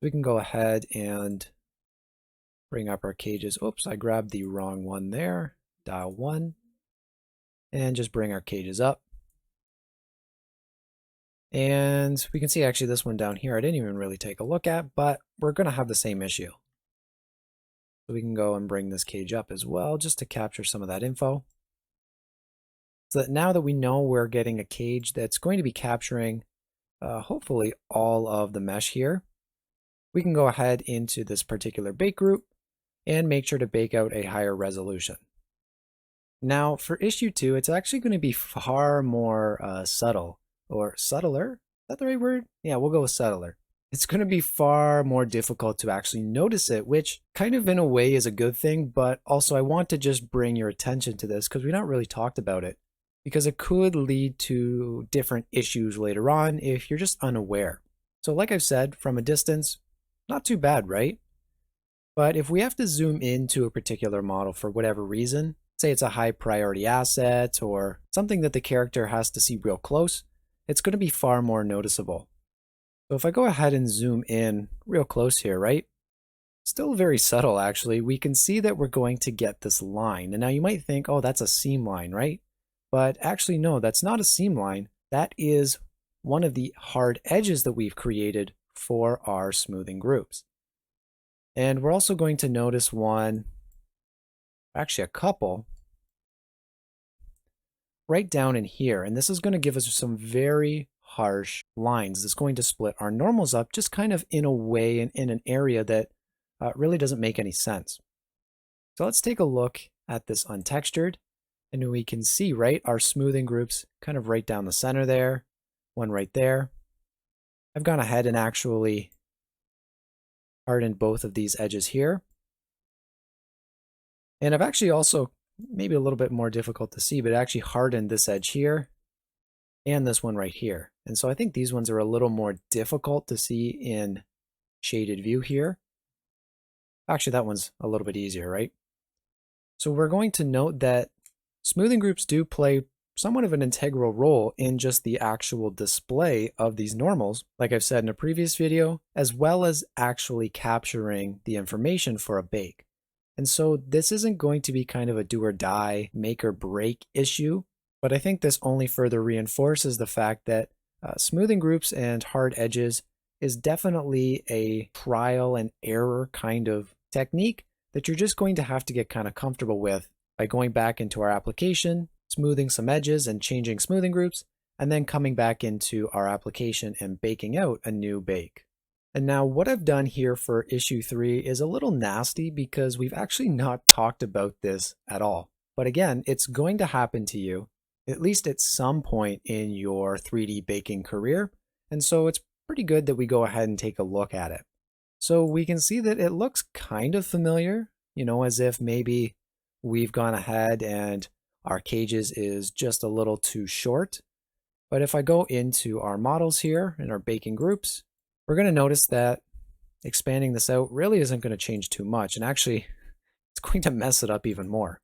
We can go ahead and Bring up our cages. Oops, I grabbed the wrong one there. Dial 1. And just bring our cages up. And we can see actually this one down here I didn't even really take a look at, but we're going to have the same issue. So we can go and bring this cage up as well just to capture some of that info. So that now that we know we're getting a cage that's going to be capturing hopefully all of the mesh here, we can go ahead into this particular bake group and make sure to bake out a higher resolution. Now for issue 2, it's actually going to be far more subtle, or subtler. Is that the right word? Yeah, we'll go with subtler. It's going to be far more difficult to actually notice it, which kind of in a way is a good thing, but also I want to just bring your attention to this because we've not really talked about it, because it could lead to different issues later on if you're just unaware. So like I've said, from a distance, not too bad, right? But if we have to zoom into a particular model for whatever reason, say it's a high priority asset or something that the character has to see real close, it's going to be far more noticeable. So if I go ahead and zoom in real close here, right? Still very subtle actually. We can see that we're going to get this line. And now you might think, oh, that's a seam line, right? But actually, no, that's not a seam line. That is one of the hard edges that we've created for our smoothing groups. And we're also going to notice one, actually a couple, right down in here. And this is going to give us some very harsh lines. It's going to split our normals up just kind of in a way and in an area that really doesn't make any sense. So let's take a look at this untextured. And we can see, right, our smoothing groups kind of right down the center there, one right there. I've gone ahead and actually hardened both of these edges here. And I've actually also, maybe a little bit more difficult to see, but actually hardened this edge here and this one right here. And so I think these ones are a little more difficult to see in shaded view here. Actually, that one's a little bit easier, right? So we're going to note that smoothing groups do play somewhat of an integral role in just the actual display of these normals, like I've said in a previous video, as well as actually capturing the information for a bake. And so this isn't going to be kind of a do or die, make or break issue, but I think this only further reinforces the fact that smoothing groups and hard edges is definitely a trial and error kind of technique that you're just going to have to get kind of comfortable with by going back into our application, smoothing some edges and changing smoothing groups, and then coming back into our application and baking out a new bake. And now what I've done here for issue 3 is a little nasty because we've actually not talked about this at all. But again, it's going to happen to you, at least at some point in your 3D baking career. And so it's pretty good that we go ahead and take a look at it. So we can see that it looks kind of familiar, as if maybe we've gone ahead and our cages is just a little too short. But if I go into our models here in our baking groups, we're going to notice that expanding this out really isn't going to change too much. And actually, it's going to mess it up even more.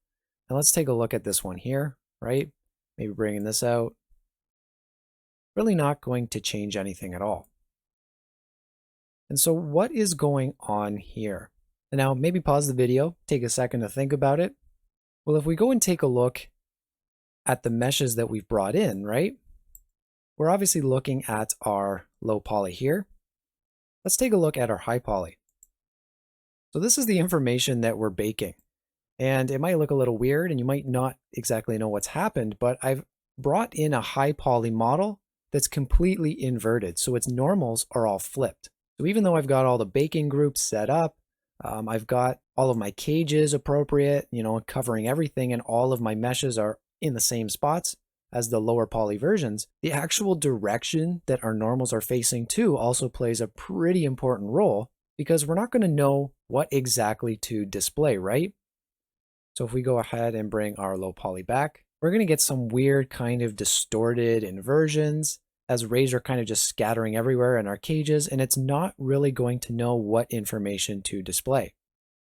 Now let's take a look at this one here, right? Maybe bringing this out. Really not going to change anything at all. And so what is going on here? And now maybe pause the video, take a second to think about it. Well, if we go and take a look at the meshes that we've brought in, right? We're obviously looking at our low poly here. Let's take a look at our high poly. So this is the information that we're baking. And it might look a little weird and you might not exactly know what's happened, but I've brought in a high poly model that's completely inverted. So its normals are all flipped. So even though I've got all the baking groups set up, I've got all of my cages appropriate, covering everything, and all of my meshes are in the same spots as the lower poly versions, the actual direction that our normals are facing to also plays a pretty important role because we're not going to know what exactly to display, right? So if we go ahead and bring our low poly back, we're going to get some weird kind of distorted inversions as rays are kind of just scattering everywhere in our cages, and it's not really going to know what information to display.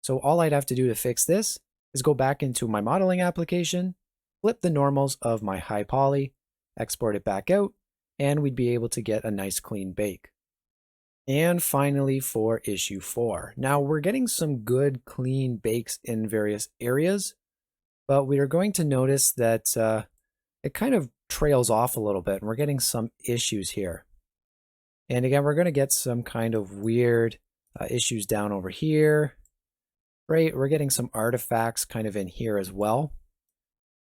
So all I'd have to do to fix this is go back into my modeling application, flip the normals of my high poly, export it back out, and we'd be able to get a nice clean bake. And finally for issue 4. Now we're getting some good clean bakes in various areas, but we are going to notice that it kind of trails off a little bit and we're getting some issues here. And again, we're going to get some kind of weird issues down over here, right? We're getting some artifacts kind of in here as well.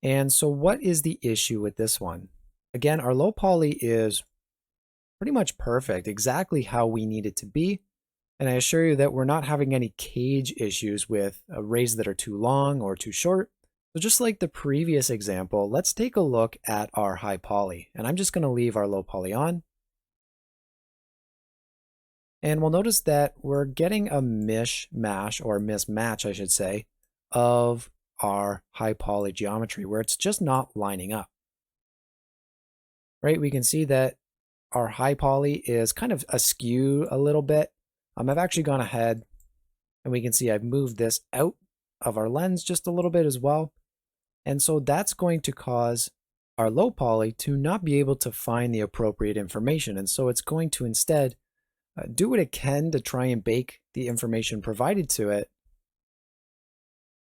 And so what is the issue with this one? Again, our low poly is pretty much perfect, exactly how we need it to be. And I assure you that we're not having any cage issues with rays that are too long or too short. So just like the previous example, let's take a look at our high poly. And I'm just going to leave our low poly on. And we'll notice that we're getting a mishmash, or mismatch, I should say, of our high poly geometry, where it's just not lining up. Right? We can see that our high poly is kind of askew a little bit. I've actually gone ahead and we can see I've moved this out of our lens just a little bit as well. And so that's going to cause our low poly to not be able to find the appropriate information. And so it's going to instead do what it can to try and bake the information provided to it,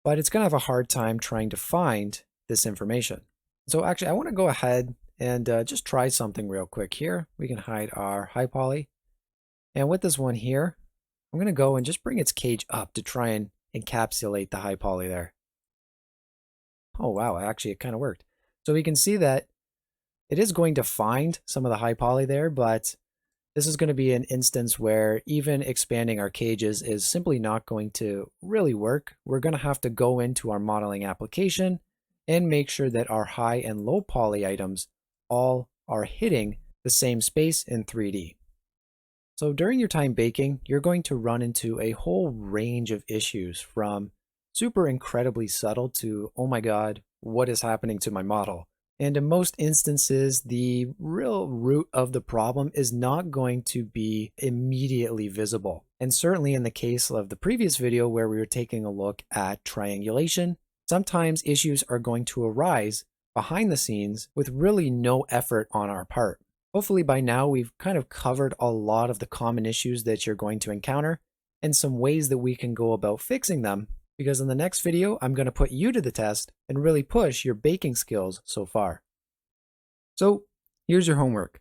but it's going to have a hard time trying to find this information. So actually, I want to go ahead and just try something real quick here. We can hide our high poly. And with this one here, I'm going to go and just bring its cage up to try and encapsulate the high poly there. Oh, wow. Actually, it kind of worked. So we can see that it is going to find some of the high poly there, but this is going to be an instance where even expanding our cages is simply not going to really work. We're going to have to go into our modeling application and make sure that our high and low poly items all are hitting the same space in 3D. So during your time baking, you're going to run into a whole range of issues, from super incredibly subtle to, oh my God, what is happening to my model? And in most instances, the real root of the problem is not going to be immediately visible. And certainly in the case of the previous video where we were taking a look at triangulation, sometimes issues are going to arise behind the scenes with really no effort on our part. Hopefully by now we've kind of covered a lot of the common issues that you're going to encounter and some ways that we can go about fixing them, because in the next video I'm going to put you to the test and really push your baking skills so far. So here's your homework.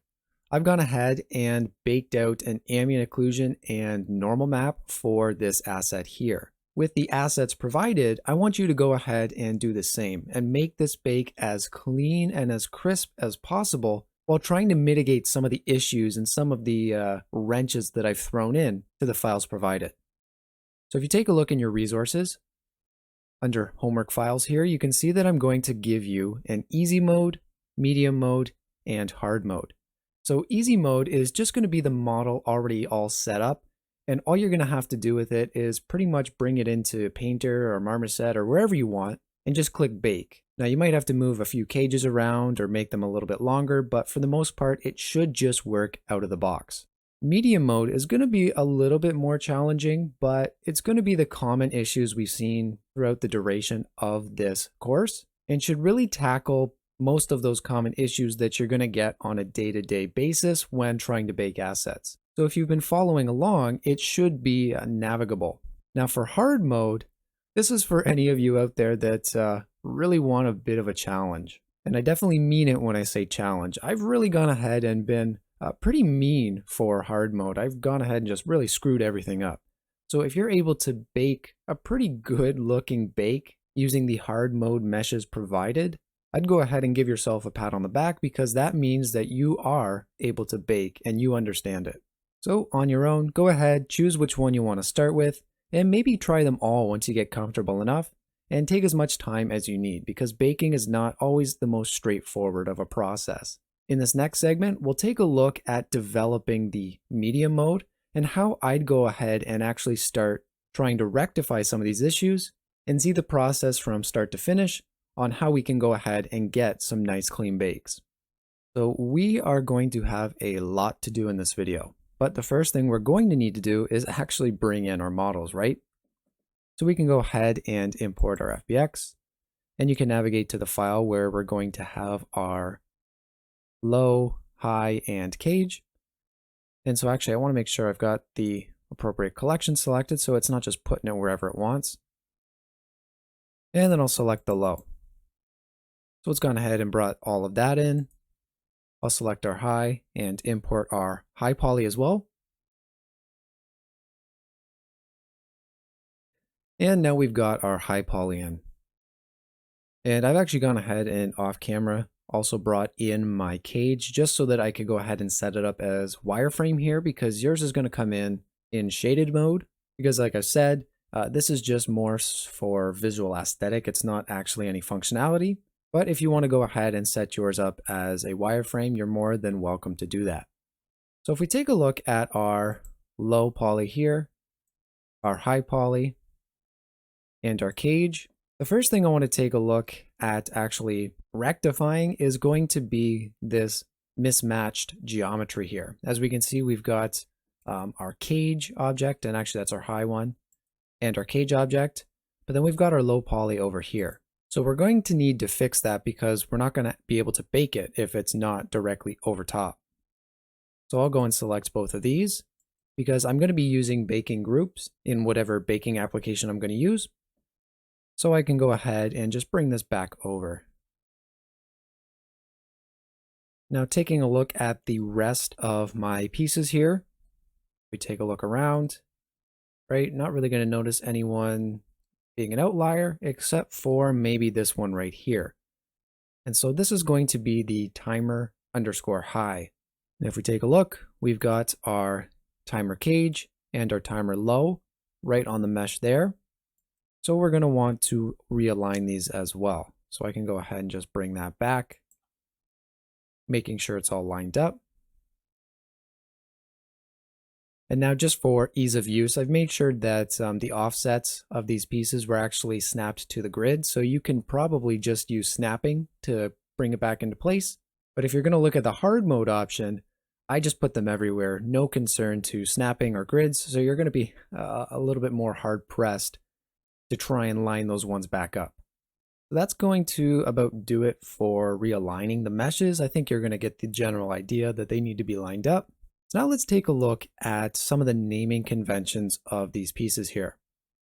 I've gone ahead and baked out an ambient occlusion and normal map for this asset here. With the assets provided, I want you to go ahead and do the same and make this bake as clean and as crisp as possible, while trying to mitigate some of the issues and some of the wrenches that I've thrown in to the files provided. So if you take a look in your resources, under homework files here, you can see that I'm going to give you an easy mode, medium mode, and hard mode. So easy mode is just going to be the model already all set up, and all you're going to have to do with it is pretty much bring it into Painter or Marmoset or wherever you want and just click bake. Now you might have to move a few cages around or make them a little bit longer, but for the most part, it should just work out of the box. Medium mode is going to be a little bit more challenging, but it's going to be the common issues we've seen throughout the duration of this course and should really tackle most of those common issues that you're going to get on a day-to-day basis when trying to bake assets. So if you've been following along, it should be navigable. Now for hard mode, this is for any of you out there that really want a bit of a challenge. And I definitely mean it when I say challenge. I've really gone ahead and been pretty mean for hard mode. I've gone ahead and just really screwed everything up. So if you're able to bake a pretty good looking bake using the hard mode meshes provided, I'd go ahead and give yourself a pat on the back, because that means that you are able to bake and you understand it. So on your own, go ahead, choose which one you want to start with, and maybe try them all once you get comfortable enough, and take as much time as you need, because baking is not always the most straightforward of a process. In this next segment, we'll take a look at developing the medium mode and how I'd go ahead and actually start trying to rectify some of these issues and see the process from start to finish on how we can go ahead and get some nice clean bakes. So we are going to have a lot to do in this video, but the first thing we're going to need to do is actually bring in our models, right? So we can go ahead and import our FBX, and you can navigate to the file where we're going to have our low, high, and cage. And so actually I want to make sure I've got the appropriate collection selected so it's not just putting it wherever it wants. And then I'll select the low. So it's gone ahead and brought all of that in. I'll select our high and import our high poly as well. And now we've got our high poly in. And I've actually gone ahead and off camera also brought in my cage just so that I could go ahead and set it up as wireframe here, because yours is going to come in shaded mode. Because like I said, this is just more for visual aesthetic. It's not actually any functionality. But if you want to go ahead and set yours up as a wireframe, you're more than welcome to do that. So if we take a look at our low poly here, our high poly, and our cage, the first thing I want to take a look at actually rectifying is going to be this mismatched geometry here. As we can see, we've got our cage object, and actually that's our high one, and our cage object, but then we've got our low poly over here. So we're going to need to fix that because we're not going to be able to bake it if it's not directly over top. So I'll go and select both of these because I'm going to be using baking groups in whatever baking application I'm going to use. So I can go ahead and just bring this back over. Now taking a look at the rest of my pieces here, we take a look around, right? Not really going to notice anyone being an outlier except for maybe this one right here. And so this is going to be the timer underscore high. And if we take a look, we've got our timer cage and our timer low right on the mesh there. So we're going to want to realign these as well. So I can go ahead and just bring that back, making sure it's all lined up. And now just for ease of use, I've made sure that the offsets of these pieces were actually snapped to the grid. So you can probably just use snapping to bring it back into place. But if you're going to look at the hard mode option, I just put them everywhere. No concern to snapping or grids. So you're going to be a little bit more hard pressed to try and line those ones back up. So that's going to about do it for realigning the meshes. I think you're going to get the general idea that they need to be lined up. So now let's take a look at some of the naming conventions of these pieces here.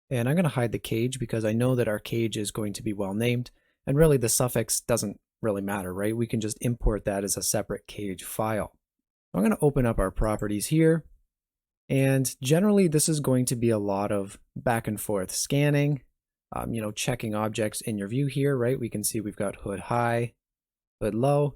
And I'm going to hide the cage because I know that our cage is going to be well named, and really the suffix doesn't really matter, right? We can just import that as a separate cage file. So I'm going to open up our properties here. And generally, this is going to be a lot of back and forth scanning, checking objects in your view here, right? We can see we've got hood high, hood low,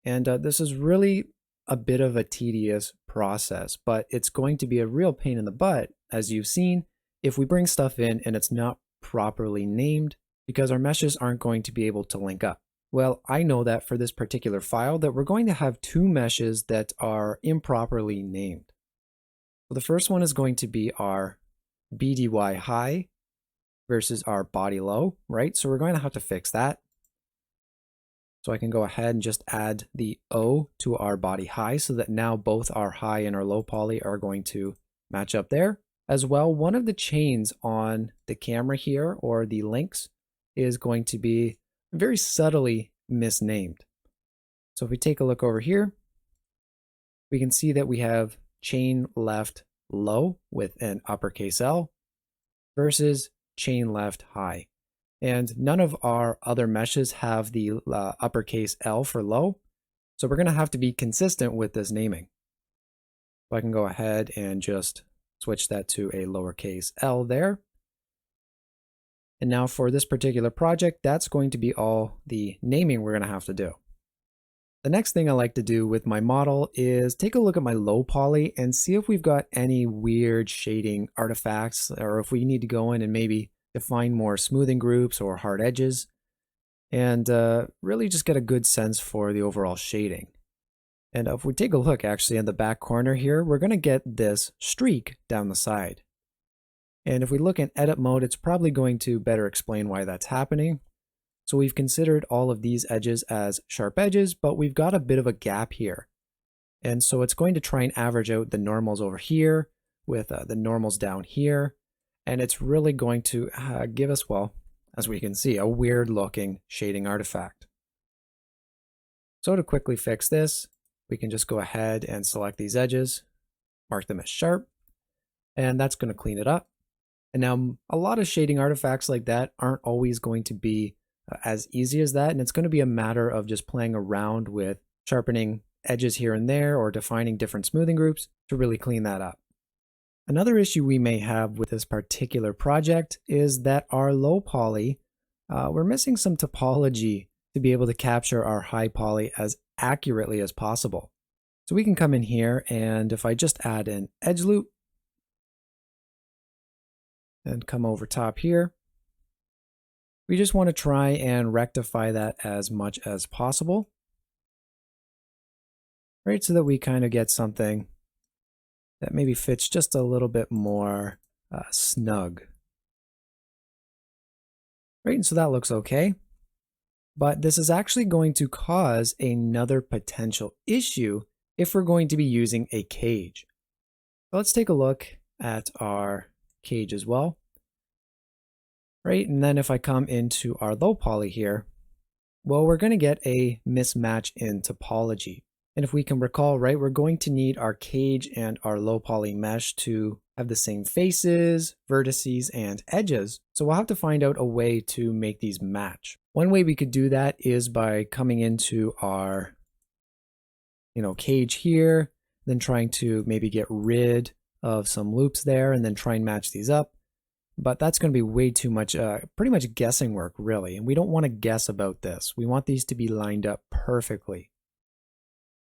and this is really a bit of a tedious process, but it's going to be a real pain in the butt, as you've seen, if we bring stuff in and it's not properly named, because our meshes aren't going to be able to link up. Well, I know that for this particular file that we're going to have two meshes that are improperly named. So the first one is going to be our BDY high versus our body low, right? So we're going to have to fix that. So I can go ahead and just add the O to our body high so that now both our high and our low poly are going to match up there. As well, one of the chains on the camera here, or the links, is going to be very subtly misnamed. So if we take a look over here, we can see that we have chain left low with an uppercase L versus chain left high. And none of our other meshes have the uppercase L for low. So we're going to have to be consistent with this naming. So I can go ahead and just switch that to a lowercase L there. And now for this particular project, that's going to be all the naming we're going to have to do. The next thing I like to do with my model is take a look at my low poly and see if we've got any weird shading artifacts, or if we need to go in and maybe define more smoothing groups or hard edges, and really just get a good sense for the overall shading. And if we take a look actually in the back corner here, we're going to get this streak down the side. And if we look in edit mode, it's probably going to better explain why that's happening. So we've considered all of these edges as sharp edges, but we've got a bit of a gap here. And so it's going to try and average out the normals over here with the normals down here. And it's really going to give us, well, as we can see, a weird looking shading artifact. So to quickly fix this, we can just go ahead and select these edges, mark them as sharp, and that's going to clean it up. And now a lot of shading artifacts like that aren't always going to be as easy as that, and it's going to be a matter of just playing around with sharpening edges here and there or defining different smoothing groups to really clean that up. Another issue we may have with this particular project is that our low poly, we're missing some topology to be able to capture our high poly as accurately as possible. So we can come in here, and if I just add an edge loop and come over top here, we just want to try and rectify that as much as possible, right? So that we kind of get something that maybe fits just a little bit more snug. Right, and so that looks okay. But this is actually going to cause another potential issue if we're going to be using a cage. So let's take a look at our cage as well. Right, and then if I come into our low poly here, well, we're going to get a mismatch in topology. And if we can recall, right, we're going to need our cage and our low poly mesh to have the same faces, vertices, and edges. So we'll have to find out a way to make these match. One way we could do that is by coming into our, cage here, then trying to maybe get rid of some loops there and then try and match these up. But that's going to be way too much, pretty much guessing work, really. And we don't want to guess about this. We want these to be lined up perfectly.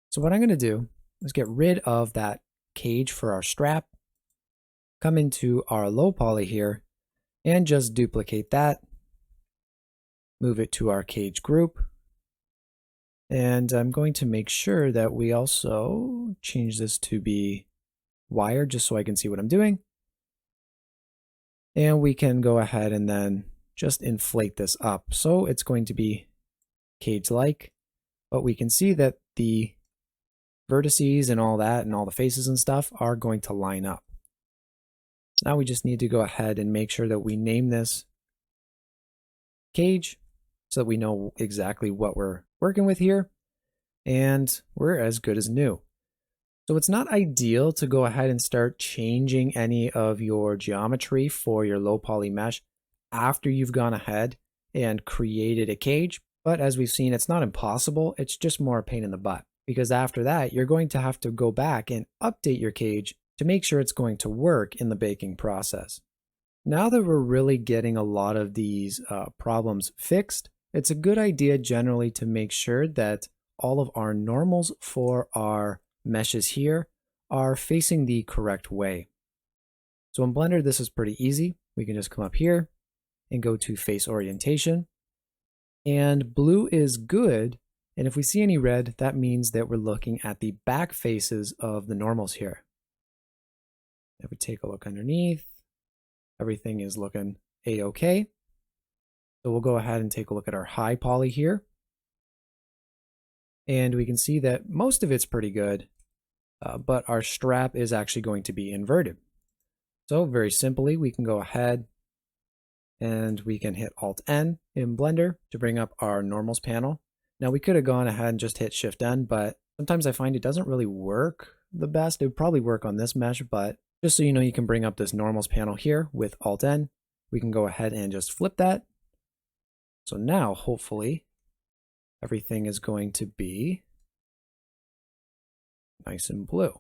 So what I'm going to do is get rid of that cage for our strap, come into our low poly here, and just duplicate that, move it to our cage group, and I'm going to make sure that we also change this to be wired just so I can see what I'm doing. And we can go ahead and then just inflate this up. So it's going to be cage-like, but we can see that the vertices and all that and all the faces and stuff are going to line up. Now we just need to go ahead and make sure that we name this cage so that we know exactly what we're working with here, and we're as good as new. So it's not ideal to go ahead and start changing any of your geometry for your low poly mesh after you've gone ahead and created a cage, but as we've seen, it's not impossible, it's just more a pain in the butt. Because after that, you're going to have to go back and update your cage to make sure it's going to work in the baking process. Now that we're really getting a lot of these problems fixed, it's a good idea generally to make sure that all of our normals for our meshes here are facing the correct way. So in Blender, this is pretty easy. We can just come up here and go to face orientation. And blue is good. And if we see any red, that means that we're looking at the back faces of the normals here. If we take a look underneath, everything is looking a-okay. So we'll go ahead and take a look at our high poly here. And we can see that most of it's pretty good, but our strap is actually going to be inverted. So very simply, we can go ahead and we can hit Alt-N in Blender to bring up our normals panel. Now we could have gone ahead and just hit Shift-N, but sometimes I find it doesn't really work the best. It would probably work on this mesh, but just so you know, you can bring up this normals panel here with Alt-N. We can go ahead and just flip that. So now, hopefully, everything is going to be nice and blue.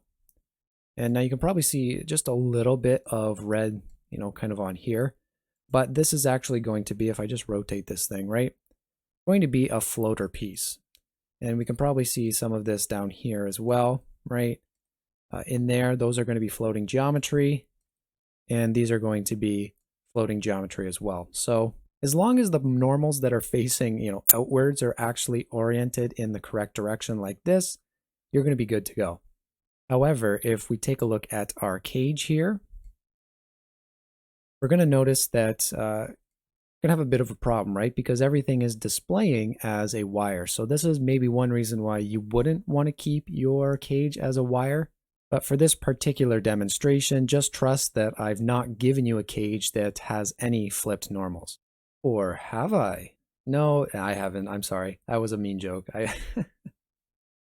And now you can probably see just a little bit of red, kind of on here. But this is actually going to be, if I just rotate this thing, right? Going to be a floater piece. And we can probably see some of this down here as well, right? In there, those are going to be floating geometry, and these are going to be floating geometry as well. So as long as the normals that are facing, outwards are actually oriented in the correct direction like this, you're going to be good to go. However, if we take a look at our cage here, we're going to notice that going to have a bit of a problem, right? Because everything is displaying as a wire. So this is maybe one reason why you wouldn't want to keep your cage as a wire. But for this particular demonstration, just trust that I've not given you a cage that has any flipped normals. Or have I? No, I haven't. I'm sorry. That was a mean joke.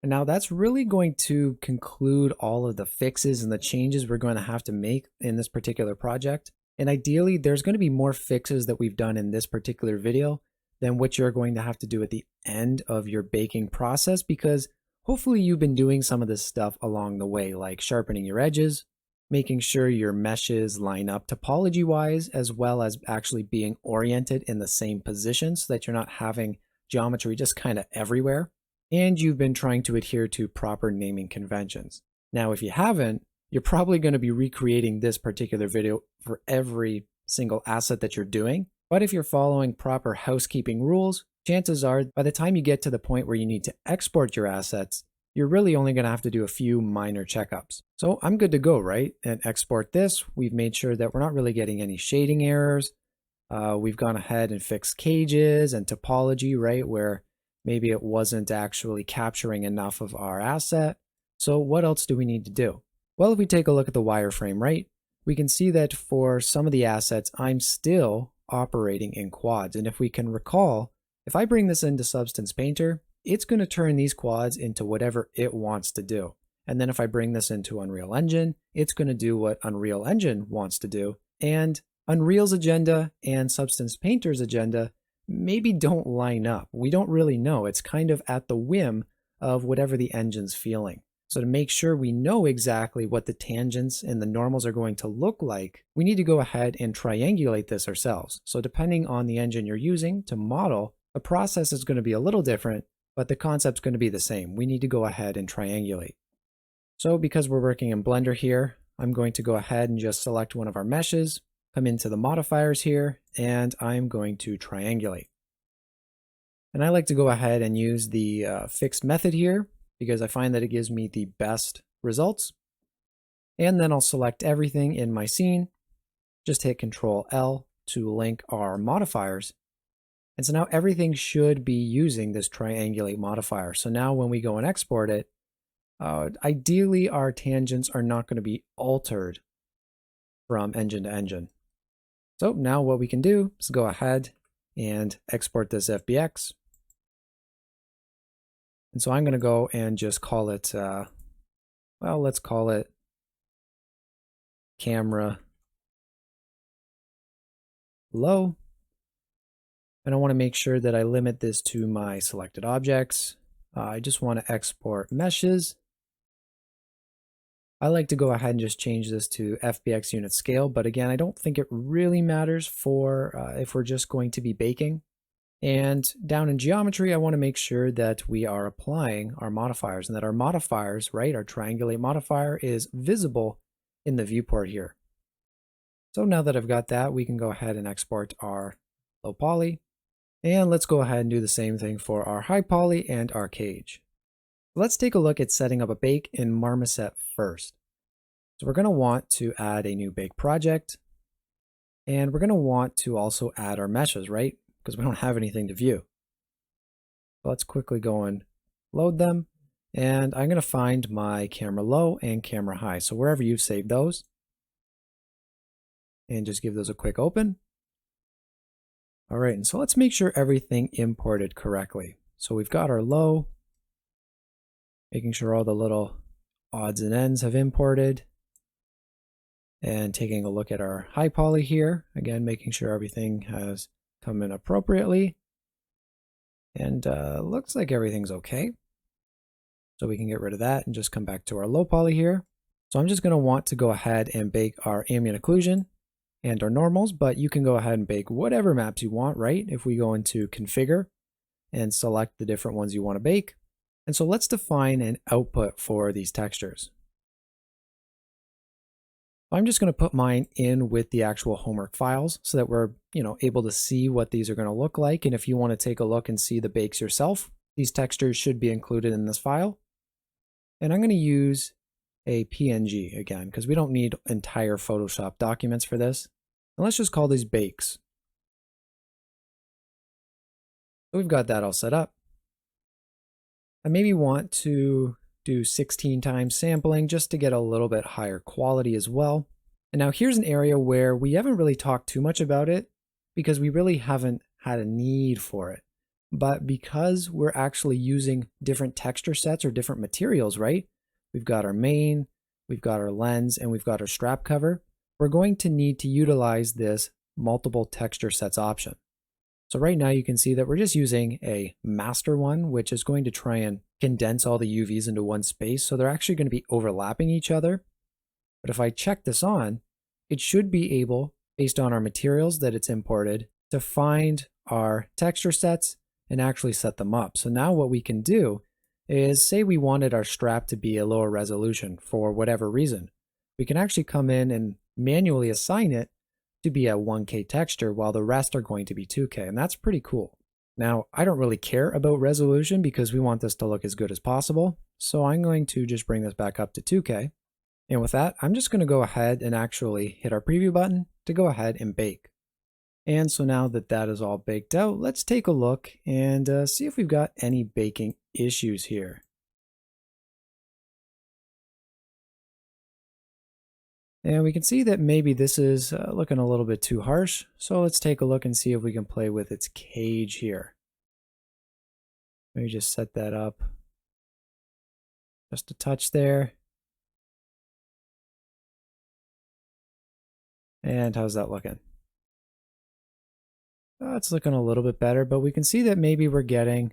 And now that's really going to conclude all of the fixes and the changes we're going to have to make in this particular project. And ideally, there's going to be more fixes that we've done in this particular video than what you're going to have to do at the end of your baking process, because hopefully you've been doing some of this stuff along the way, like sharpening your edges, making sure your meshes line up topology wise, as well as actually being oriented in the same position so that you're not having geometry just kind of everywhere. And you've been trying to adhere to proper naming conventions. Now, if you haven't, you're probably going to be recreating this particular video for every single asset that you're doing. But if you're following proper housekeeping rules, chances are by the time you get to the point where you need to export your assets, you're really only going to have to do a few minor checkups. So I'm good to go, right? And export this. We've made sure that we're not really getting any shading errors. We've gone ahead and fixed cages and topology, right? Where maybe it wasn't actually capturing enough of our asset. So what else do we need to do? Well, if we take a look at the wireframe, right, we can see that for some of the assets, I'm still operating in quads. And if we can recall, if I bring this into Substance Painter, it's going to turn these quads into whatever it wants to do. And then if I bring this into Unreal Engine, it's going to do what Unreal Engine wants to do. And Unreal's agenda and Substance Painter's agenda maybe don't line up. We don't really know. It's kind of at the whim of whatever the engine's feeling. So to make sure we know exactly what the tangents and the normals are going to look like, we need to go ahead and triangulate this ourselves. So depending on the engine you're using to model, the process is going to be a little different, but the concept's going to be the same. We need to go ahead and triangulate. So because we're working in Blender here, I'm going to go ahead and just select one of our meshes, come into the modifiers here, and I'm going to triangulate. And I like to go ahead and use the fixed method here because I find that it gives me the best results. And then I'll select everything in my scene, just hit Control L to link our modifiers. And so now everything should be using this triangulate modifier. So now when we go and export it, ideally our tangents are not going to be altered from engine to engine. So now what we can do is go ahead and export this FBX. And so I'm going to go and just call it, well, let's call it camera low. And I want to make sure that I limit this to my selected objects. I just want to export meshes. I like to go ahead and just change this to FBX unit scale, but again, I don't think it really matters for if we're just going to be baking. And down in geometry, I want to make sure that we are applying our modifiers and that our modifiers, right, our triangulate modifier is visible in the viewport here. So now that I've got that, we can go ahead and export our low poly. And let's go ahead and do the same thing for our high poly and our cage. Let's take a look at setting up a bake in Marmoset first. So we're going to want to add a new bake project. And we're going to want to also add our meshes, right? Because we don't have anything to view. So let's quickly go and load them. And I'm going to find my camera low and camera high. So wherever you've saved those. And just give those a quick open. All right, and so let's make sure everything imported correctly. So we've got our low, making sure all the little odds and ends have imported. And taking a look at our high poly here, again, making sure everything has come in appropriately. And looks like everything's okay. So we can get rid of that and just come back to our low poly here. So I'm just going to want to go ahead and bake our ambient occlusion and our normals, but you can go ahead and bake whatever maps you want, right? If we go into configure and select the different ones you want to bake. And so let's define an output for these textures. I'm just going to put mine in with the actual homework files so that we're, able to see what these are going to look like. And if you want to take a look and see the bakes yourself, these textures should be included in this file. And I'm going to use a PNG again, because we don't need entire Photoshop documents for this. And let's just call these bakes. So we've got that all set up. I maybe want to do 16 times sampling just to get a little bit higher quality as well. And now here's an area where we haven't really talked too much about it because we really haven't had a need for it. But because we're actually using different texture sets or different materials, right? We've got our main, we've got our lens, and we've got our strap cover. We're going to need to utilize this multiple texture sets option. So right now you can see that we're just using a master one, which is going to try and condense all the UVs into one space. So they're actually going to be overlapping each other. But if I check this on, it should be able, based on our materials that it's imported, to find our texture sets and actually set them up. So now what we can do is, say we wanted our strap to be a lower resolution for whatever reason. We can actually come in and manually assign it to be a 1K texture while the rest are going to be 2K, and that's pretty cool. Now, I don't really care about resolution because we want this to look as good as possible, so I'm going to just bring this back up to 2K. And with that, I'm just going to go ahead and actually hit our preview button to go ahead and bake. And so now that that is all baked out, let's take a look and see if we've got any baking issues here. And we can see that maybe this is looking a little bit too harsh. So let's take a look and see if we can play with its cage here. Maybe just set that up just a touch there. And how's that looking? It's looking a little bit better, but we can see that maybe we're getting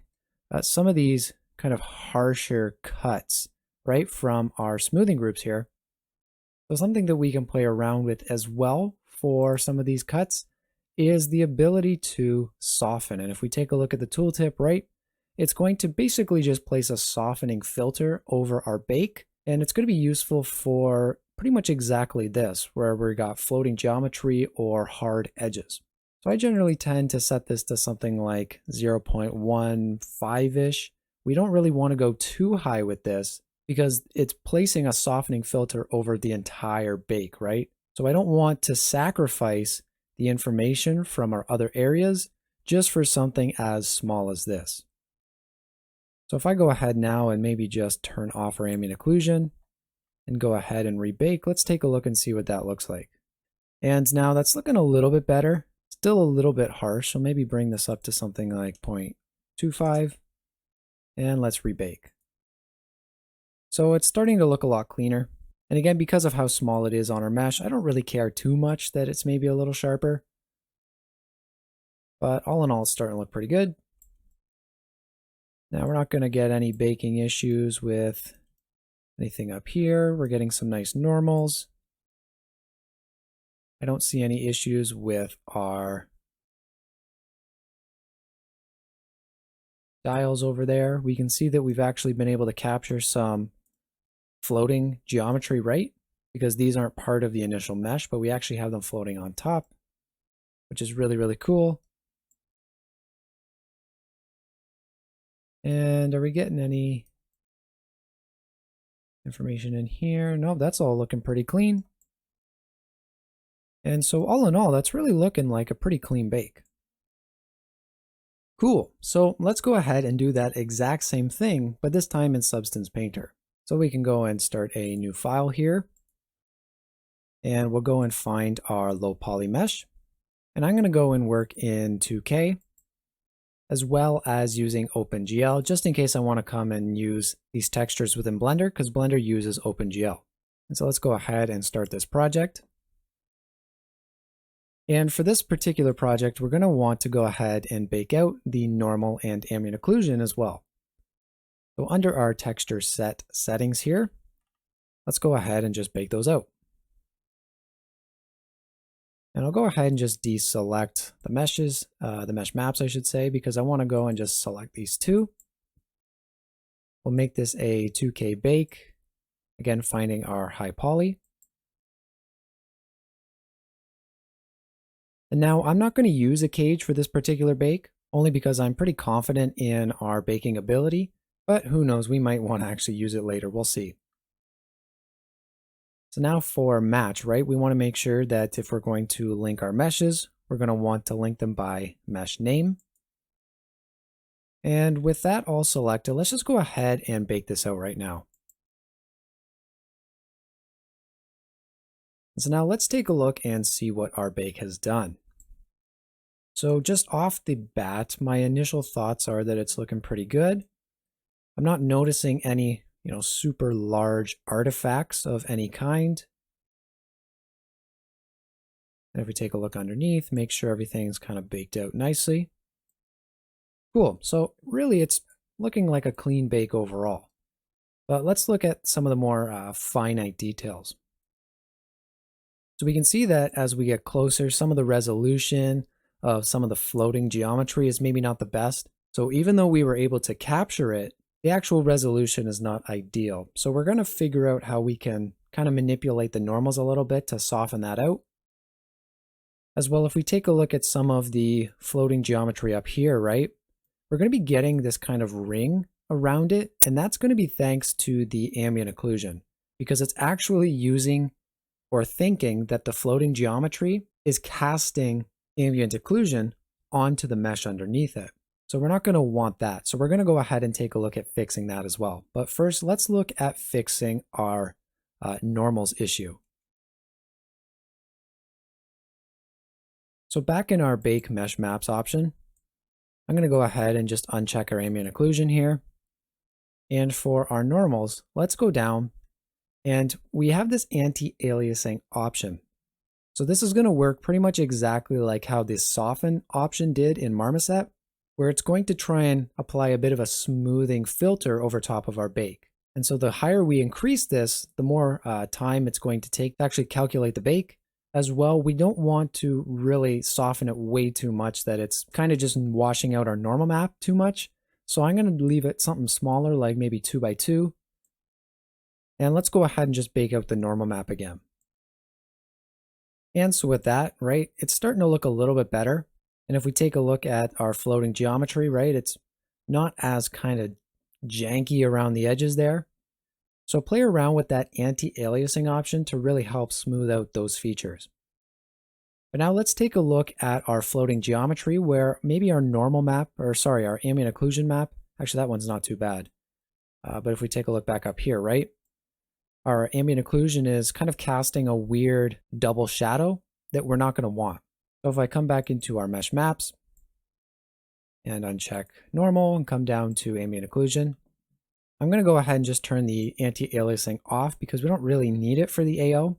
some of these kind of harsher cuts right from our smoothing groups here. So something that we can play around with as well for some of these cuts is the ability to soften. And if we take a look at the tooltip, right, it's going to basically just place a softening filter over our bake. And it's going to be useful for pretty much exactly this, where we got floating geometry or hard edges. So I generally tend to set this to something like 0.15-ish. We don't really want to go too high with this because it's placing a softening filter over the entire bake, right? So I don't want to sacrifice the information from our other areas just for something as small as this. So if I go ahead now and maybe just turn off our ambient occlusion and go ahead and rebake, let's take a look and see what that looks like. And now that's looking a little bit better. Still a little bit harsh, so maybe bring this up to something like 0.25, and let's rebake. So it's starting to look a lot cleaner. And again, because of how small it is on our mesh, I don't really care too much that it's maybe a little sharper. But all in all, it's starting to look pretty good. Now we're not going to get any baking issues with anything up here. We're getting some nice normals. I don't see any issues with our dials over there. We can see that we've actually been able to capture some floating geometry, right? Because these aren't part of the initial mesh, but we actually have them floating on top, which is really, really cool. And are we getting any information in here? No, that's all looking pretty clean. And so all in all, that's really looking like a pretty clean bake. Cool, so let's go ahead and do that exact same thing, but this time in Substance Painter. So we can go and start a new file here. And we'll go and find our low poly mesh. And I'm gonna go and work in 2K, as well as using OpenGL, just in case I wanna come and use these textures within Blender, because Blender uses OpenGL. And so let's go ahead and start this project. And for this particular project, we're going to want to go ahead and bake out the normal and ambient occlusion as well. So under our texture set settings here, let's go ahead and just bake those out. And I'll go ahead and just deselect the meshes, the mesh maps, I should say, because I want to go and just select these two. We'll make this a 2K bake, again, finding our high poly. And now I'm not going to use a cage for this particular bake, only because I'm pretty confident in our baking ability, but who knows, we might want to actually use it later, we'll see. So now for match, right, we want to make sure that if we're going to link our meshes, we're going to want to link them by mesh name. And with that all selected, let's just go ahead and bake this out right now. So now let's take a look and see what our bake has done. So just off the bat, my initial thoughts are that it's looking pretty good. I'm not noticing any, super large artifacts of any kind. And if we take a look underneath, make sure everything's kind of baked out nicely. Cool. So really it's looking like a clean bake overall. But let's look at some of the more finite details. So we can see that as we get closer, some of the resolution of some of the floating geometry is maybe not the best. So even though we were able to capture it, the actual resolution is not ideal. So we're going to figure out how we can kind of manipulate the normals a little bit to soften that out. As well, if we take a look at some of the floating geometry up here, right, we're going to be getting this kind of ring around it, and that's going to be thanks to the ambient occlusion, because it's actually using or thinking that the floating geometry is casting ambient occlusion onto the mesh underneath it. So we're not going to want that. So we're going to go ahead and take a look at fixing that as well. But first, let's look at fixing our normals issue. So back in our Bake Mesh Maps option, I'm going to go ahead and just uncheck our ambient occlusion here. And for our normals, let's go down, and we have this anti-aliasing option. So this is going to work pretty much exactly like how this soften option did in Marmoset, where it's going to try and apply a bit of a smoothing filter over top of our bake. And so the higher we increase this, the more time it's going to take to actually calculate the bake. As well, we don't want to really soften it way too much that it's kind of just washing out our normal map too much. So I'm going to leave it something smaller, like maybe 2 by 2. And let's go ahead and just bake out the normal map again. And so with that, right, it's starting to look a little bit better. And if we take a look at our floating geometry, right, it's not as kind of janky around the edges there. So play around with that anti-aliasing option to really help smooth out those features. But now let's take a look at our floating geometry where maybe our normal map, or sorry, our ambient occlusion map, actually that one's not too bad. But if we take a look back up here, right, our ambient occlusion is kind of casting a weird double shadow that we're not going to want. So if I come back into our mesh maps and uncheck normal and come down to ambient occlusion, I'm going to go ahead and just turn the anti-aliasing off because we don't really need it for the AO.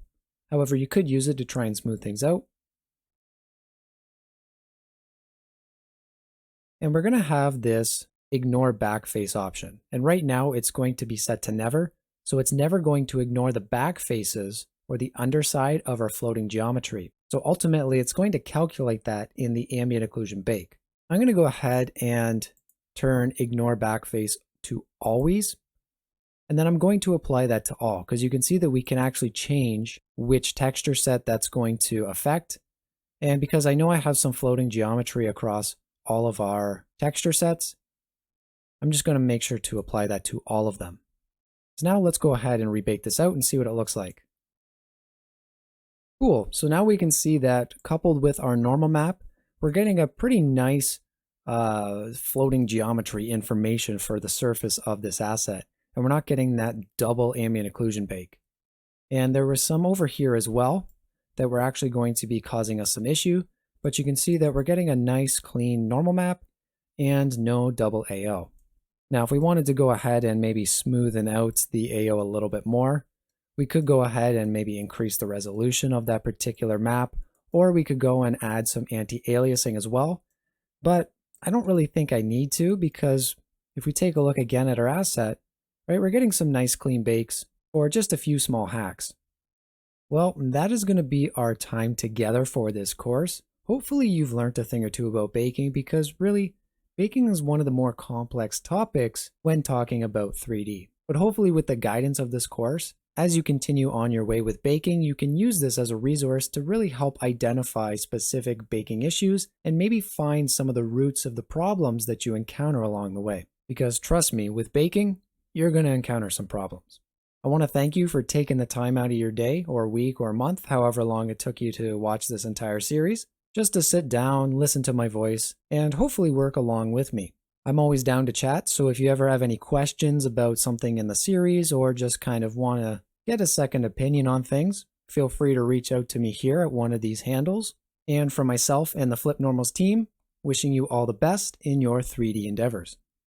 However, you could use it to try and smooth things out. And we're going to have this ignore backface option. And right now it's going to be set to never. So it's never going to ignore the back faces or the underside of our floating geometry. So ultimately it's going to calculate that in the ambient occlusion bake. I'm going to go ahead and turn ignore backface to always. And then I'm going to apply that to all because you can see that we can actually change which texture set that's going to affect. And because I know I have some floating geometry across all of our texture sets, I'm just going to make sure to apply that to all of them. So now let's go ahead and rebake this out and see what it looks like. Cool. So now we can see that coupled with our normal map, we're getting a pretty nice floating geometry information for the surface of this asset. And we're not getting that double ambient occlusion bake. And there was some over here as well that were actually going to be causing us some issue, but you can see that we're getting a nice clean normal map and no double AO. Now, if we wanted to go ahead and maybe smoothen out the AO a little bit more, we could go ahead and maybe increase the resolution of that particular map, or we could go and add some anti-aliasing as well. But I don't really think I need to because if we take a look again at our asset, right, we're getting some nice clean bakes or just a few small hacks. Well, that is going to be our time together for this course. Hopefully you've learned a thing or two about baking because really, baking is one of the more complex topics when talking about 3D. But hopefully with the guidance of this course, as you continue on your way with baking, you can use this as a resource to really help identify specific baking issues and maybe find some of the roots of the problems that you encounter along the way. Because trust me, with baking, you're going to encounter some problems. I want to thank you for taking the time out of your day or week or month, however long it took you to watch this entire series, just to sit down, listen to my voice, and hopefully work along with me. I'm always down to chat, so if you ever have any questions about something in the series or just kind of want to get a second opinion on things, feel free to reach out to me here at one of these handles. And from myself and the Flip Normals team, wishing you all the best in your 3D endeavors.